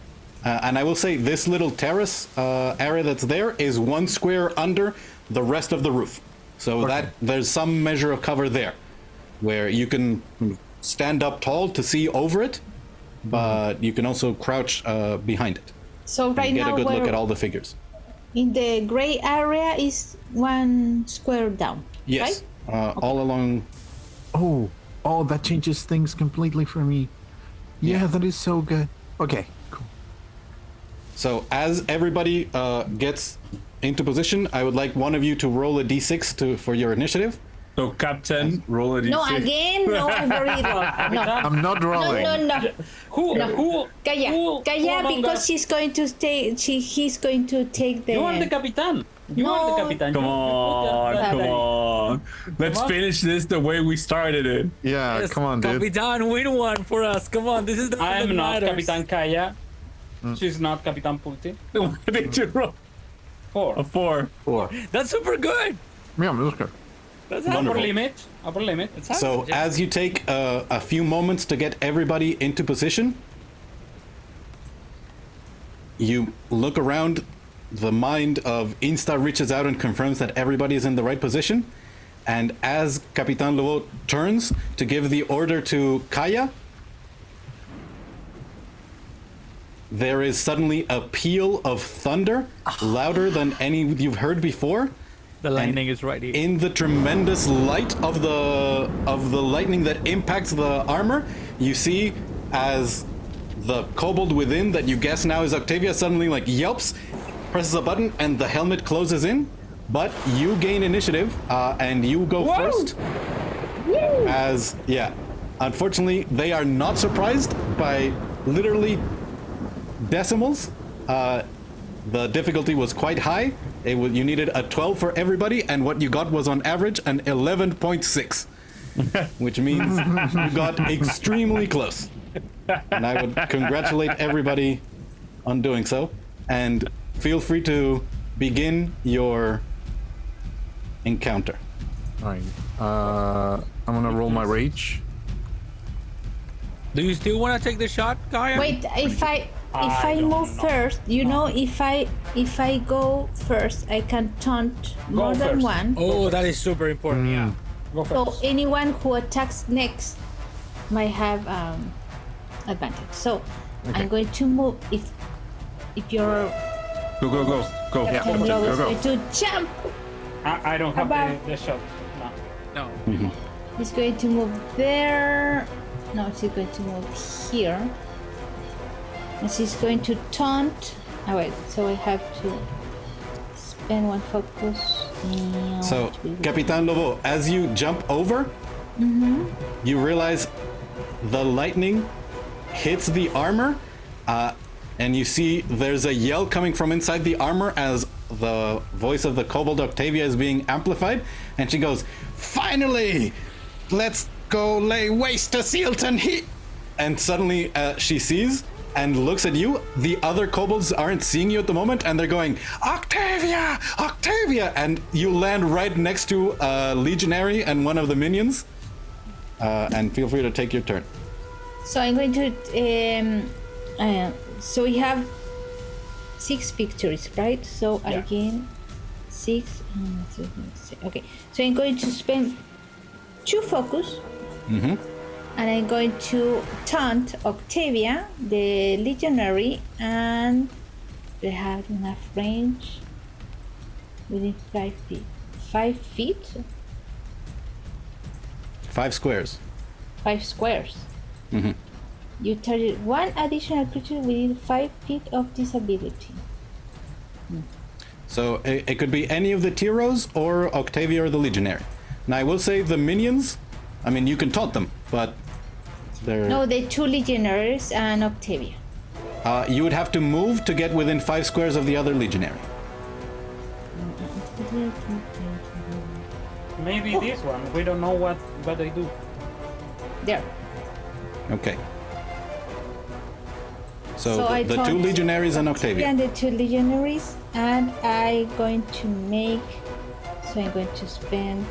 And I will say this little terrace area that's there is 1 square under the rest of the roof. So that there's some measure of cover there where you can stand up tall to see over it, but you can also crouch behind it. So right And get now a good look we're at all the figures. in the gray area is 1 square down. Yes, Right? all along. Oh, that changes things completely for me. Yeah, that is so good. Okay, cool. So as everybody gets into position, I would like one of you to roll a d6 for your initiative. So Captain, roll a d6. No, again, no, I've already rolled. No, I'm not rolling. no. Who Kaya, among because us- she's going to stay. He's going to take the. You are the Capitan. You are the No. Capitan. Come You- on. Let's finish this the way we started it. Yeah, Yes, come on, dude. Capitan, win one for us. Come on, this is the one I am that not matters. Capitan Kaya. She's not Capitan Pulti. What did you roll? 4. A 4. 4. That's super good. Yeah, I'm just good. That's Upper Wonderful. limit. Upper limit. So as you take a few moments to get everybody into position, you look around. The mind of Insta reaches out and confirms that everybody is in the right position. And as Capitan Lobo turns to give the order to Kaya, there is suddenly a peal of thunder, louder than any you've heard before. the lightning is right here. In the tremendous light of the lightning that impacts the armor, you see as the kobold within that you guess now is Octavia suddenly like yelps, presses a button, and the helmet closes in. But you gain initiative, and you go first. As unfortunately they are not surprised by literally decimals. The difficulty was quite high. You needed a 12 for everybody, and what you got was on average an 11.6, which means you got extremely close. And I would congratulate everybody on doing so. And feel free to begin your encounter. All right. I'm gonna roll my rage. Do you still want to take the shot, Kaya? Wait, if I move first, if I go first, I can taunt more than first. one. Oh, that is super important. Yeah. Go So first. anyone who attacks next might have advantage. So I'm going to move. If you're Go. Yeah, Captain Lobo is go. going to jump. I don't have Above. the shot. No. No. He's going to move there. No, she's going to move here. And she's going to taunt. Oh wait, so I have to spend 1 focus. And So, Capitan Lobo, as you jump over, you realize the lightning hits the armor, and you see there's a yell coming from inside the armor as the voice of the kobold Octavia is being amplified, and she goes, "Finally! Let's go lay waste to Sealton Heat!" And suddenly she sees and looks at you. The other kobolds aren't seeing you at the moment, and they're going, "Octavia! Octavia!" And you land right next to a legionary and one of the minions. And feel free to take your turn. So I'm going to. So we have 6 victories, right? So I gain 6. Okay. So I'm going to spend 2 focus. And I'm going to taunt Octavia, the legionary, and they have enough range within 5 feet. 5 feet? 5 squares. 5 squares. Mhm. You target one additional creature within 5 feet of this ability. So it could be any of the Tyros or Octavia or the Legionary. Now I will say the minions, I mean you can taunt them, but they're... No, the 2 legionaries and Octavia. You would have to move to get within 5 squares of the other Legionary. Maybe this one. We don't know what they do. There. Okay. So, So I the 2 taunt Legionaries and Octavia. And the 2 legionaries, and I'm going to make. So I'm going to spend.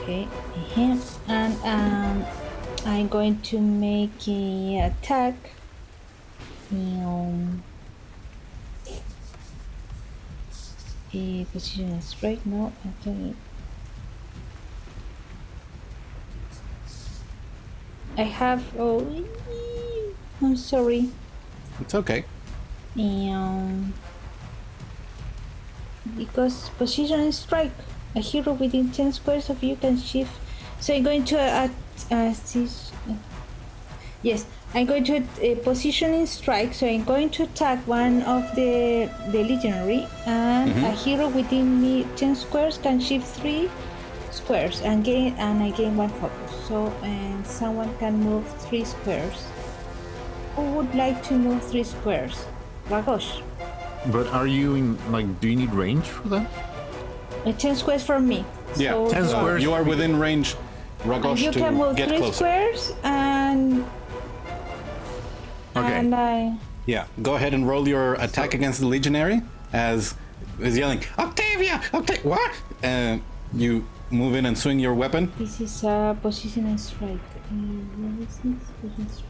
Okay, him, and I'm going to make an attack. A position is right now. I have. Oh, I'm sorry. It's okay. Because position and strike, a hero within 10 squares of you can shift. So I'm going to yes, I'm going to position and strike. So I'm going to attack one of the legionary, and a hero within me 10 squares can shift 3 squares and I gain 1 focus. So someone can move 3 squares. Who would like to move 3 squares? Ragosh. But are you in, like, do you need range for that? 10 squares from me. Yeah, So 10 squares. You are within range, and Ragosh, you to can move get 3 closer. squares and Okay. and I Yeah, go ahead and roll your attack against the Legionary as is yelling, Octavia! Octavia! What? And you move in and swing your weapon. this is a position and strike. What is this? Position and strike.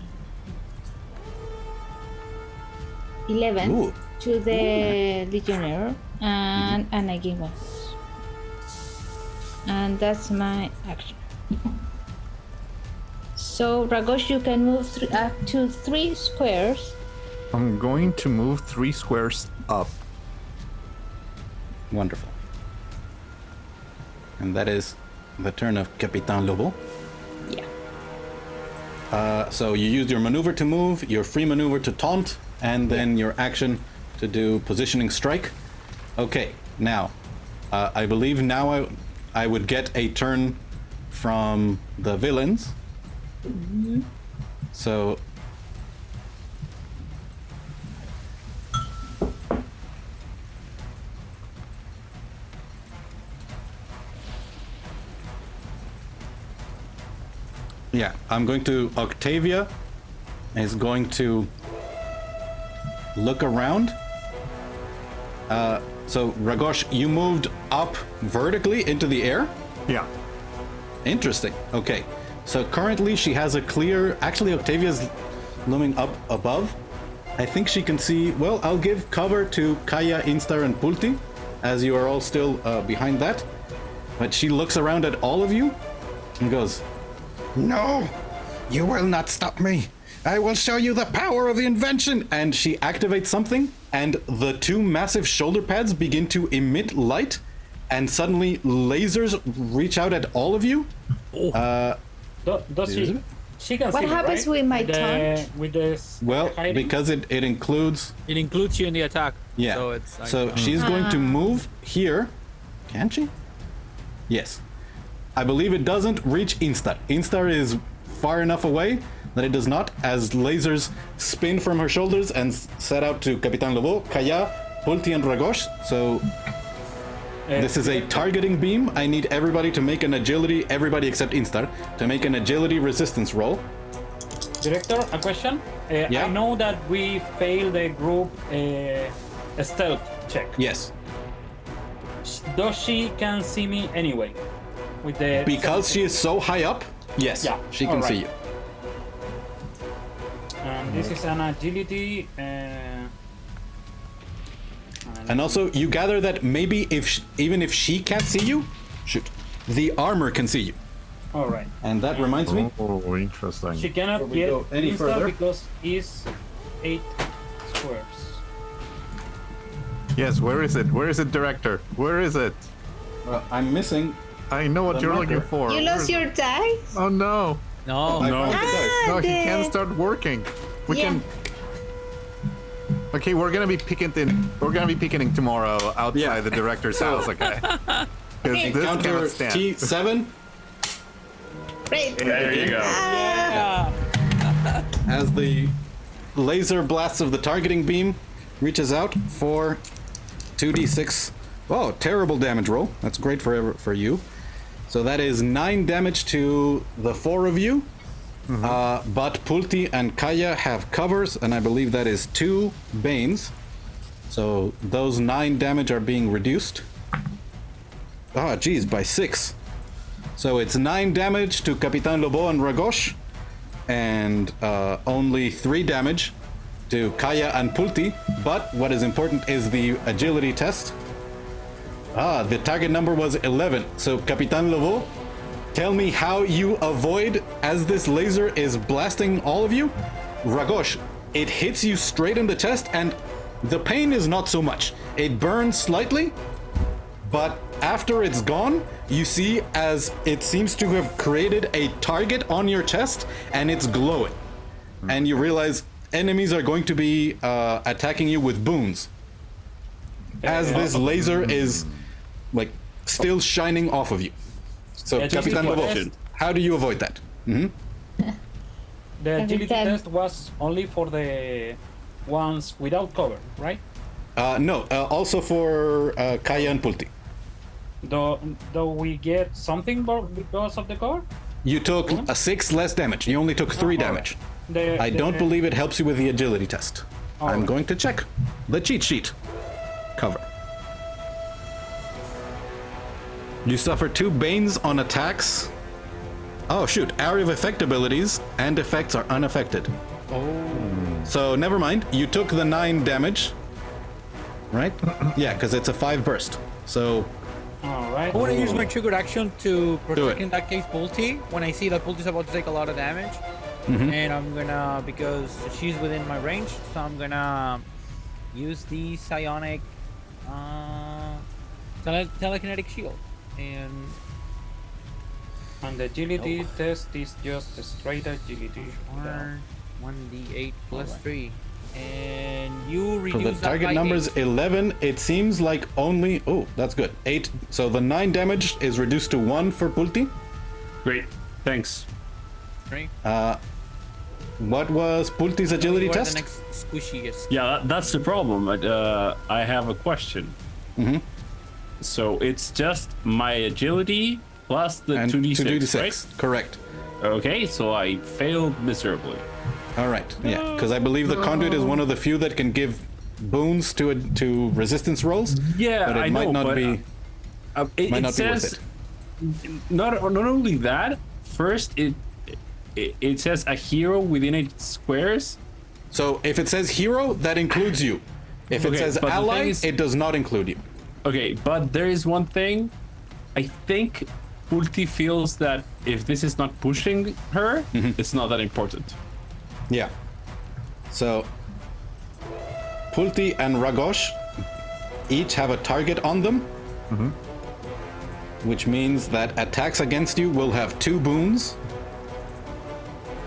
11 Ooh. to the legionnaire and I gain 1. And that's my action. So Ragosh, you can move up to 3 squares. I'm going to move 3 squares up. Wonderful. And that is the turn of Capitan Lobo. Yeah. So you used your maneuver to move, your free maneuver to taunt, and then your action to do positioning strike. Okay, now, I believe now I would get a turn from the villains. So... Yeah, I'm going to... Octavia is going to look around. So, Ragosh, you moved up vertically into the air? Yeah. Interesting. Okay. So currently she has a clear... Actually, Octavia's looming up above. I think she can see... Well, I'll give cover to Kaya, Instar, and Pulti, as you are all still behind that. But she looks around at all of you and goes, No! You will not stop me! I will show you the power of the invention! And she activates something, and the 2 massive shoulder pads begin to emit light, and suddenly lasers reach out at all of you. Does she? She can What see me, happens right? with my taunt? With this. Well, hiding? because it includes... It includes you in the attack. Yeah. So it's like, So she's going to move here. Can she? Yes. I believe it doesn't reach Instar. Instar is far enough away that it does not, as lasers spin from her shoulders and set out to Capitan Lobo, Kaya, Pulti, and Ragosh. So this is a targeting beam. I need everybody to make an agility, everybody except Instar, to make an agility resistance roll. Director, a question. Yeah. I know that we failed the group stealth check. Yes. Does she can see me anyway? With the Because she is so high up, yes, Yeah, she can see you. This is an agility. And also, you gather that maybe even if she can't see you, the armor can see you. All right. And that reminds me, Oh, interesting. She cannot we get go any Insta further? because it's 8 squares. Yes, where is it? Where is it, director? Where is it? Well, I'm missing. I know what The you're marker. looking for. You lost your dice? Oh no. No. I No. found the dice. No, he the- can't start working. We Yeah. can. Okay, we're gonna be picketing. We're gonna be picketing tomorrow outside Yeah. the director's house. Okay. 'Cause Okay. this Counter cannot stand. T7 Great. There you go. Yeah. as the laser blasts of the targeting beam reaches out for 2d6. Oh, terrible damage roll. That's great for you. So that is 9 damage to the 4 of you. But Pulti and Kaya have covers, and I believe that is 2 Banes. So those 9 damage are being reduced. Ah, geez, by 6. So it's 9 damage to Capitan Lobo and Ragosh, and only 3 damage to Kaya and Pulti. But what is important is the agility test. Ah, the target number was 11. So Capitan Lobo, tell me how you avoid as this laser is blasting all of you. Ragosh, it hits you straight in the chest, and the pain is not so much. It burns slightly, but after it's gone, you see as it seems to have created a target on your chest, and it's glowing. And you realize enemies are going to be attacking you with boons, as this laser is like still shining off of you. So, Yeah, Capitan just a Lobo, question. how do you avoid that? The agility Capitan. test was only for the ones without cover, right? No, also for Kaya and Pulti. Do we get something because of the cover? You took a 6 less damage. You only took 3 damage. I don't believe it helps you with the agility test. I'm Alright. going to check the cheat sheet. Cover. You suffer 2 Banes on attacks. Oh shoot, area of effect abilities and effects are unaffected. Oh. So never mind, you took the 9 damage. Right? Yeah, because it's a 5 burst. So All right. I want to use my triggered action to protect, it. in that case, Pulti. When I see that Pulti's about to take a lot of damage. And I'm gonna, because she's within my range, so I'm gonna use the psionic telekinetic shield. And the agility test is just a straight agility. 1d8 plus 3. And you so reduce the that target by number is 8. 11. It seems like only, oh, that's good. 8. So the 9 damage is reduced to 1 for Pulti. Great. Thanks. Right? What was Pulti's agility You are test? the next squishiest. Yeah, that's the problem. But, I have a question. So it's just my agility plus the And 2d6, right? 2d6, correct. Okay, so I failed miserably. All right, yeah, because I believe the conduit is one of the few that can give boons to resistance rolls. Yeah, but it I might know, not but, be It, might it not be worth says it. not only that. First, it says a hero within 8 squares. So if it says hero, that includes you. If it Okay, says but the ally, thing is- it does not include you. Okay, but there is one thing. I think Pulti feels that if this is not pushing her, it's not that important. Yeah. So Pulti and Ragosh each have a target on them, which means that attacks against you will have 2 boons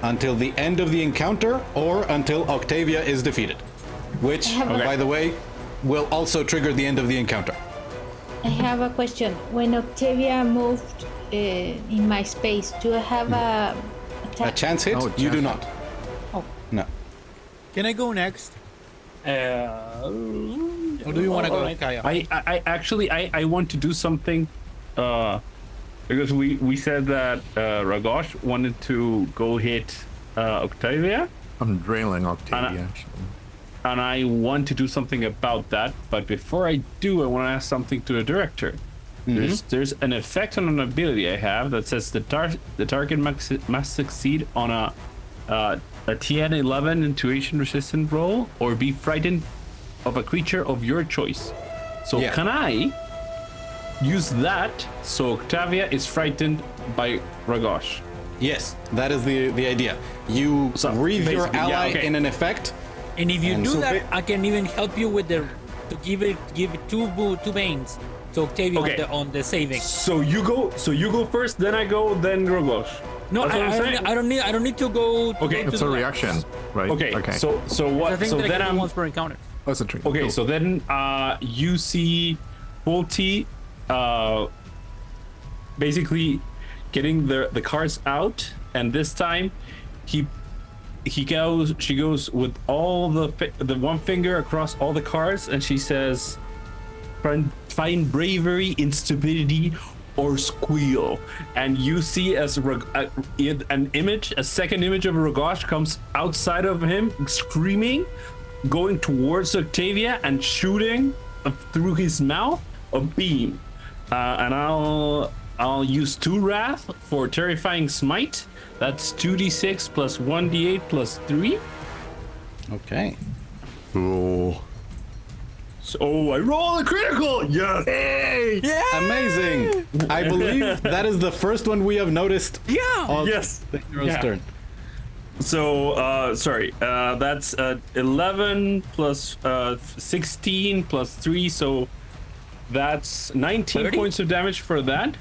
until the end of the encounter or until Octavia is defeated, which, have a- by the way, will also trigger the end of the encounter. I have a question. When Octavia moved in my space, do I have a A attack? chance hit? Oh, You do chance. not. Oh. No. Can I go next? Or Or do you want to go, Alright. Kaya? I actually I want to do something because we said that Ragosh wanted to go hit Octavia, I'm drailing Octavia. actually. and I want to do something about that. But before I do, I want to ask something to the director. There's an effect on an ability I have that says the target must succeed on a TN 11 intuition resistant roll or be frightened of a creature of your choice. So Yeah. can I use that so Octavia is frightened by Ragosh? Yes, that is the idea. You So, breathe your basically, yeah, ally okay. in an effect. And if you And do so that, ba- I can even help you with the to give it two veins to Octavia Okay. on the saving. So you go first, then I go, then Ragosh. No, That's what I'm saying? I don't need to go. Okay, go to It's a the- reaction, right? Okay. Okay. So what? I think So that I then can do I'm once per encounter. That's a trick. okay. Cool. So then you see Fulty basically getting the cards out, and this time she goes with all the one finger across all the cards, and she says, find bravery in stupidity or squeal. And you see as a second image of Ragosh comes outside of him screaming, going towards Octavia and shooting through his mouth a beam. And I'll use 2 wrath for terrifying smite. That's 2d6 plus 1d8 plus 3. Okay. Cool. So I roll a critical. Yes. Hey! Amazing. I believe that is the first one we have noticed Yeah. on Yes. the hero's Yeah. turn. So sorry. That's 11 plus 16 plus 3. So that's 19 30? points of damage for that.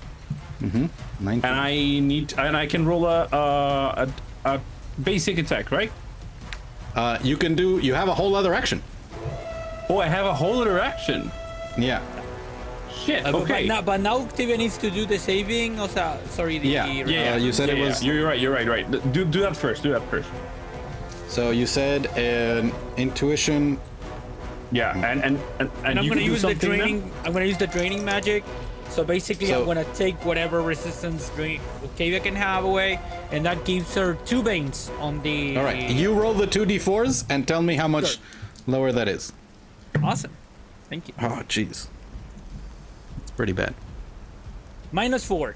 19. And I can roll a basic attack, right? You have a whole other action. Oh, I have a whole other action. Yeah. Shit. But Okay. now Octavia needs to do the saving. Sorry. Yeah. You said it was. You're right. You're right. Do that first. Do that first. So you said an intuition. Yeah. And I'm you gonna can do use the something now? draining. I'm gonna use the draining magic. So basically, So- I'm gonna take whatever resistance Octavia can have away, and that gives her 2 veins on the. All right. You roll the 2d4s and tell me how much lower that is. Awesome. Thank you. Oh, jeez. It's pretty bad. -4.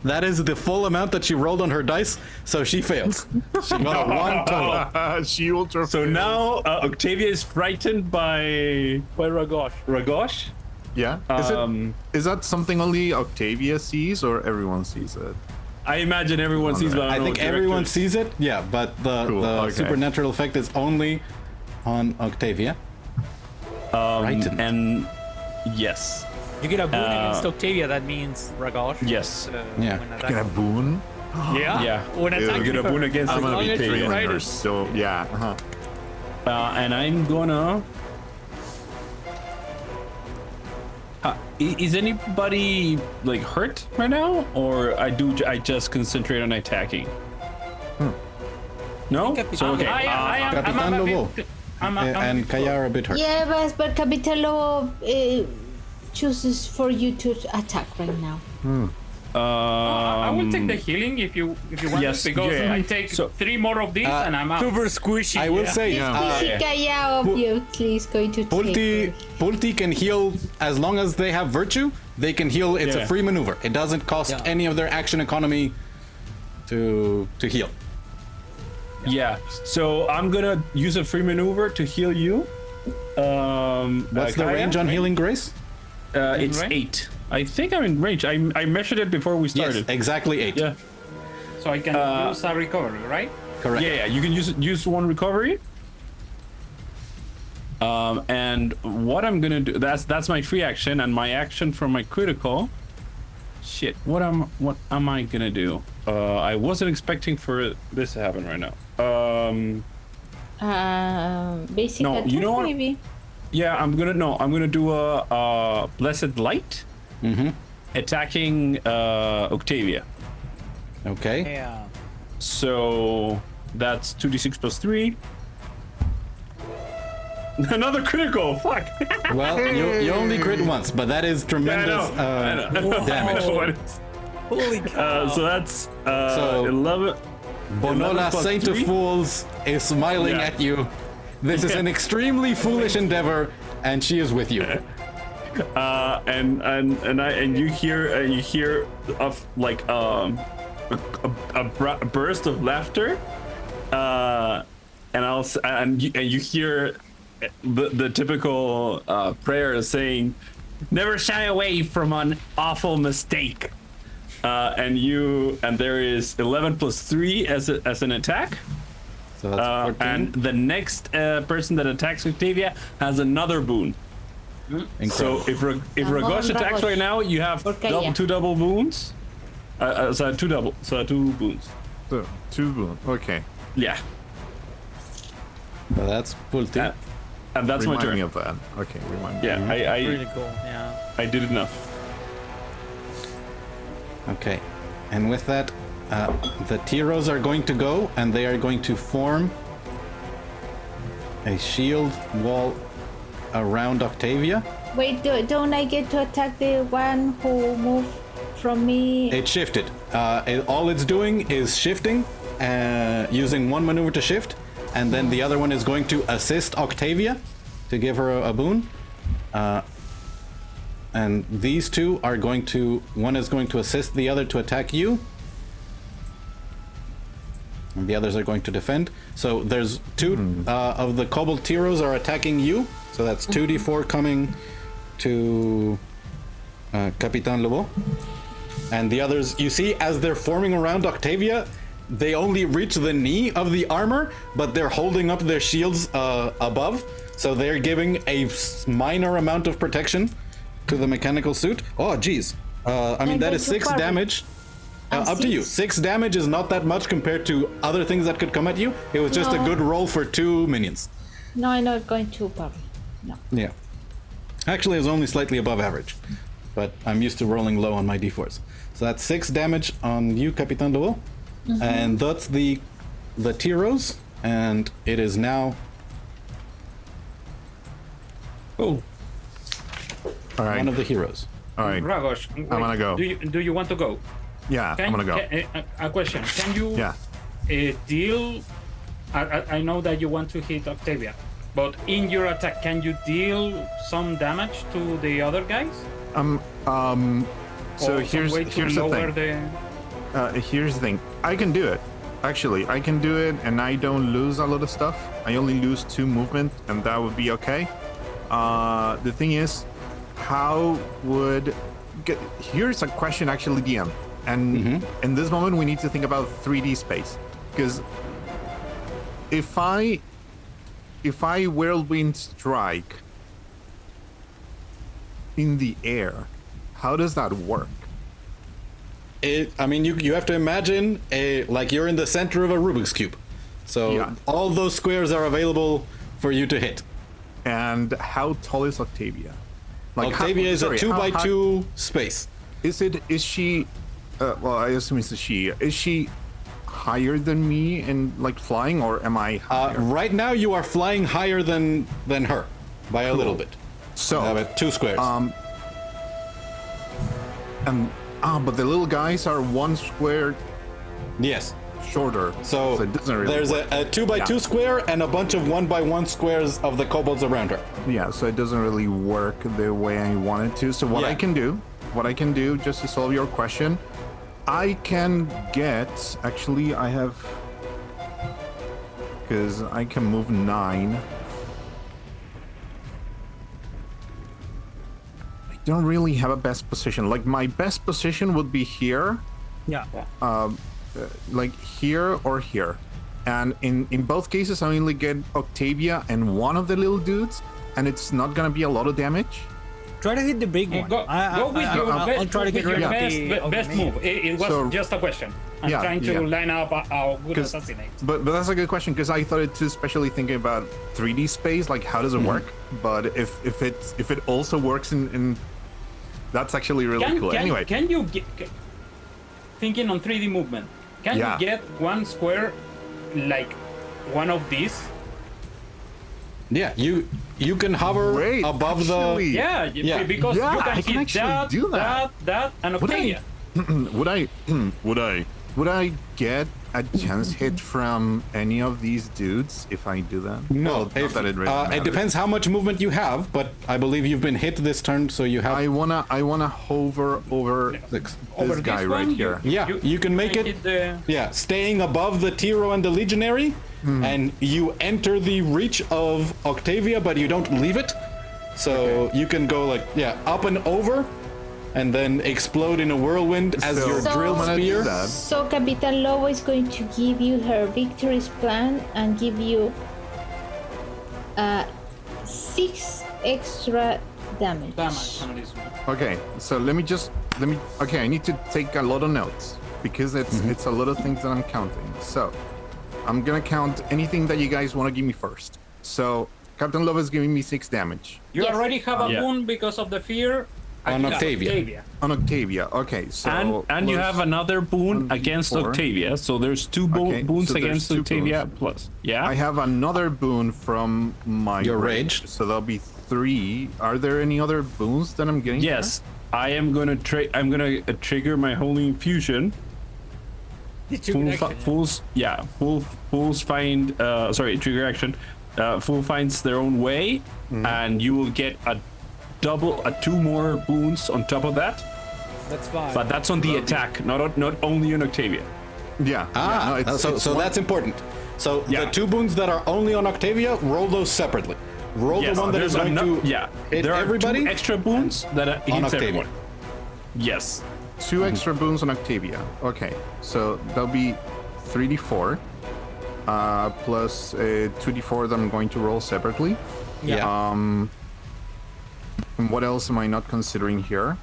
That is the full amount that she rolled on her dice, so she fails. She got a 1 total. She ultra. So now Octavia is frightened by Ragosh. Ragosh. Yeah. Is that something only Octavia sees or everyone sees it? I imagine everyone sees that. I think everyone sees it, yeah, but the Cool, okay. supernatural effect is only on Octavia. Frightened. And yes, You get a boon against Octavia. That means Ragosh. yes, Yeah. When Get a boon. Yeah. yeah. When Ew. attacking You get a her. boon against I'm As gonna long be as she's trailing her. right. So yeah. And I'm gonna. Is anybody like hurt right now, or I just concentrate on attacking? No. So okay. Capitan Lobo and Kaya are a bit hurt. Yeah, but Capitan Lobo chooses for you to attack right now. I will take the healing if you want, yes, because yeah. I take So- 3 more of these and I'm out. Super squishy. I will say, This Kaya obviously is going to take Pulti can heal as long as they have virtue. They can heal. It's Yeah. a free maneuver. It doesn't cost Yeah. any of their action economy to heal. Yeah. So I'm gonna use a free maneuver to heal you. What's the Kaya? range on healing grace? It's range? 8. I think I'm in range. I measured it before we Yes, started. exactly 8. Yeah. So I can use a recovery, right? Correct. Yeah, you can use 1 recovery. And what I'm gonna do, that's my free action, and my action for my critical. Shit, what am I gonna do? I wasn't expecting for this to happen right now. basic No, attack you know what? maybe. Yeah, I'm gonna do a blessed light, attacking Octavia. Okay. Yeah. So that's 2d6 plus 3. Another critical. Fuck. Well, you only crit once, but that is tremendous I know. damage. What is- Holy cow. so that's So- 11. Bonola, 11 plus Saint of 3? Fools, is smiling Yeah. at you. This is an extremely foolish endeavor, and she is with you. And you hear of like a burst of laughter, and you hear the typical prayer saying, "Never shy away from an awful mistake." And there is 11 plus 3 as an attack. So that's 14. And the next person that attacks Octavia has another boon. So if Ragosh attacks right now, you have two double boons. So two boons. So, 2 boons. Okay. Yeah. So that's full team. And that's Remind my turn. me of that. Okay, remind me. Yeah, Really cool. Yeah. I did enough. Okay, and with that, the Tiros are going to go, and they are going to form a shield wall around Octavia. Wait, don't I get to attack the one who moved from me? It shifted. All it's doing is shifting, using one maneuver to shift, and then the other one is going to assist Octavia to give her a boon. And these two are going to, one is going to assist the other to attack you. And the others are going to defend. So there's two of the Kobold Tiros are attacking you. So that's 2d4 coming to Capitan Lobo. And the others, you see, as they're forming around Octavia, they only reach the knee of the armor, but they're holding up their shields above. So they're giving a minor amount of protection to the mechanical suit. Oh, geez. I mean, that is 6 damage. Up to you. 6 damage is not that much compared to other things that could come at you. It was just a good roll for 2 minions. No, I'm not going to probably. No. Yeah. Actually, it was only slightly above average. But I'm used to rolling low on my d4s. So that's 6 damage on you, Capitan Lobo. And that's the Tiros. And it is now... Oh. All right. one of the heroes. All right. Ragosh, wait, I'm gonna go. Do you want to go? Yeah, I'm gonna go. A question. Can you deal... I know that you want to hit Octavia, but in your attack, can you deal some damage to the other guys? So Or here's some way to the lower thing. Here's the thing. I can do it. Actually, I can do it, and I don't lose a lot of stuff. I only lose 2 movement, and that would be okay. The thing is, here's a question, actually, DM. And in this moment, we need to think about 3D space, because if I whirlwind strike in the air, how does that work? I mean, you have to imagine like you're in the center of a Rubik's Cube. So all those squares are available for you to hit. And how tall is Octavia? Like Octavia is a 2x2 space. Is she? Well, I assume it's a she. Is she higher than me in like flying, or am I higher? Right now, you are flying higher than her by a little bit. So about 2 squares. But the little guys are 1 square Yes. shorter. So it doesn't really there's work. a 2x2 square and a bunch of 1x1 squares of the kobolds around her. Yeah, so it doesn't really work the way I want it to. So what I can do, just to solve your question, I can get, actually I have, because I can move 9. I don't really have a best position. Like my best position would be here. Yeah. Like here or here. And in both cases, I only get Octavia and one of the little dudes, and it's not gonna be a lot of damage. Try to hit the big one. Go with your I'll try to get rid of the best move. It was just a question. I'm trying to line up a good assassinate. But that's a good question, because I thought it too, especially thinking about 3D space, like how does it work? But if it also works in that's actually really cool. Anyway, can you get, thinking on 3D movement? Can you get 1 square like one of these? Yeah, you can hover above the. Because you can hit that, do that, and Octavia. Would I get a chance hit from any of these dudes if I do that? No, it depends how much movement you have, but I believe you've been hit this turn, so you have. I wanna hover over this guy right here. You can make it. Staying above the Tiro and the Legionary, and you enter the reach of Octavia, but you don't leave it. So you can go like up and over, and then explode in a whirlwind as So- your So- drill I'm gonna do spear. that. So Capitan Lobo is going to give you her victory's plan and give you 6 extra damage. Damage on this one. Okay, so let me. Okay, I need to take a lot of notes because it's a lot of things that I'm counting. So I'm gonna count anything that you guys want to give me first. So Captain Love is giving me 6 damage You Yes. already have a Yeah. wound because of the fear. On Yeah, Octavia. on Octavia. Okay, so And you plus- have another boon 1d4. against Octavia, so there's 2 Okay, boons so there's against 2 Octavia boons. plus. Yeah. I have another boon from my Your rage. so that'll be 3. Are there any other boons that I'm getting? Yes, I am gonna trigger my holy infusion. Fools find. Trigger action. Fool finds their own way, and you will get a 2 more boons on top of that. That's fine. But that's on the attack, not only on Octavia. Yeah. Ah, yeah, no, so one- that's important. So Yeah. the 2 boons that are only on Octavia, roll those separately. Roll Yes, the one that is there's going ano- to yeah. hit There are everybody 2 extra boons that hits Octavia. everyone. Yes. 2 extra boons on Octavia. Okay, so that'll be 3d4 plus 2d4 that I'm going to roll separately. Yeah. And what else am I not considering here?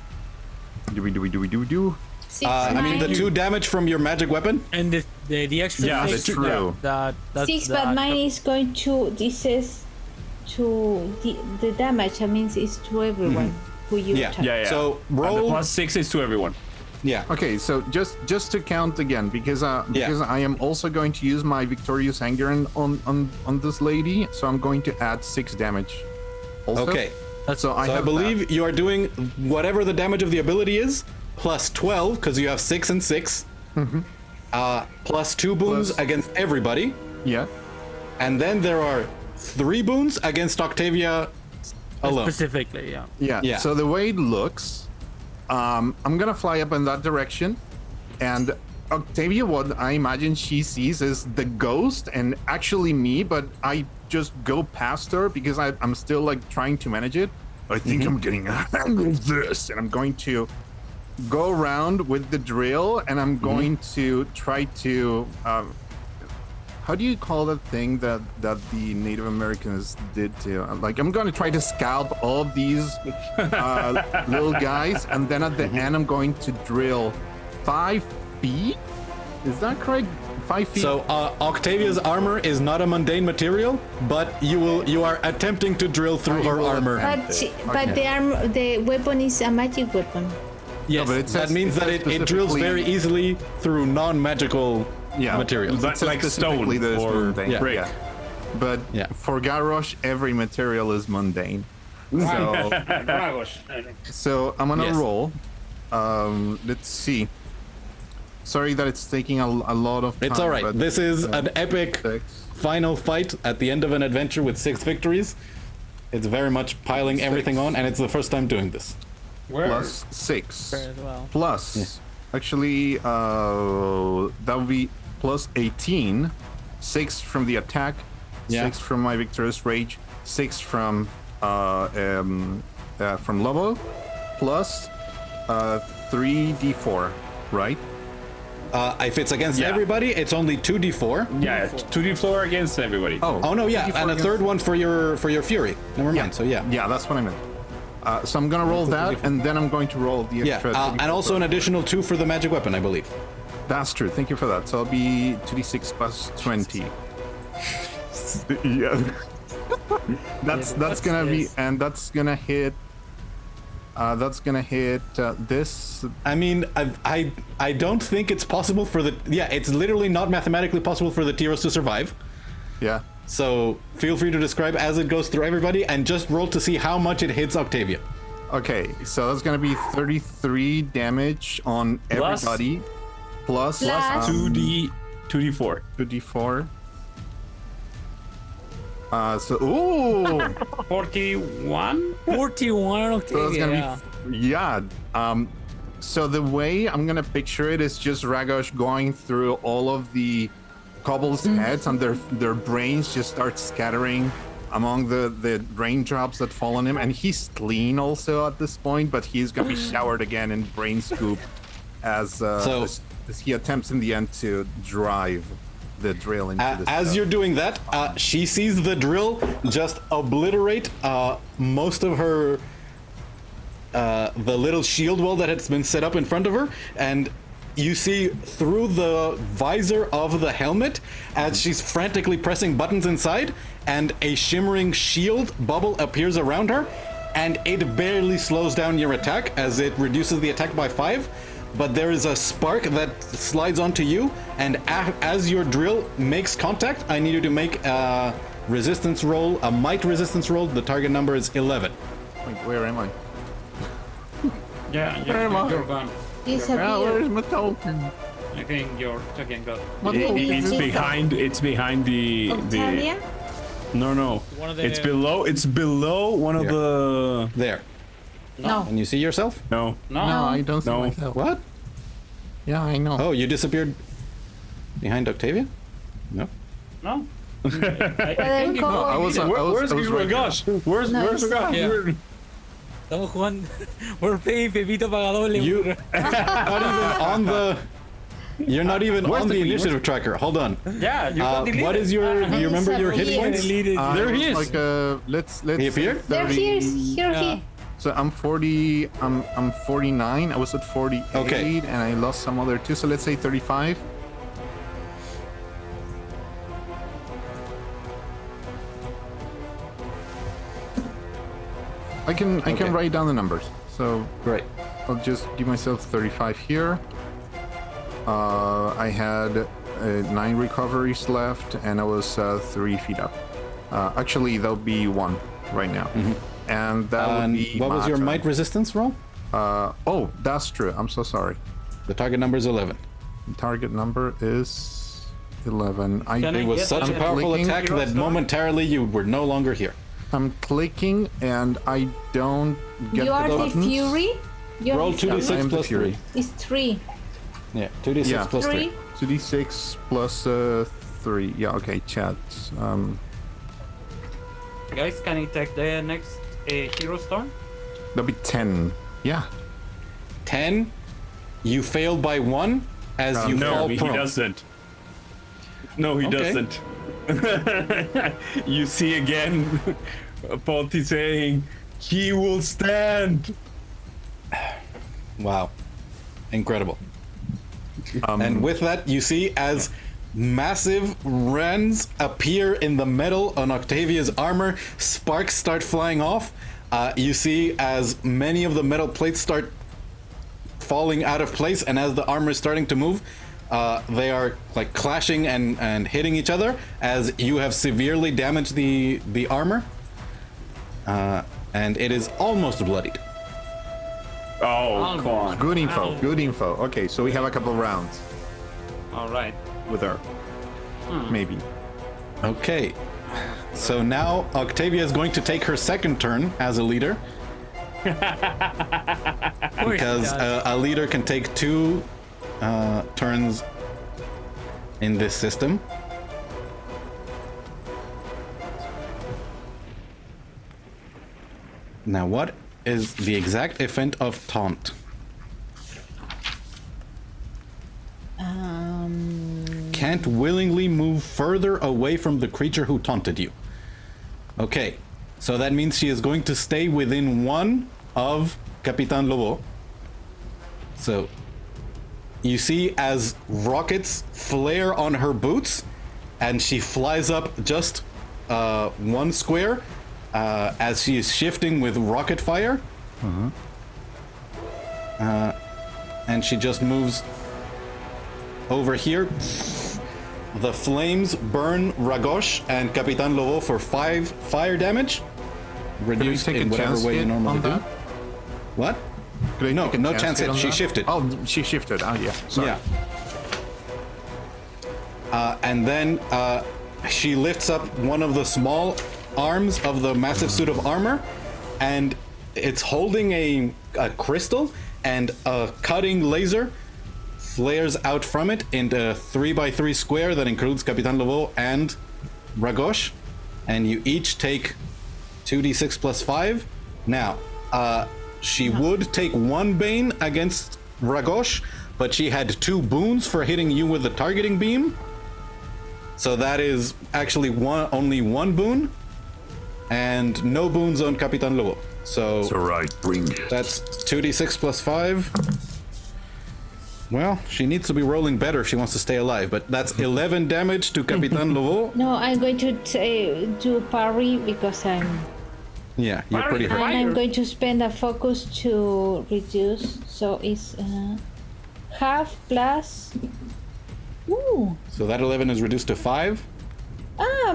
Do. 6, I mean, the 9, 2 damage from your magic weapon. And the extra. Yeah, six, that's true. That's 6, but mine is going to. This says to the damage. I mean, it's to everyone who you Yeah. attack. Yeah. So And the roll. +6 is to everyone. Yeah. Okay, so just to count again, because I am also going to use my victorious anger on this lady, so I'm going to add 6 damage. Also. Okay. So I So I have believe you are doing whatever the damage of the ability is, plus 12, because you have 6 and 6. Plus 2 boons Plus- against everybody. that. Yeah. And then there are 3 boons against Octavia alone. Specifically, yeah. Yeah. Yeah. So the way it looks, I'm gonna fly up in that direction, and Octavia, what I imagine she sees is the ghost and actually me, but I just go past her because I'm still like trying to manage it. I think I'm getting a hang of this, and I'm going to go around with the drill, and I'm going to try to. How do you call that thing that the Native Americans did to? Like, I'm going to try to scalp all of these little guys, and then at the end, I'm going to drill 5 feet. Is that correct? 5 feet. So Octavia's armor is not a mundane material, but you are attempting to drill through her will armor. attempt. But the weapon is a magic weapon. Yes, but it that says- means it that says it drills specifically- very easily through non-magical materials. That's like specifically stone that it's or mundane. brick. Yeah. But Yeah. for Garrosh, every material is mundane. So, Ragosh. so I'm gonna Yes. roll. Let's see. Sorry that it's taking a lot of time. It's all right. but, This is an epic 6. final fight at the end of an adventure with 6 victories. It's very much piling everything on, and it's the first time doing this. Where? Plus 6. Fair as well. Plus, actually, that would be plus 18. 6 from the attack, Yeah. 6 from my victorious rage, 6 from Lobo, plus 3d4, right? If it's against Yeah. everybody, it's only 2d4. Yeah, 2d4 against everybody. Oh no, yeah, 2d4 and a against- third one for your fury. Never mind. So yeah. Yeah, that's what I meant. So I'm gonna roll that, and then I'm going to roll the Yeah, extra. and also an additional 2 for the magic weapon, I believe. That's true. Thank you for that. So it'll be 2d6 plus 20. Yeah. that's gonna be, and that's gonna hit. That's gonna hit this. I mean, I don't think it's possible for the it's literally not mathematically possible for the Tyros to survive. Yeah. So feel free to describe as it goes through everybody, and just roll to see how much it hits Octavia. Okay, so that's gonna be 33 damage on Plus- everybody. Plus Plus- 2d4. 2d4. Ooh. 41? 41 So it's Octavia. gonna be so the way I'm gonna picture it is just Ragosh going through all of the couples' heads, and their brains just start scattering among the raindrops that fall on him, and he's clean also at this point, but he's gonna be showered again in brain scoop as he attempts in the end to drive the drill into the as stone. you're doing that, she sees the drill just obliterate most of her the little shield wall that has been set up in front of her, and you see through the visor of the helmet as she's frantically pressing buttons inside, and a shimmering shield bubble appears around her, and it barely slows down your attack as it reduces the attack by 5. But there is a spark that slides onto you, and as your drill makes contact, I need you to make a resistance roll, a might resistance roll. The target number is 11. Wait, where am I? Yeah, Where am I? you're gone. Where's my token? I think you're taking God. It's behind the Octavia? No. One of the- It's below one of Here. the There. No. Can you see yourself? no. No, I don't see No. myself. What? Yeah, I know. Oh, you disappeared behind Octavia? No. No. But then No, I was Where's right Ragosh? Where's No, Ragosh? Yeah. Estamos jugando. We're playing Pepito Pagadole. You not even on the. You're not even on the initiative tracker. Hold on. Yeah, you got deleted. What is your? Do you remember your hit Here. points? Deleted. There he is. Like let's He appeared? They're 30. here. Here. So I'm 40. I'm 49. I was at 48, Okay. and I lost some other two. So let's say 35. I can Okay. write down the numbers. So Right. I'll just give myself 35 here. I had 9 recoveries left, and I was 3 feet up. Actually, that'll be 1 right now. And that would And be what was your my might resistance roll? oh, that's true. I'm so sorry. The target number is 11. The target number is 11. Can I It was get such a that? powerful clicking. attack that momentarily you were no longer here. I'm clicking, and I don't get You are the the buttons. Fury? You're Roll the 2d6 I am the plus Fury. 3. It's 3. Yeah, 2d6 Yeah. plus 3. 2d6 plus 3. Yeah, okay, chat. Guys, can I take the next hero turn? That'll be 10. Yeah. 10. You failed by 1 as you No, fall he prone. doesn't. No, he Okay. doesn't. You see again, Ponty saying, "He will stand." Wow. Incredible. And with that, you see as massive rends appear in the metal on Octavia's armor, sparks start flying off. You see as many of the metal plates start falling out of place, and as the armor is starting to move, they are like clashing and hitting each other as you have severely damaged the armor. And it is almost bloodied. Oh, come on. Good info. Good info. Okay, so we have a couple rounds All right. with her. Maybe. Okay. So now Octavia is going to take her second turn as a leader, because a leader can take 2 turns in this system. Now, what is the exact effect of taunt? Can't willingly move further away from the creature who taunted you. Okay, so that means she is going to stay within 1 of Capitan Lobo. So you see as rockets flare on her boots, and she flies up just 1 square as she is shifting with rocket fire. And she just moves over here. The flames burn Ragosh and Capitan Lobo for 5 fire damage, reduced take a in whatever chance way you hit normally on do. that? What? Could I No, take a no chance hit hit. on She that? shifted. Oh, she shifted. Oh, yeah. Sorry. Yeah. And then she lifts up one of the small arms of the massive suit of armor, and it's holding a crystal, and a cutting laser flares out from it into a 3x3 square that includes Capitan Lobo and Ragosh. and you each take 2d6 plus 5. Now, she would take 1 bane against Ragosh, but she had 2 boons for hitting you with the targeting beam. So that is actually only 1 boon, and no boons on Capitan Lobo. So It's alright, bring it. that's 2d6 plus 5. Well, she needs to be rolling better if she wants to stay alive, but that's 11 damage to Capitan Lobo. No, I'm going to do parry because I'm. Yeah, you're pretty hurt. And I'm going to spend a focus to reduce. So it's half plus. Ooh. So that 11 is reduced to 5.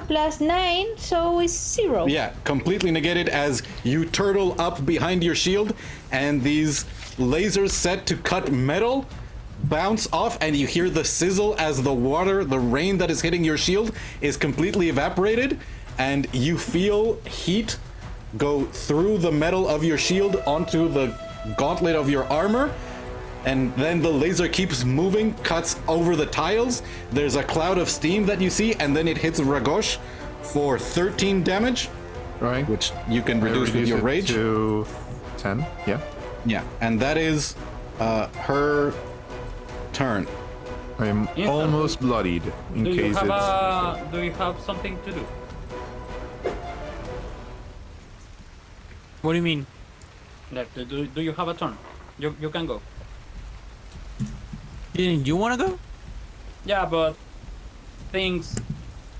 Plus 9, so it's 0. Yeah, completely negated as you turtle up behind your shield, and these lasers set to cut metal bounce off, and you hear the sizzle as the water, the rain that is hitting your shield, is completely evaporated, and you feel heat go through the metal of your shield onto the gauntlet of your armor. And then the laser keeps moving, cuts over the tiles. There's a cloud of steam that you see, and then it hits Ragosh for 13 damage, Right. which you can reduce with your it rage. to 10. Yeah. Yeah, and that is her turn. I'm Yes, almost bloodied in Do you case have it's. do you have something to do? What do you mean? Like, do you have a turn? You can go. Didn't you want to go? Yeah, but things.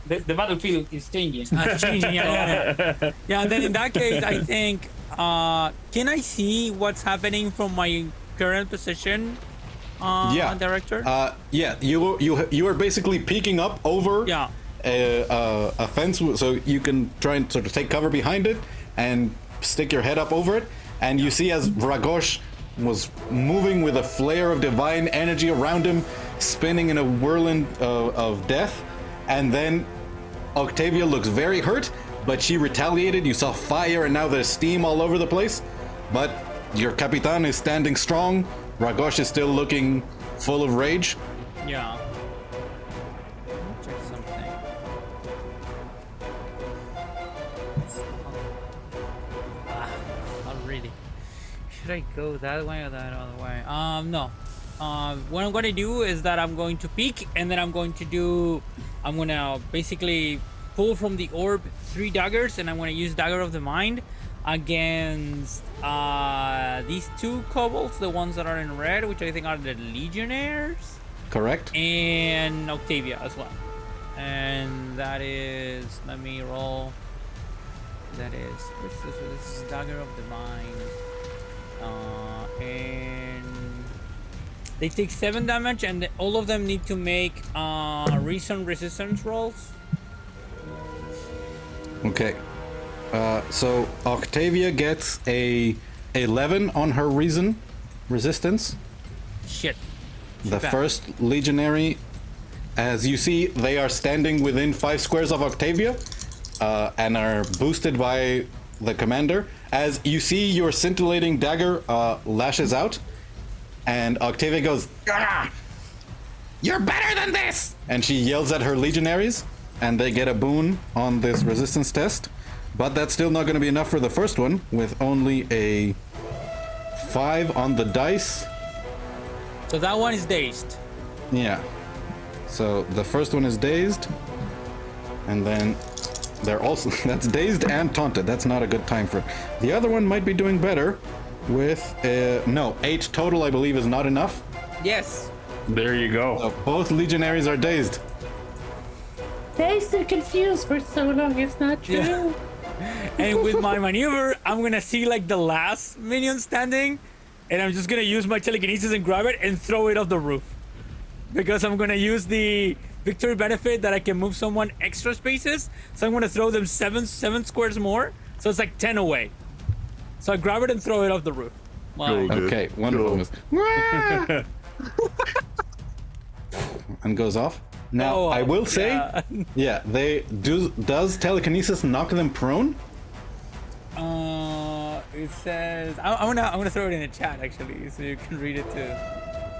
The battlefield is changing. It's changing. Yeah. Yeah. Then in that case, I think. Can I see what's happening from my current position? Yeah. Director. Yeah, you are basically peeking up over Yeah. a fence, so you can try and sort of take cover behind it and stick your head up over it, and you see as Ragosh was moving with a flare of divine energy around him, spinning in a whirlwind of death, and then Octavia looks very hurt, but she retaliated. You saw fire, and now there's steam all over the place, but your Capitan is standing strong. Ragosh is still looking full of rage. Yeah. Let me check something. Not really. Should I go that way or that other way? No. What I'm gonna do is that I'm going to peek, and then I'm gonna basically pull from the orb 3 daggers, and I'm gonna use Dagger of the Mind against these 2 kobolds, the ones that are in red, which I think are the Legionnaires, Correct? and Octavia as well. And that is, let me roll. That is, this is Dagger of the Mind. And they take 7 damage, and all of them need to make reason resistance rolls. Okay. So Octavia gets a 11 on her reason resistance. Shit. The bad. first legionary, as you see, they are standing within 5 squares of Octavia, and are boosted by the commander. As you see, your scintillating dagger lashes out, and Octavia goes, "Ah! You're better than this!" And she yells at her legionaries, and they get a boon on this resistance test. But that's still not going to be enough for the first one, with only a 5 on the dice. So that one is dazed. Yeah. So the first one is dazed, and then they're also that's dazed and taunted. That's not a good time for. The other one might be doing better with no 8 total. I believe is not enough. Yes. There you go. So both legionaries are dazed. They stay confused for so long. It's not true. Yeah. And with my maneuver, I'm gonna see like the last minion standing, and I'm just gonna use my telekinesis and grab it and throw it off the roof. Because I'm gonna use the victory benefit that I can move someone extra spaces. So I'm gonna throw them seven squares more. So it's like 10 away. So I grab it and throw it off the roof. Wow. Good. Okay, wonderful. Cool. And goes off. Now Oh, I will say, yeah. yeah, does telekinesis knock them prone? It says I'm gonna throw it in the chat actually, so you can read it too.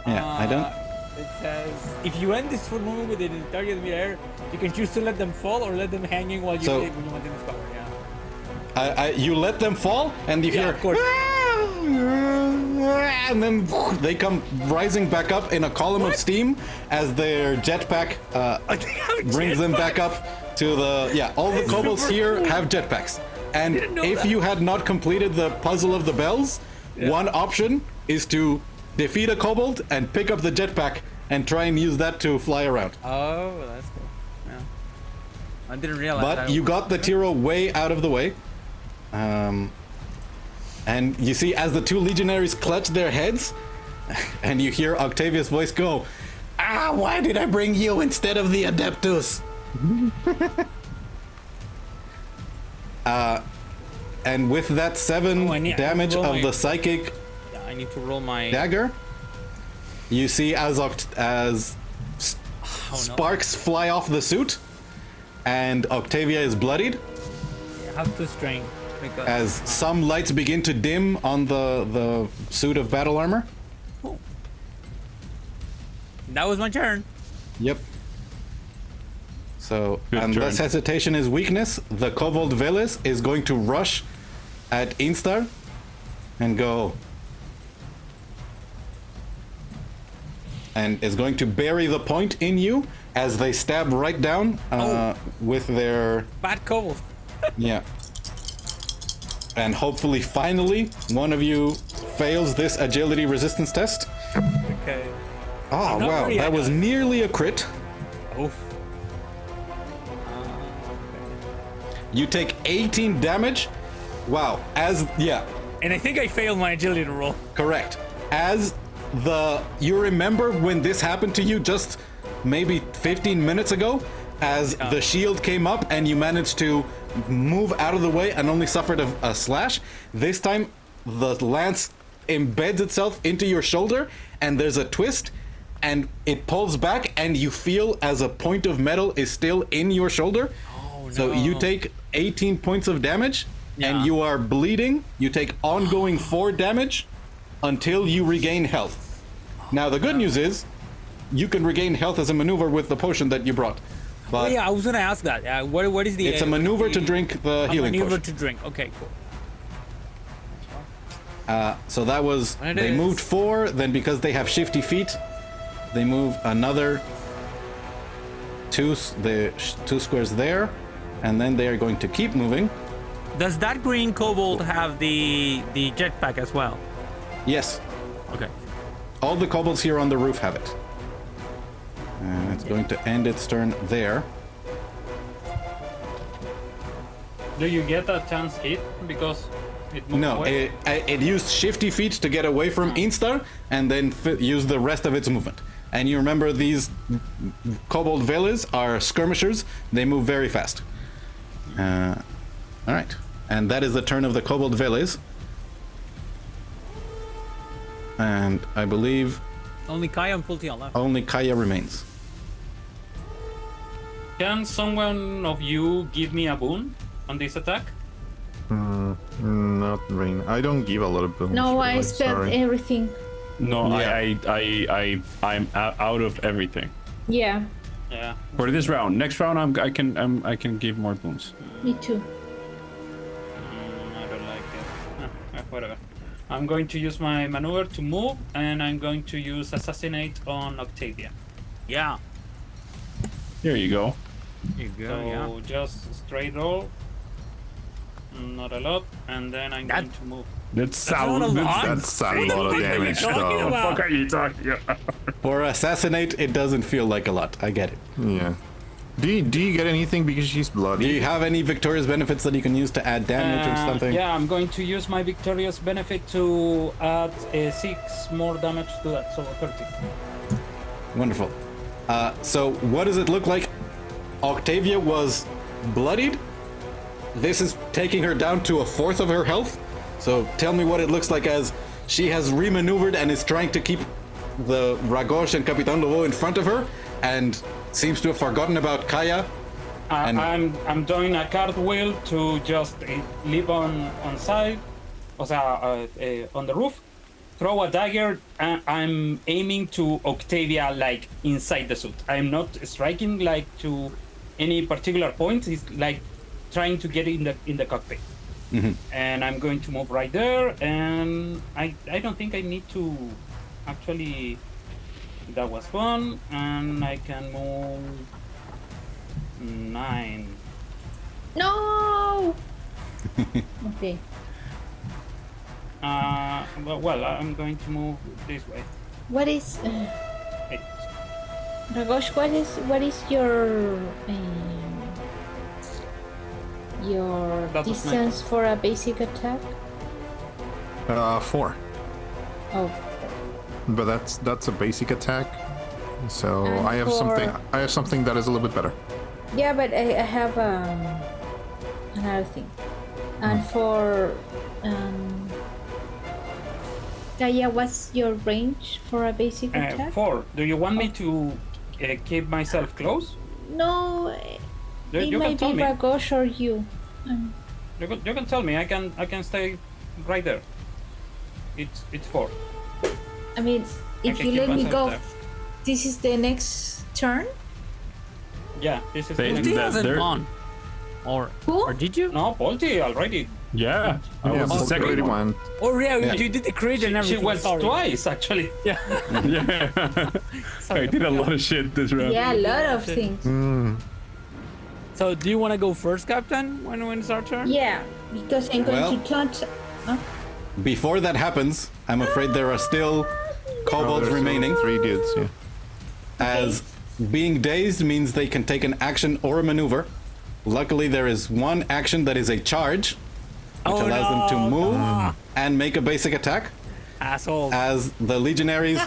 Yeah, I don't. It says, if you end this full movement within the target midair, you can choose to let them fall or let them hanging while you So- when you want them to discover. Yeah. You let them fall, and you Yeah, hear, of course. and then they come rising back up in a column of steam as their jetpack brings them back up to the. Yeah, all the kobolds here have jetpacks. And didn't know if that. you had not completed the puzzle of the bells, one option is to defeat a kobold and pick up the jetpack and try and use that to fly around. Oh, that's cool. Yeah. I didn't realize But that. you got the Tiro way out of the way. And you see as the two legionaries clutch their heads, and you hear Octavia's voice go, "Ah, why did I bring you instead of the Adeptus?" And with that 7 Oh, I need to damage roll of my- the psychic Yeah, I need to roll my. dagger, you see as Oh, sparks fly off the suit, and Octavia is bloodied. I have 2 strain. Because As some lights begin to dim on the suit of battle armor. that was my turn. Yep. So, Good unless turn. hesitation is weakness, the Kobold Velis is going to rush at Instar and go. And is going to bury the point in you as they stab right down with their. Bad kobold. Yeah. And hopefully, finally, one of you fails this agility resistance test. Okay. Oh, not wow. worried, I That was got it. nearly a crit. Oof. You take 18 damage. Wow. Yeah, And I think I failed my agility roll. correct. You remember when this happened to you just maybe 15 minutes ago? As the shield came up and you managed to move out of the way and only suffered a slash. This time, the lance embeds itself into your shoulder and there's a twist and it pulls back and you feel as a point of metal is still in your shoulder. Oh, no. So you take 18 points of damage Yeah. and you are bleeding. You take ongoing 4 damage until you regain health. Now, the good news is you can regain health as a maneuver with the potion that you brought. Oh, But yeah, I was gonna ask that. What is the? it's a maneuver to drink the a healing maneuver potion. to drink. Okay, cool. So that was, It they is. moved 4, then because they have shifty feet, they move another 2 squares there, and then they are going to keep moving. Does that green kobold have the jetpack as well? Yes, Okay. all the kobolds here on the roof have it. And it's going to end its turn there. Do you get a chance hit because it moved No, away? it used shifty feet to get away from Instar, and then use the rest of its movement. And you remember these kobold velas are skirmishers; they move very fast. All right, and that is the turn of the kobold velas. And I believe Only Kaya and Pulti left. only Kaya remains. Can someone of you give me a boon on this attack? Not really. I don't give a lot of boons. No, I really, spent sorry. everything. No, Yeah. I'm out of everything Yeah, Yeah. for this round. Next round, I can give more boons. me too. I don't like it. Whatever. I'm going to use my maneuver to move, and I'm going to use assassinate on Octavia. Yeah. Here you go. Here you So go. just straight roll. Not a lot, and then I'm That- going to move. That's not a lot. That's a lot of damage, talking though. about? What are you talking about? For assassinate, it doesn't feel like a lot. I get it. Yeah. Do you get anything because she's bloody? Do you have any victorious benefits that you can use to add damage or something? Yeah, I'm going to use my victorious benefit to add 6 more damage to that, so 30. Wonderful. So what does it look like? Octavia was bloodied. This is taking her down to 1/4 of her health. So tell me what it looks like as she has remaneuvered and is trying to keep the Ragosh and Capitan Lobo in front of her and seems to have forgotten about Kaya. And- I'm doing a cartwheel to just leap on side, o sea, on the roof, throw a dagger. I'm aiming to Octavia, like inside the suit. I'm not striking like to any particular point. It's like trying to get in the cockpit. And I'm going to move right there. And I don't think I need to actually. That was one, and I can move 9. No. Okay. Well, I'm going to move this way. What is Hey, Ragosh? What is your That was distance for a basic attack? 4. Oh, But that's a basic attack. So And I have for- something that is a little bit better. yeah, but I have another thing. And for Gaia, what's your range for a basic attack? 4. Do you want me to keep myself close? No, it You can might tell be me. Ragosh or you. You can tell me. I can stay right there. It's 4. I mean, if can you keep let me myself go, there. this is the next turn. Yeah, this is They- the Polty next- hasn't they're- gone. Or Who? did you? No, Polty already. Yeah, I Yeah, was the Polty second already one. went. Oh yeah, Yeah. you did the crit and She everything. went sorry. twice actually. Yeah. Yeah, I did a lot of shit this round. Yeah, a lot of things. So do you want to go first, Captain? When it's our turn? Yeah, because I'm going Well- to taunt. Before that happens, I'm afraid there are still kobolds There's remaining, 3 dudes. Yeah. as being dazed means they can take an action or a maneuver. Luckily, there is one action that is a charge, which Oh, allows them to no. move and make a basic attack. Asshole. As the legionaries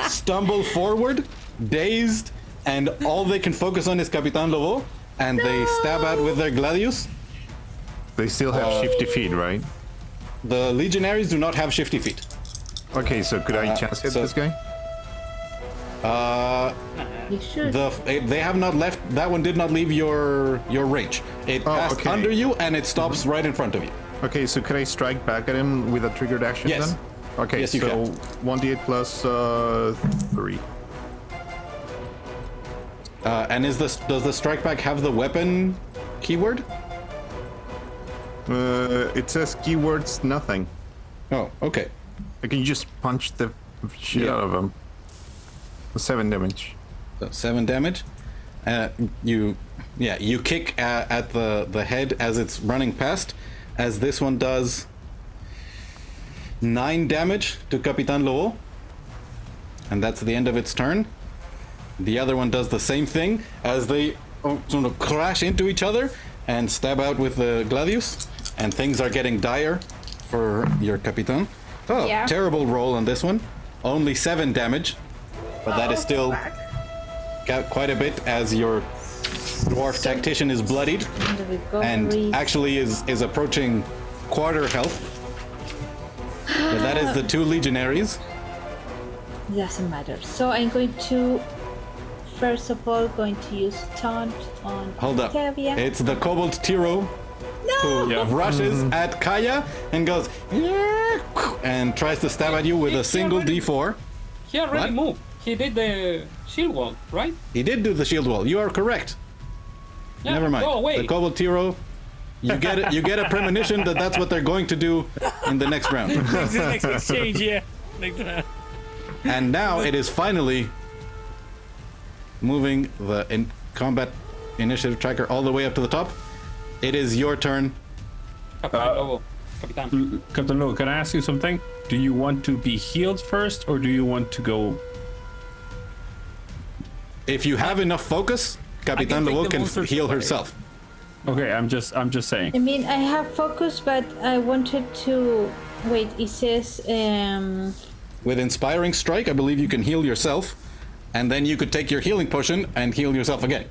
stumble forward, dazed, and all they can focus on is Capitan Lobo, and they stab out with their gladius. They still have shifty feet, right? The legionaries do not have shifty feet. Okay, so could I chance hit so- this guy? You should. They have not left. That one did not leave your range. It Oh, passed okay. under you, and it stops right in front of you. Okay, so could I strike back at him with a triggered action Yes. then? Okay, Yes, you so can. 1d8 plus 3. And does the strike back have the weapon keyword? It says keywords nothing. Oh, okay. I can just punch the shit Yeah. out of him. 7 damage. So 7 damage. You kick at the head as it's running past, as this one does 9 damage to Capitan Lobo, and that's the end of its turn. The other one does the same thing as they sort of crash into each other and stab out with the gladius, and things are getting dire for your Capitan. Oh, Yeah. terrible roll on this one. Only 7 damage, but that is still got quite a bit, as your dwarf tactician is bloodied and actually is approaching quarter health. But that is the 2 legionaries. Doesn't matter. So I'm going to, first of all, going to use taunt on Hold up. Octavia. It's the kobold Tiro No! who rushes at Kaya and goes "Yeah," and tries to stab at you with a single D4. He already What? moved. He did the shield wall, right? He did do the shield wall. You are correct. Yeah. Never mind. Go away. The kobold Tiro, you get a premonition that that's what they're going to do in the next round. Next exchange, yeah. And now it is finally moving the combat initiative tracker all the way up to the top. It is your turn. Capitan Lobo. Capitan. Captain Lowe, can I ask you something? Do you want to be healed first, or do you want to go? If you have enough focus, Capitan take Lobo the can monsters heal away. herself. Okay, I'm just saying. I mean, I have focus, but I wanted to... Wait, it says... With Inspiring Strike, I believe you can heal yourself, and then you could take your healing potion and heal yourself again.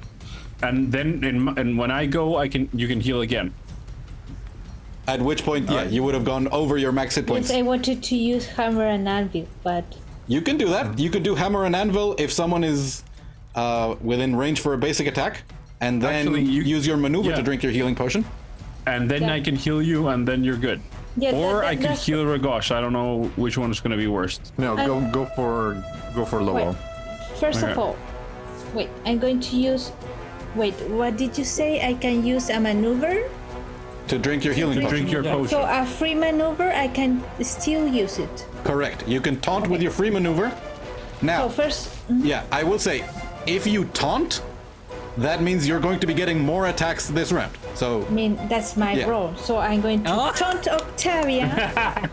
And then, and when I go, you can heal again. At which point, yeah, you would have gone over your max hit points. Yes, I wanted to use hammer and anvil, but... You can do that. You could do Hammer and Anvil if someone is within range for a basic attack, and then Actually, you- use your maneuver yeah. to drink your healing potion. And then Yeah. I can heal you, and then you're good. Yeah, Or I could that's- heal Ragosh. I don't know which one is going to be worst. No, go for Lobo. Wait, first Okay. of all, wait, I'm going to use. Wait, what did you say? I can use a maneuver? To drink your healing potion. Drink your Yeah. potion. So a free maneuver, I can still use it. Correct. You can taunt with your free maneuver. Now, So first, yeah, I will say, if you taunt, that means you're going to be getting more attacks this round. So, I mean, that's my Yeah. role. So I'm going to Oh. taunt Octavia.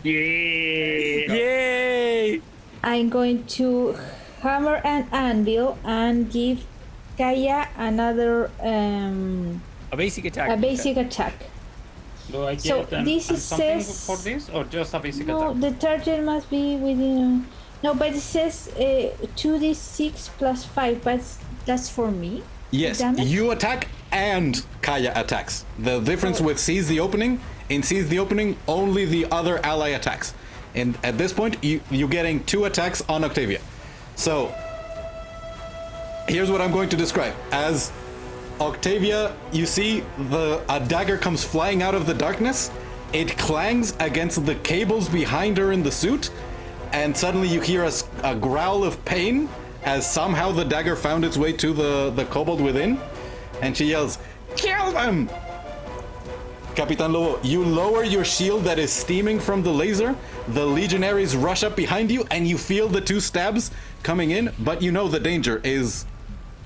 Yay! I'm going to hammer an anvil and give Kaya another A basic attack. a basic attack. Do I So get this is something says- for this, or just a basic No, attack? the target must be within. No, but it says 2d6 plus 5, but that's for me. yes, Damage? you attack and Kaya attacks. The difference with Seize the Opening, in Seize the Opening, only the other ally attacks. And at this point, you're getting 2 attacks on Octavia. So, here's what I'm going to describe. As Octavia, you see a dagger comes flying out of the darkness. It clangs against the cables behind her in the suit, and suddenly you hear a growl of pain as somehow the dagger found its way to the kobold within, and she yells, "Kill them!" Capitan Lobo, you lower your shield that is steaming from the laser. The legionaries rush up behind you, and you feel the 2 stabs coming in, but you know the danger is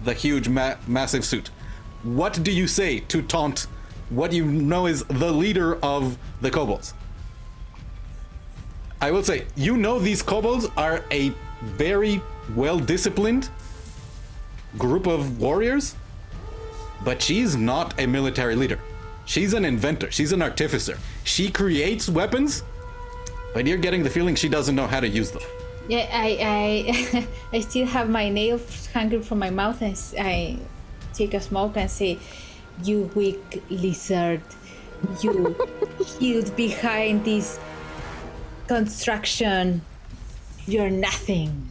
the huge, massive suit. What do you say to taunt what you know is the leader of the kobolds? I will say, you know these kobolds are a very well-disciplined group of warriors, but she's not a military leader. She's an inventor. She's an artificer. She creates weapons, but you're getting the feeling she doesn't know how to use them. Yeah, I I still have my nails hanging from my mouth, and I take a smoke and say, "You weak lizard, you hid behind this construction. You're nothing."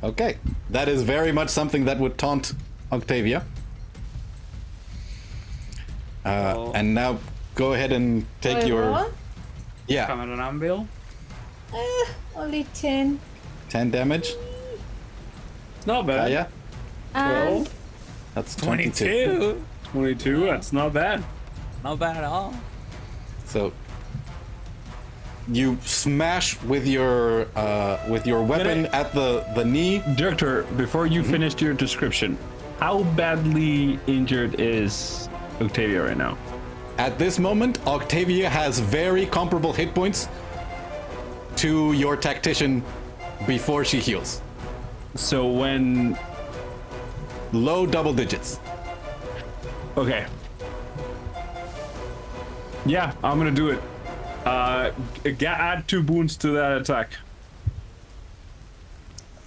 Okay, that is very much something that would taunt Octavia. And now go ahead and take Wait, your... what? Yeah, Hammer and anvil. Only 10. 10 damage. It's not bad. Yeah, And that's 22. 22. 22, that's not bad. Not bad at all. So you smash with your weapon at the knee. Director, before you finished your description, how badly injured is Octavia right now? At this moment, Octavia has very comparable hit points to your tactician before she heals. So when... Low double digits. Okay. Yeah, I'm gonna do it. Add 2 wounds to that attack.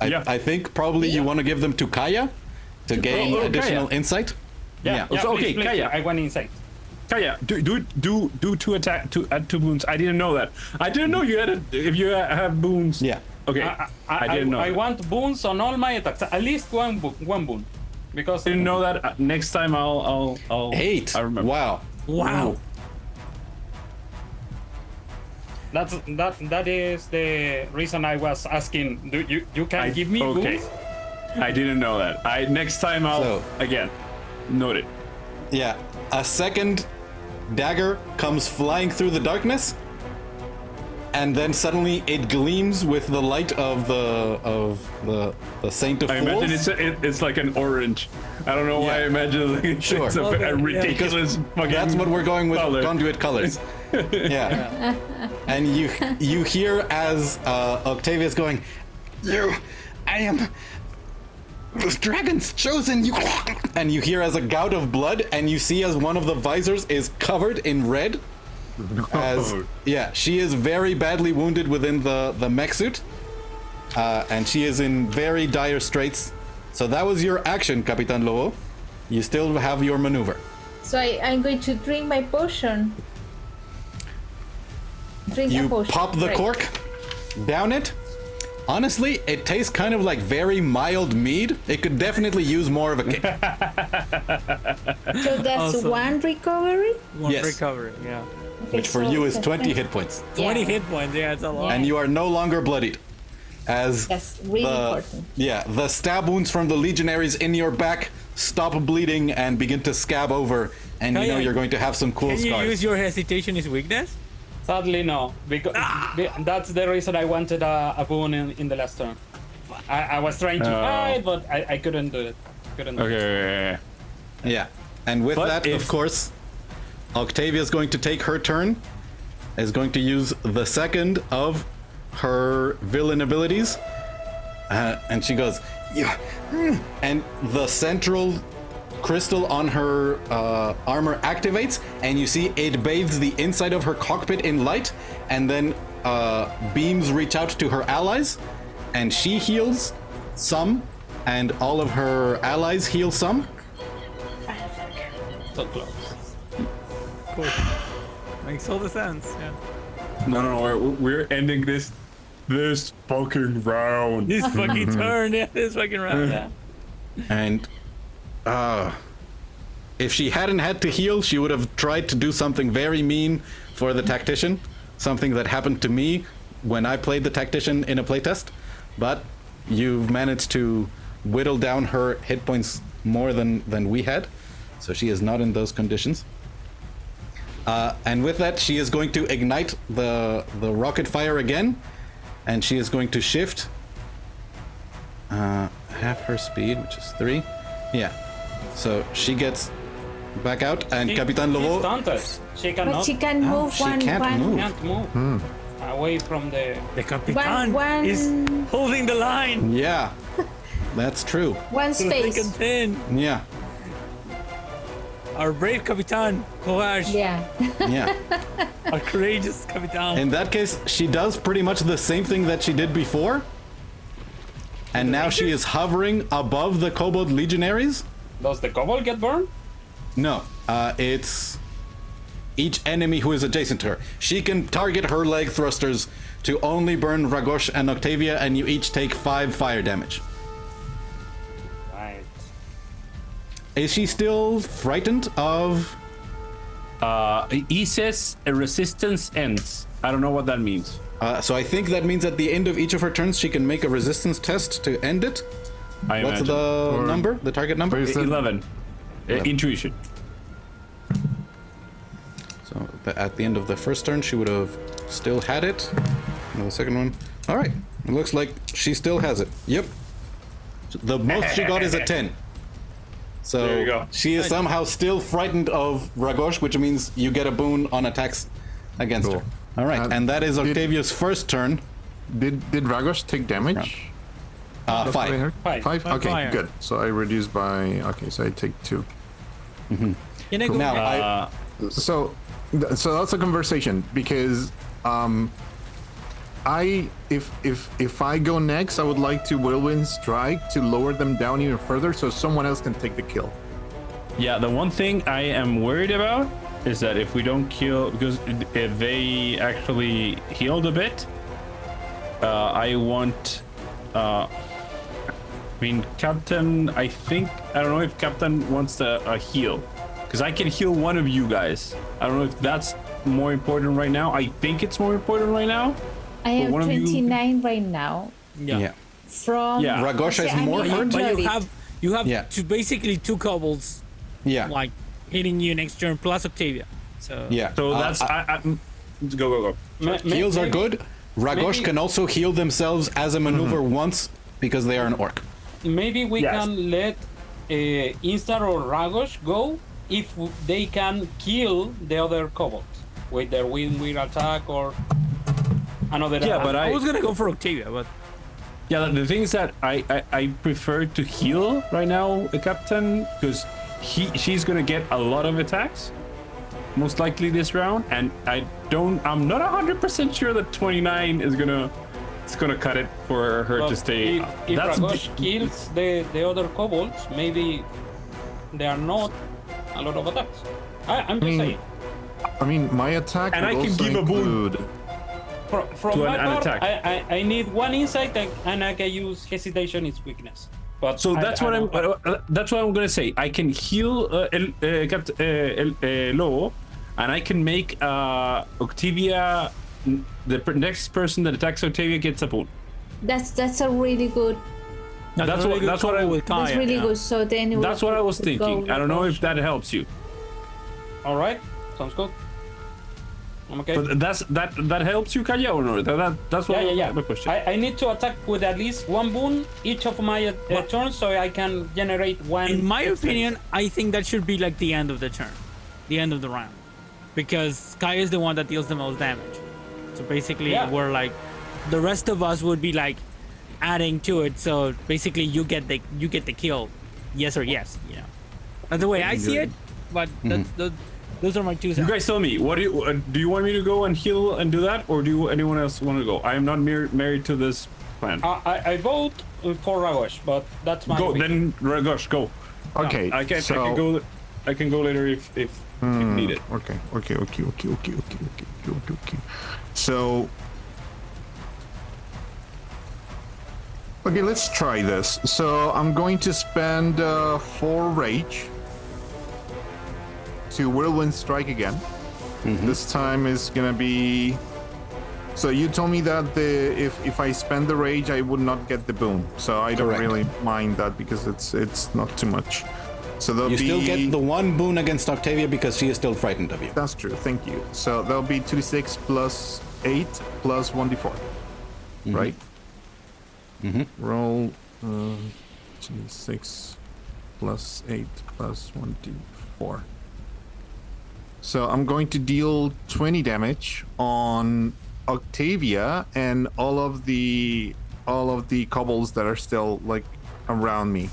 Yeah. I think probably you want to give them to Kaya to gain Kaya. additional insight. Yeah, So, okay, please, Kaya. I want insight. Kaya, do 2 attack to add 2 wounds. I didn't know that. I didn't know you had if you have wounds. Yeah. Okay. I didn't know. I that. want boons on all my attacks. At least one boon. Because Didn't know that. Next time I'll 8. I remember. Wow. Wow. that is the reason I was asking. Do you can give me okay. boons? I didn't know that. Next time I'll So- again note it. Yeah. A second dagger comes flying through the darkness, and then suddenly it gleams with the light of the Saint of I Fools. imagine it's like an orange. I don't know why I Yeah. imagine it's Sure. a, Okay, a yeah. ridiculous fucking. That's what we're going with color. conduit colors. Yeah. And you hear as Octavia's going, I am the dragon's chosen. And you hear as a gout of blood, and you see as one of the visors is covered in red. As she is very badly wounded within the mech suit, and she is in very dire straits. So that was your action, Capitan Lobo. You still have your maneuver. so I'm going to drink my potion. Drink a You potion. pop the right. cork, down it. Honestly, it tastes kind of like very mild mead. It could definitely use more of a kick. So that's Awesome. 1 recovery. One Yes. recovery, yeah. which for you is 20 hit points. 20 Yeah. hit points. Yeah, it's a lot. And you are no longer bloodied. As That's really important. the stab wounds from the legionaries in your back stop bleeding and begin to scab over, and you know Kaya, you're going to have some cool Can you scars. use your hesitation as weakness? Sadly, no, because that's the reason I wanted a boon in the last turn. I was trying to hide, but I couldn't do it. Couldn't do it. Okay. Yeah, and with But that, of if- course, Octavia is going to take her turn. Is going to use the second of her villain abilities, and she goes, yeah, and the central crystal on her armor activates, and you see it bathes the inside of her cockpit in light, and then beams reach out to her allies, and she heals some, and all of her allies heal some. So close. Cool. Makes all the sense. Yeah. No, we're ending this fucking round. This fucking turn. Yeah, this fucking round. Yeah. And if she hadn't had to heal, she would have tried to do something very mean for the tactician, something that happened to me when I played the tactician in a playtest. But you've managed to whittle down her hit points more than we had, so she is not in those conditions. And with that, she is going to ignite the rocket fire again, and she is going to shift half her speed, which is 3. Yeah. So she gets back out, and Capitan She's Lobo. stunted. She But cannot. she can move she one. can't one. move. Can't move away from the. The Capitan One- is holding the line. Yeah, that's true. One To thick and space. thin. Yeah, Our brave Capitan. Courage. Yeah. yeah. Our courageous Capitan. In that case, she does pretty much the same thing that she did before. And now she is hovering above the Kobold Legionaries. Does the kobold get burned? No, it's each enemy who is adjacent to her. She can target her leg thrusters to only burn Ragosh and Octavia, and you each take 5 fire damage. Right. Is she still frightened of... He says a resistance ends. I don't know what that means. so I think that means at the end of each of her turns, she can make a resistance test to end it. I What's imagine. the number? The target number? Wait, so- 11. Intuition. So at the end of the first turn, she would have still had it. And the second one. All right. It looks like she still has it. Yep. The most she got is a 10. So There you go. she is somehow still frightened of Ragosh, which means you get a boon on attacks against Cool. her. All right. And that is Octavia's first turn. Did Ragosh take damage? That's what I 5. heard. Five. Five? Five Okay, fire. good. So I reduce by. Okay, so I take 2. Can I go Now, back? So that's a conversation because if I go next, I would like to whirlwind strike to lower them down even further so someone else can take the kill. Yeah, the one thing I am worried about is that if we don't kill, because if they actually healed a bit, I want. I mean, Captain. I don't know if Captain wants a heal, because I can heal one of you guys. I don't know if that's more important right now. I think it's more important right now. I am one of you- 29 right now. Yeah. From Yeah. Ragosh has I mean, more I'm hurt? But bloodied. you have Yeah. basically 2 kobolds Yeah. like hitting you next turn plus Octavia. So Yeah. So that's go. Heals are good. Ragosh maybe- can also heal themselves as a maneuver once because they are an orc. Maybe we Yes. can let Instar or Ragosh go if they can kill the other kobolds with their wind attack or another. Yeah, but I was gonna go for Octavia, but Yeah, the thing is that I prefer to heal right now, Captain, because she's gonna get a lot of attacks, most likely this round, and I'm not 100% sure that 29 is gonna cut it for her to stay. If Ragosh kills the other kobolds, maybe there are not a lot of attacks. I'm just saying. I mean, my attack And would I can also give a boon. include. From To my an part, attack. I need one insight and I can use hesitation its weakness. But So that's what I'm gonna say. I can heal Captain Lobo, and I can make Octavia. Next person that attacks Octavia gets a boon. That's a really good. That's what I with Kaya. That's really good. So then That's what I was thinking. I don't know if that helps you. All right, sounds good. I'm okay. But that helps you, Kaya, or no? That's what Yeah. the question. I need to attack with at least one boon each of my turns, so I can generate one. In my extra. opinion, I think that should be like the end of the turn, the end of the round, because Kaya is the one that deals the most damage. So basically, we're like, the rest of us would be like adding to it. So basically, you get the kill, yes or yes. You know, that's the way I see it. But those are my 2 You cents. guys tell me. What do you want me to go and heal and do that, or do anyone else want to go? I am not married to this plan. I vote for Ragosh, but that's my. Go opinion. then, Ragosh. Go. Okay. I can go. I can go later if needed. Okay. So, okay, let's try this. So I'm going to spend 4 rage to whirlwind strike again. This time is gonna be. So you told me that if I spend the rage, I would not get the boon. So I don't really mind that because it's not too much. So You still get the 1 boon against Octavia because she is still frightened of you. That's true. Thank you. So that'll be 2d6 plus 8 plus 1d4. Right? Roll 2d6 plus 8 plus 1d4. So I'm going to deal 20 damage on Octavia and all of the kobolds that are still like around me.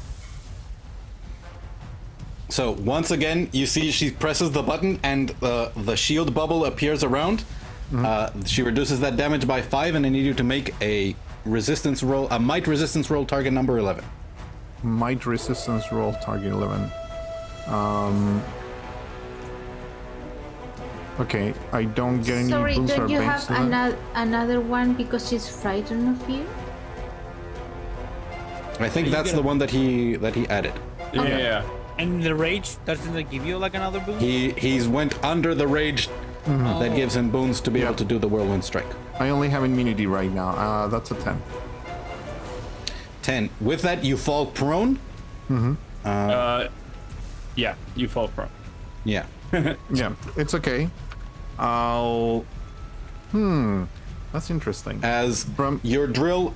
So once again, you see she presses the button and the shield bubble appears around. She reduces that damage by 5, and I need you to make a resistance roll, a might resistance roll, target number 11. Might resistance roll, target 11. Okay, I don't get any Sorry, boons or don't you banks have to that. another one because she's frightened of you? I think that's the one that he added. Yeah. And the rage doesn't it give you like another boost? He's went under the rage that gives him boons to be able to do the whirlwind strike. I only have immunity right now. That's a 10. 10. With that, you fall prone. Yeah. You fall prone. Yeah. Yeah, it's okay. That's interesting. As your drill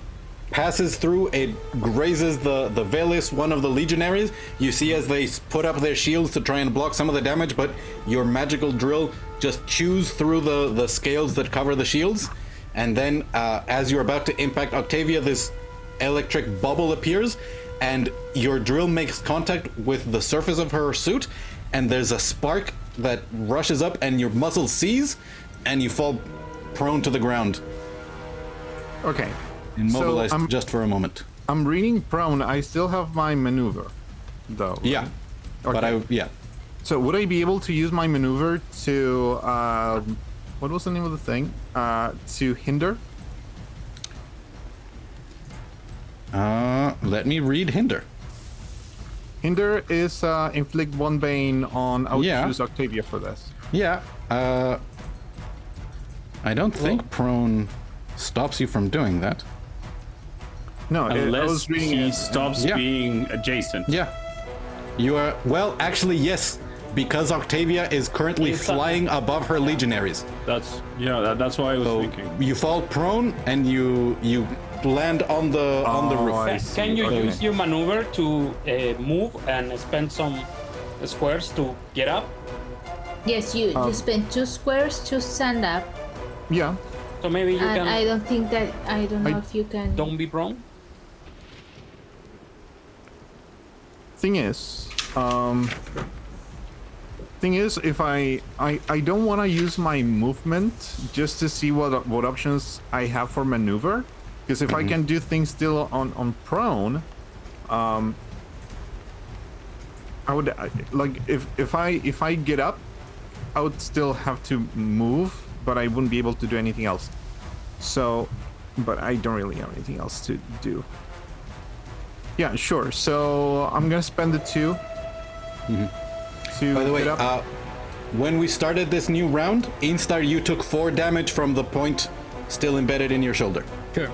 passes through, it grazes the Velis, one of the legionaries. You see as they put up their shields to try and block some of the damage, but your magical drill just chews through the scales that cover the shields. And then as you're about to impact Octavia, this electric bubble appears, and your drill makes contact with the surface of her suit, and there's a spark that rushes up, and your muscle seize, and you fall prone to the ground, Okay. immobilized So just for a moment. I'm reading prone. I still have my maneuver, though. Yeah. But Okay. So would I be able to use my maneuver to what was the name of the thing? To hinder? Let me read hinder. Hinder is inflict 1 bane on. I would Yeah. choose Octavia for this. Yeah. I don't think prone stops you from doing that. No, I Unless was reading he it. stops Yeah. being adjacent. Yeah. You are, well, actually, yes, because Octavia is currently flying above her legionaries. That's why I was thinking. You fall prone and you land on the roof. I see. Can you Okay. use your maneuver to move and spend some squares to get up? Yes, you spend 2 squares to stand up, Yeah. So maybe you and can. I don't think that I don't know if you can. Don't be prone. Thing is, if I don't want to use my movement just to see what options I have for maneuver, because if I can do things still on prone, I would like if I get up, I would still have to move, but I wouldn't be able to do anything else. So, but I don't really have anything else to do. Yeah, sure. So I'm gonna spend the 2 to By the way, get up. when we started this new round, Instar, you took 4 damage from the point still embedded in your shoulder. Sure.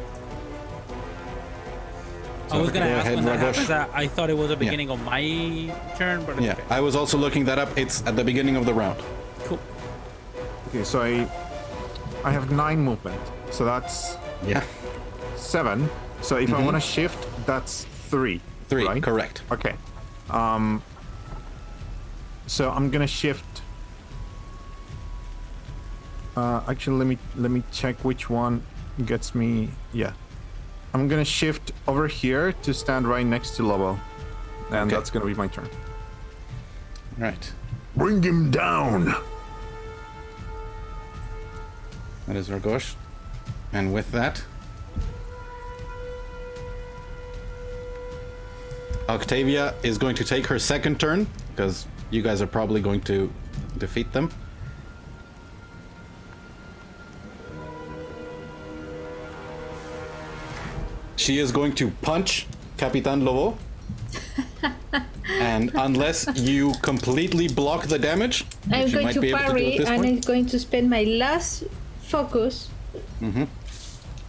I So was gonna go ask ahead, when that Ragosh. happens. I thought it was the beginning of my turn, but it's Yeah, okay. I was also looking that up. It's at the beginning of the round. Cool. Okay, so I have 9 movement, so that's Yeah. 7. So if I want to shift, that's 3. 3, right? correct. Okay. So I'm gonna shift. Actually, let me check which one gets me. Yeah, I'm gonna shift over here to stand right next to Lobo, and Okay. that's gonna be my turn. Right. Bring him down. That is Ragosh. And with that, Octavia is going to take her second turn, because you guys are probably going to defeat them. She is going to punch Capitan Lobo. And unless you completely block the damage, I'm which you going might to be able to do parry, at this and point. I'm going to spend my last focus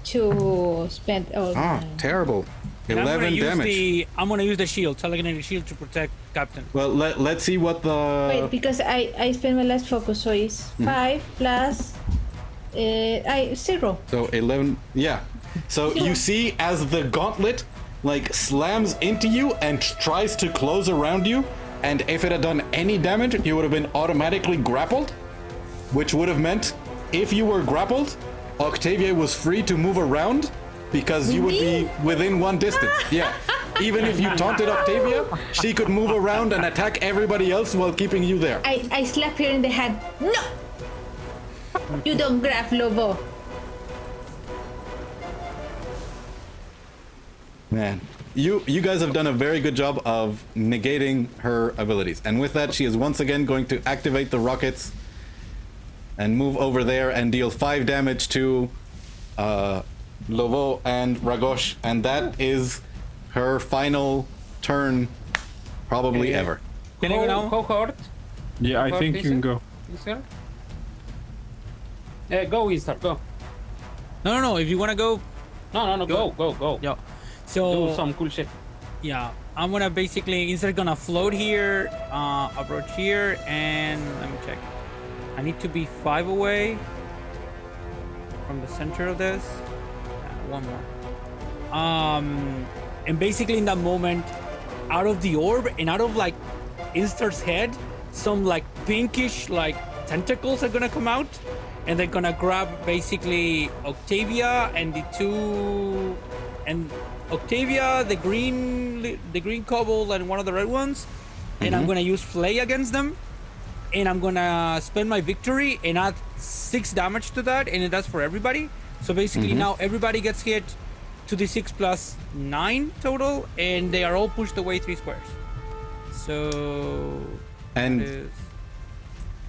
to spend all. Ah, terrible. And 11 damage. I'm gonna use the shield, telekinetic shield, to protect Captain. Well, let's see what the... Wait, because I spent my last focus, so it's 5 plus 0. So 11, yeah. So you see as the gauntlet like slams into you and tries to close around you, and if it had done any damage, you would have been automatically grappled, which would have meant if you were grappled, Octavia was free to move around because you would be within 1 distance. Yeah. Even if you taunted Octavia, she could move around and attack everybody else while keeping you there. I slap her in the hand. No! You don't grab Lobo. Man, you guys have done a very good job of negating her abilities. And with that, she is once again going to activate the rockets and move over there and deal 5 damage to Lovo and Ragosh. And that is her final turn, probably ever. Can I go now? Cohort. Yeah, I think you can go. Instar. Go, Instar, go. No. If you wanna go, No, go. yeah. Do So some cool shit. yeah, I'm gonna basically instead gonna float here, approach here, and let me check. I need to be 5 away from the center of this. One more. And basically in that moment, out of the orb and out of like Instar's head, some like pinkish like tentacles are gonna come out, and they're gonna grab basically Octavia and the two, and Octavia, the green kobold, and one of the red ones, and I'm gonna use Flay against them, and I'm gonna spend my victory and add 6 damage to that, and that's for everybody. So basically now everybody gets hit 2d6 plus 9 total, and they are all pushed away 3 squares. So And that is,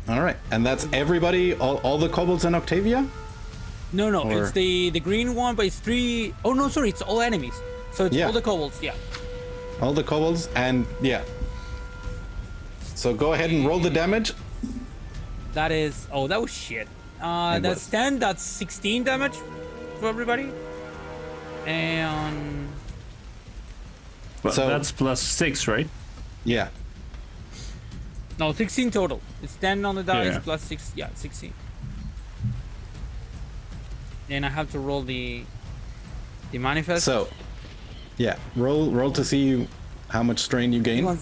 all right, and that's everybody, all the kobolds and Octavia? no, Or- it's the green one, but it's 3. Oh no, sorry, it's all enemies. So it's Yeah. all the kobolds, yeah. All the kobolds, and yeah. So go ahead and roll the damage. That is, oh, that was shit. It That's was. 10, that's 16 damage for everybody. And But So- that's plus 6, right? Yeah. no, 16 total. It's 10 on the dice Yeah. plus 6, yeah, 16. And I have to roll the manifest. So, yeah, roll to see how much strain you gain.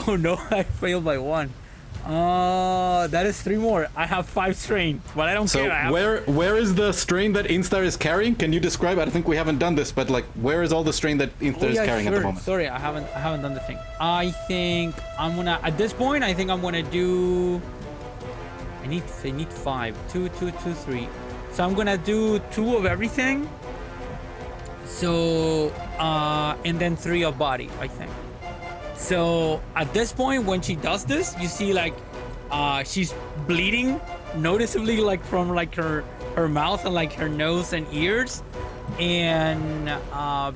Oh no, I failed by 1. That is 3 more. I have 5 strain, but I don't So care. I have where is the strain that Instar is carrying? Can you describe? I think we haven't done this, but like, where is all the strain that Instar is carrying at the moment? Sorry, I haven't done the thing. I think I'm gonna at this point. I think I'm gonna do. I need 5. 2, 3. So I'm gonna do 2 of everything. So and then 3 of body. I think. So at this point, when she does this, you see like she's bleeding noticeably, like from like her mouth and like her nose and ears, and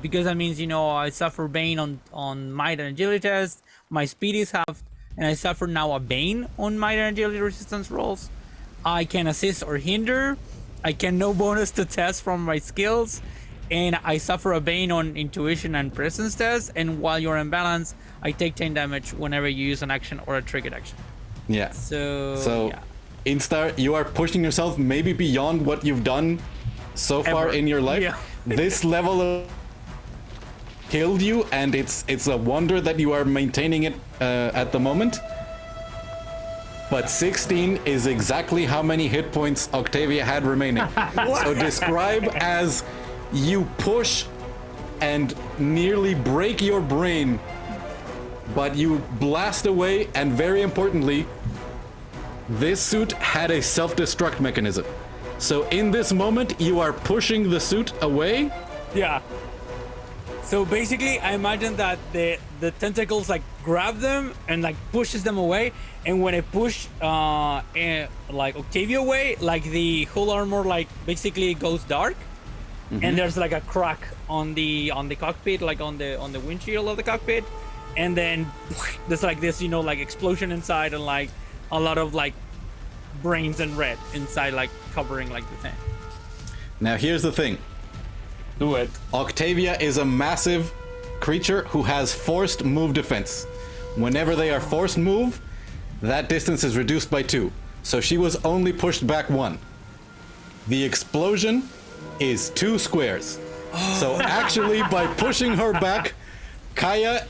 because that means, you know, I suffer bane on might and agility test. My speed is halved, and I suffer now a Bane on my agility resistance rolls. I can assist or hinder. I can no bonus to test from my skills, and I suffer a Bane on intuition and presence test. And while you're in balance, I take 10 damage whenever you use an action or a triggered action. Yeah. So yeah. Instar, you are pushing yourself maybe beyond what you've done so far Ever. in your life. Yeah. This level of killed you, and it's a wonder that you are maintaining it at the moment. But 16 is exactly how many hit points Octavia had remaining. So describe as you push and nearly break your brain, but you blast away, and very importantly, this suit had a self-destruct mechanism. So in this moment, you are pushing the suit away. Yeah. So basically, I imagine that the tentacles like grab them and like pushes them away, and when I push like Octavia away, like the whole armor like basically goes dark, and there's like a crack on the cockpit, like on the windshield of the cockpit, and then there's like this, you know, like explosion inside, and like a lot of like brains and red inside, like covering like the thing. Now here's the thing. Do it. Octavia is a massive creature who has forced move defense. Whenever they are forced move, that distance is reduced by 2. So she was only pushed back 1. The explosion is 2 squares. So actually, by pushing her back, Kaya,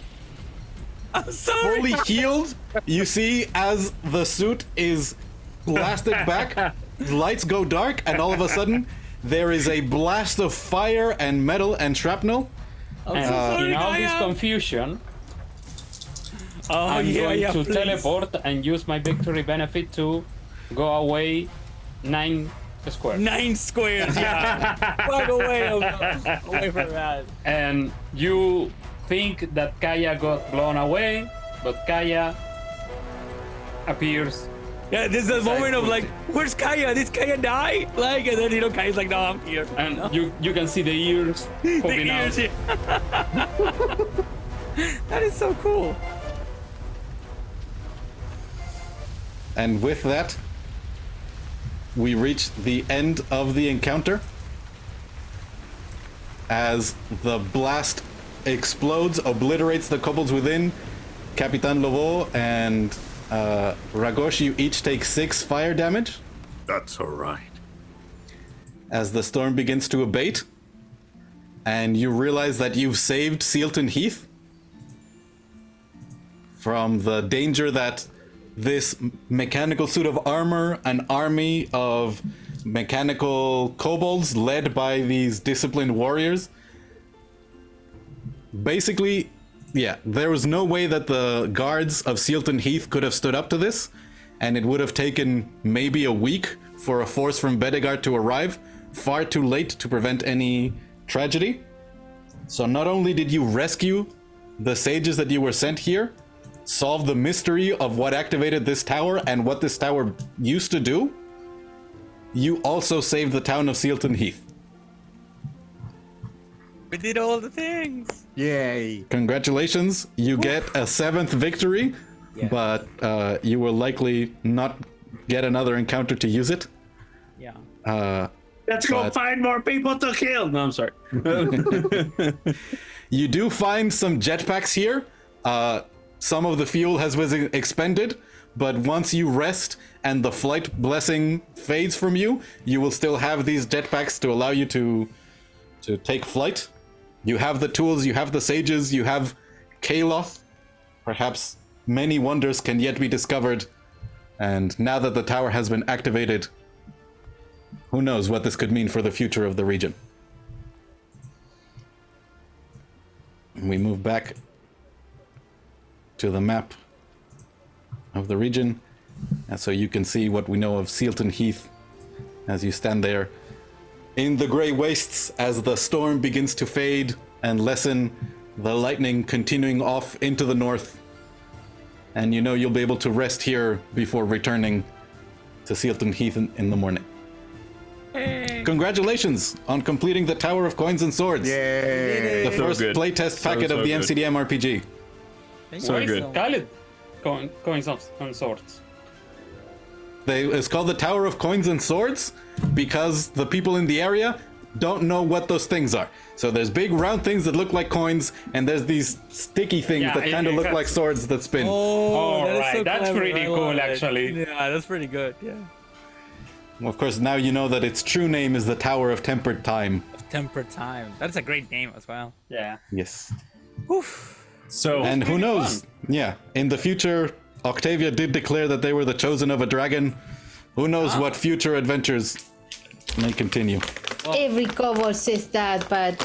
I'm sorry. fully healed, you see as the suit is blasted back, lights go dark, and all of a sudden, there is a blast of fire and metal and shrapnel. And sorry, in all this Kaya. confusion, Oh I'm going to please. teleport and use my victory benefit to go away 9 squares. 9 squares, yeah. Walk away, away from that. And you think that Kaya got blown away, but Kaya appears. Yeah, this is the moment of like, where's Kaya? Did Kaya die? Like, and then, you know, Kaya's like, no, I'm here. And you can see the ears The popping out. ears, yeah. That is so cool. And with that, we reach the end of the encounter. As the blast explodes, obliterates the kobolds within, Capitan Lovo and Ragosh, you each take 6 fire damage. That's all right. As the storm begins to abate, and you realize that you've saved Sealton Heath from the danger that this mechanical suit of armor, an army of mechanical kobolds led by these disciplined warriors. Basically, yeah, there was no way that the guards of Sealton Heath could have stood up to this, and it would have taken maybe a week for a force from Bedegard to arrive, far too late to prevent any tragedy. So not only did you rescue the sages that you were sent here, solve the mystery of what activated this tower and what this tower used to do, you also saved the town of Sealton Heath. We did all the things. Yay. Congratulations, you get a 7th victory, Yeah. but you will likely not get another encounter to use it. Yeah. Let's go But- find more people to kill. No, I'm sorry. You do find some jetpacks here. Some of the fuel has been expended, but once you rest and the flight blessing fades from you, you will still have these jetpacks to allow you to take flight. You have the tools, you have the sages, you have Caloth. Perhaps many wonders can yet be discovered. And now that the tower has been activated, who knows what this could mean for the future of the region. We move back to the map of the region, and so you can see what we know of Sealton Heath as you stand there in the gray wastes as the storm begins to fade and lessen, the lightning continuing off into the north, and you know you'll be able to rest here before returning to Sealton Heath in the morning. Hey. Congratulations on completing the Tower of Coins and Swords, Yay. the first good. playtest packet So of the good. Where MCDM RPG. So is good. Khaled? coins and swords. It's called the Tower of Coins and Swords because the people in the area don't know what those things are. So there's big round things that look like coins, and there's these sticky things Yeah, that kind of look like swords that spin. All that is right, so that's clever. pretty I cool, love it. actually. Yeah, that's pretty good. Yeah. Of course, now you know that its true name is the Tower of Tempered Time. Temper Time. That's a great name as well. Yeah. Yes. So And who pretty knows? Yeah, in the future, Octavia did declare that they were the chosen of a dragon. Who knows what future adventures may continue. Every kobold says that, but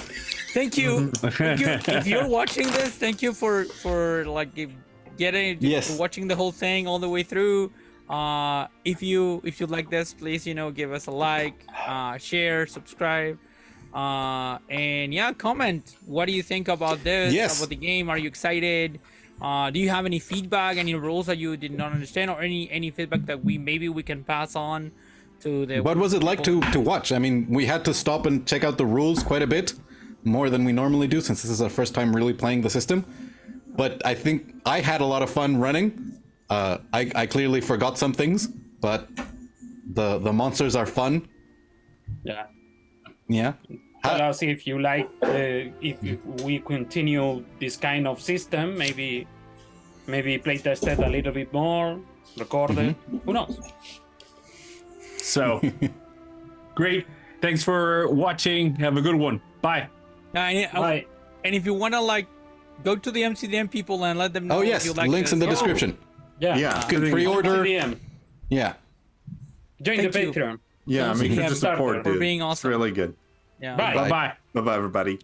Thank you. Thank you. If you're watching this, thank you for like getting Yes. for watching the whole thing all the way through. If you like this, please give us a like, share, subscribe, and yeah, comment. What do you think about this? Yes. About the game? Are you excited? Do you have any feedback, any rules that you did not understand, or any feedback that we can pass on to the? What was it like to watch? I mean, we had to stop and check out the rules quite a bit, more than we normally do, since this is our first time really playing the system. But I think I had a lot of fun running. I clearly forgot some things, but the monsters are fun. Yeah. Yeah. Tell us if you like, if we continue this kind of system, maybe playtest it a little bit more, record it. Who knows? So great. Thanks for watching. Have a good one. Bye. Bye. And if you want to go to the MCDM people and let them know. Oh if yes, you like links in the description. Yeah. Yeah. You can pre-order. MCDM. Yeah. Join Thank the you. Patreon. Yeah, I mean, Yeah, the support, for dude. being It's awesome. really good. Yeah. Bye. Bye bye. Bye-bye, everybody.